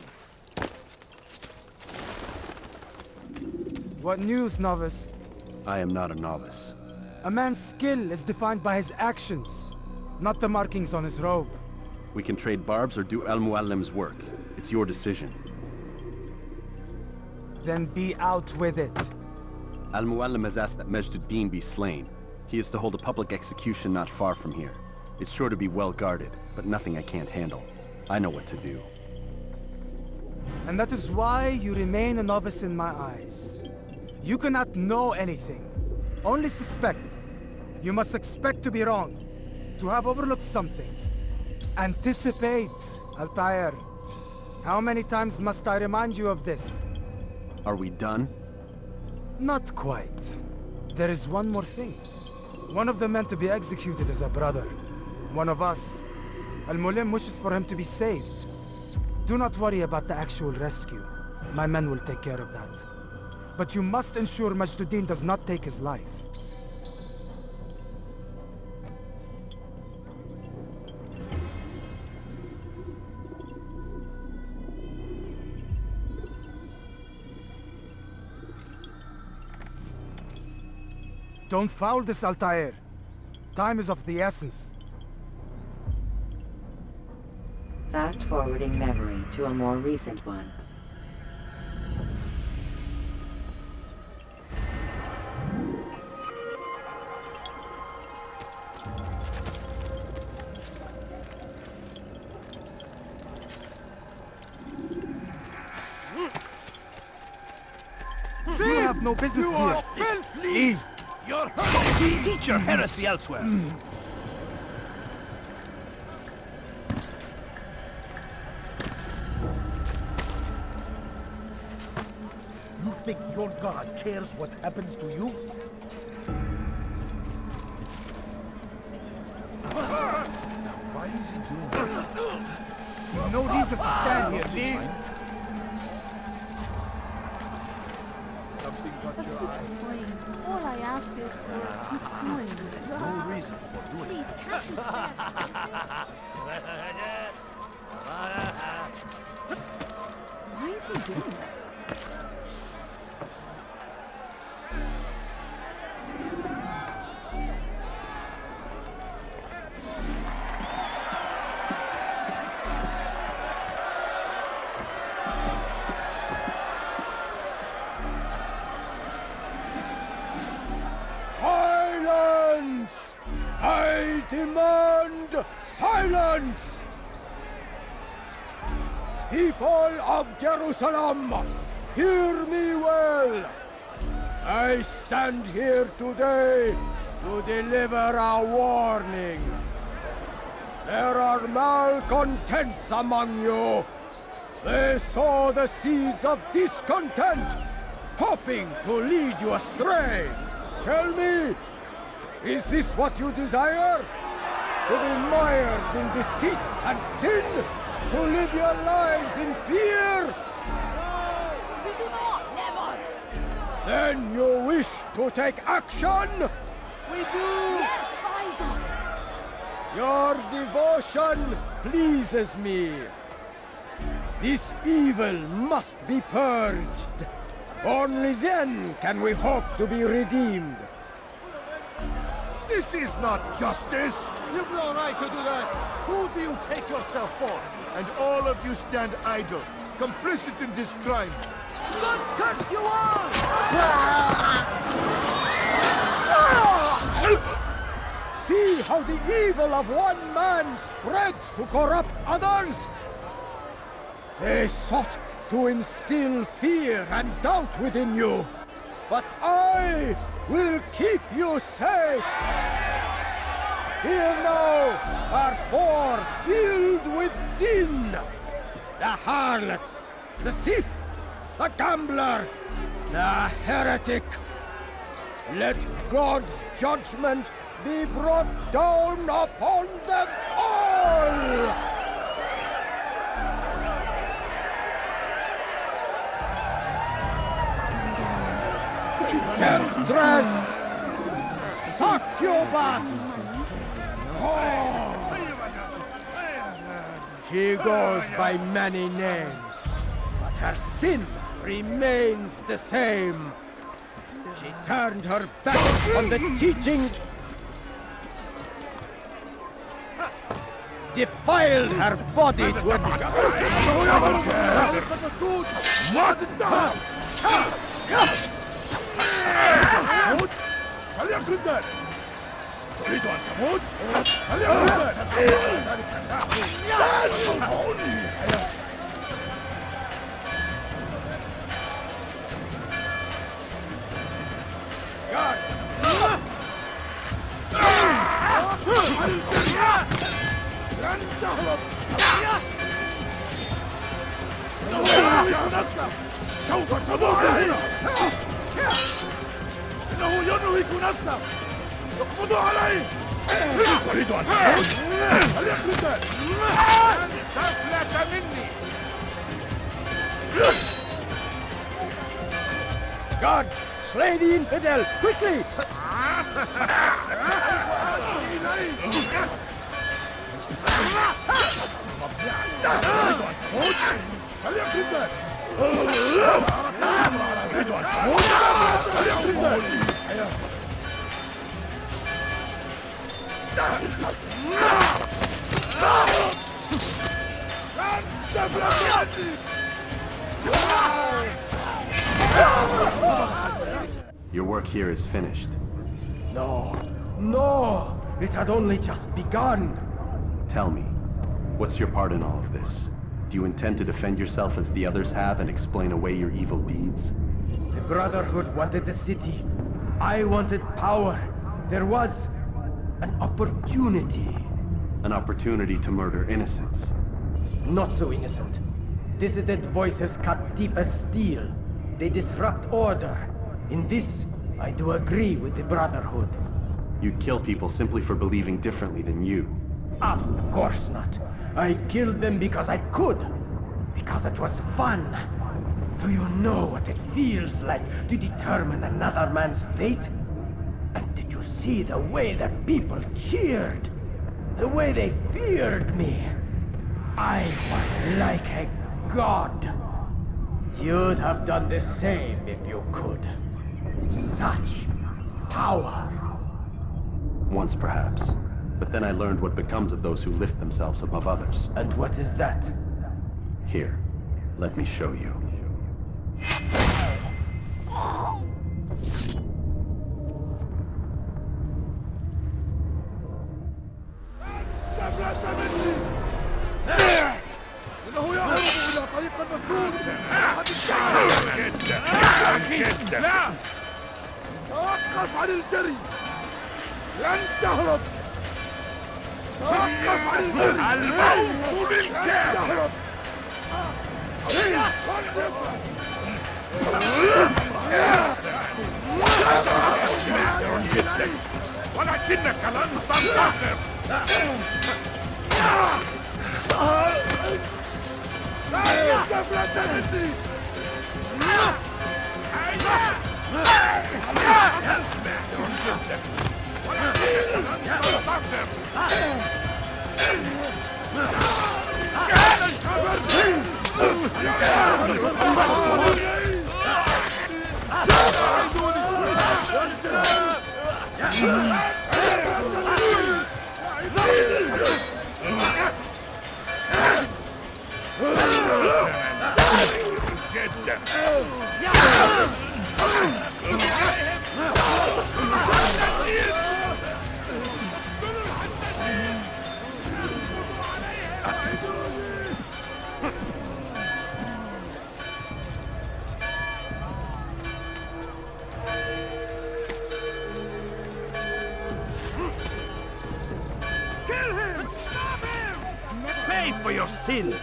What news, novice? I am not a novice. A man's skill is defined by his actions, not the markings on his robe. We can trade barbs or do Al-Mualim's work. It's your decision. Then be out with it. Al-Mualim has asked that Majd-ud-Din be slain. He is to hold a public execution not far from here. It's sure to be well guarded, but nothing I can't handle. I know what to do. And that is why you remain a novice in my eyes. You cannot know anything, only suspect. You must expect to be wrong, to have overlooked something. Anticipate, Altaïr. How many times must I remind you of this? Are we done? Not quite. There is one more thing. One of the men to be executed is a brother. One of us. Al-Mualim wishes for him to be saved. Do not worry about the actual rescue. My men will take care of that. But you must ensure Majd-ud-Din does not take his life. Don't foul this, Altaïr. Time is of the essence. Fast-forwarding memory to a more recent one. You have no business here. Please! You're hurting! Teach your heresy elsewhere! You think your god cares what happens to you? Why is he doing that? No reason to stand here, leave! Something got your eye. All I ask is for a good coin. No reason for doing Please, can't you stand? Why is he doing that? Silence! I demand silence! People of Jerusalem, hear me well. I stand here today to deliver a warning. There are malcontents among you. They sow the seeds of discontent, hoping to lead you astray. Tell me, is this what you desire? To be mired in deceit and sin? To live your lives in fear? No, we do not! Never! Then you wish to take action? We do! Yes! Fight us! Your devotion pleases me. This evil must be purged. Only then can we hope to be redeemed. This is not justice! You've no right to do that! Who do you take yourself for? And all of you stand idle, complicit in this crime. God curse you all! See how the evil of one man spreads to corrupt others? They sought to instill fear and doubt within you, but I will keep you safe. Here now are four filled with sin. The harlot, the thief, the gambler, the heretic. Let God's judgment be brought down upon them all! Temptress! Succubus! Oh. She goes by many names, but her sin remains the same. She turned her back on the teachings, defiled her body to a تريد أن تموت؟ هل يكون لن تهرب! سوف تموت هنا! إنه ينهك نفسه! اقبضوا عليه! تريد أن تموت؟ هل يخرج ذلك؟ تفلت مني! Guards, slay the infidel, quickly! هل يخرج ذلك؟ تريد أن تموت؟ هل يخرج ذلك؟ Your work here is finished. No, no! It had only just begun! Tell me, what's your part in all of this? Do you intend to defend yourself as the others have and explain away your evil deeds? The Brotherhood wanted the city. I wanted power. There was an opportunity. An opportunity to murder innocents. Not so innocent. Dissident voices cut deep as steel. They disrupt order. In this, I do agree with the Brotherhood. You'd kill people simply for believing differently than you. Of course not. I killed them because I could. Because it was fun. Do you know what it feels like to determine another man's fate? And did you see the way the people cheered? The way they feared me? I was like a god. You'd have done the same if you could. Such power. Once perhaps. But then I learned what becomes of those who lift themselves above others. And what is that? Here, let me show you. لا! توقف عن الجري! لن تهرب! توقف عن الجري! الموت بالكامل! ولكنك لن تنتصر! لا تفلت مني! Pay for your sins!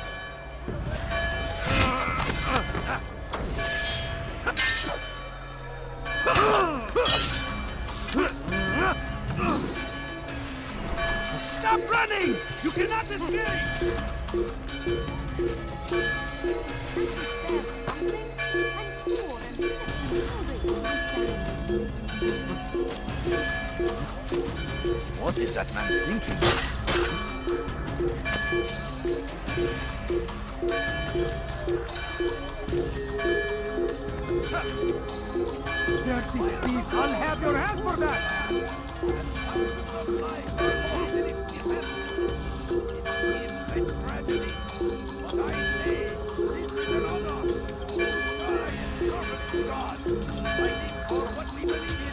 Stop running! You cannot escape! What is that man thinking? Dirty thief, I'll have your hand for that!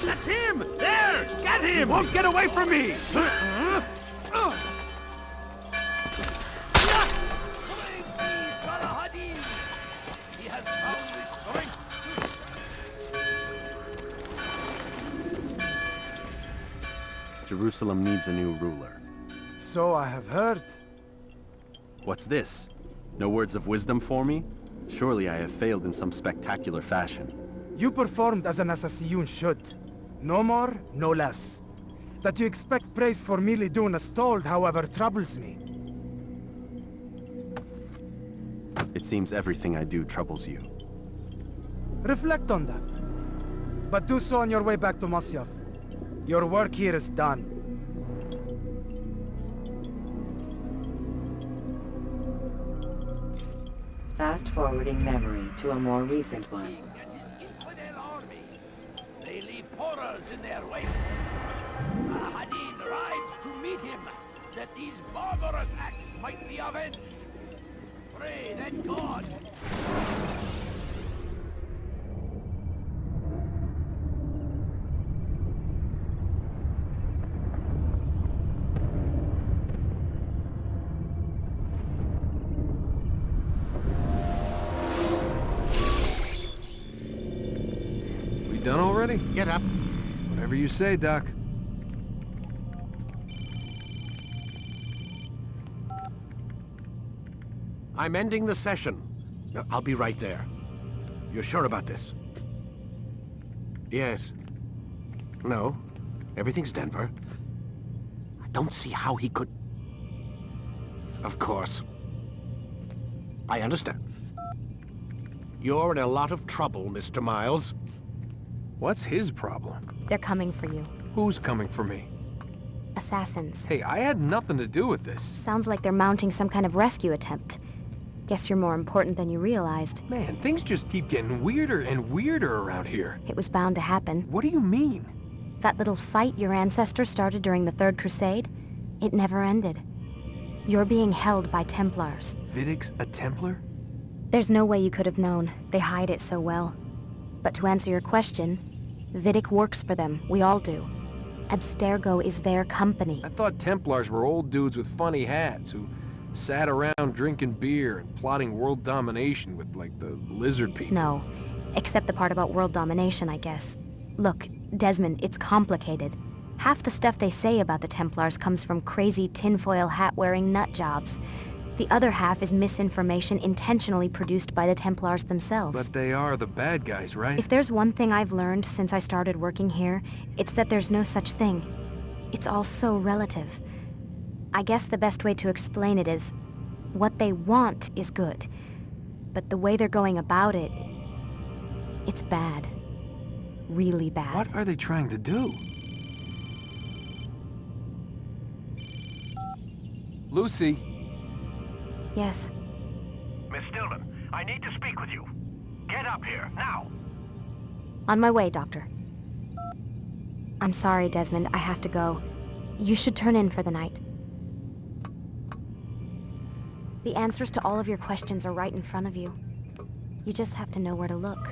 That's him! There! Get him! He won't get away from me! Jerusalem needs a new ruler. So I have heard. What's this? No words of wisdom for me? Surely I have failed in some spectacular fashion. You performed as an assassin should. No more, no less. That you expect praise for merely doing as told, however, troubles me. It seems everything I do troubles you. Reflect on that. But do so on your way back to Masyaf. Your work here is done. Fast-forwarding memory to a more recent one. They leave horrors in their wake. Al-Hadid rides to meet him, that these barbarous acts might be avenged. Pray that God... Done already? Get up. Whatever you say, Doc. I'm ending the session. I'll be right there. You're sure about this? Yes. No. Everything's Denver. I don't see how he could... Of course. I understand. You're in a lot of trouble, Mr. Miles. What's his problem? They're coming for you. Who's coming for me? Assassins. Hey, I had nothing to do with this. Sounds like they're mounting some kind of rescue attempt. Guess you're more important than you realized. Man, things just keep getting weirder and weirder around here. It was bound to happen. What do you mean? That little fight your ancestor started during the Third Crusade, it never ended. You're being held by Templars. Vidic's a Templar? There's no way you could have known. They hide it so well. But to answer your question, Vidic works for them. We all do. Abstergo is their company. I thought Templars were old dudes with funny hats who sat around drinking beer and plotting world domination with, like, the lizard people. No. Except the part about world domination, I guess. Look, Desmond, it's complicated. Half the stuff they say about the Templars comes from crazy tinfoil hat-wearing nut jobs. The other half is misinformation intentionally produced by the Templars themselves. But they are the bad guys, right? If there's one thing I've learned since I started working here, it's that there's no such thing. It's all so relative. I guess the best way to explain it is, what they want is good. But the way they're going about it, it's bad. Really bad. What are they trying to do? Lucy? Yes. Miss Stillman, I need to speak with you. Get up here, now! On my way, Doctor. I'm sorry, Desmond. I have to go. You should turn in for the night. The answers to all of your questions are right in front of you. You just have to know where to look.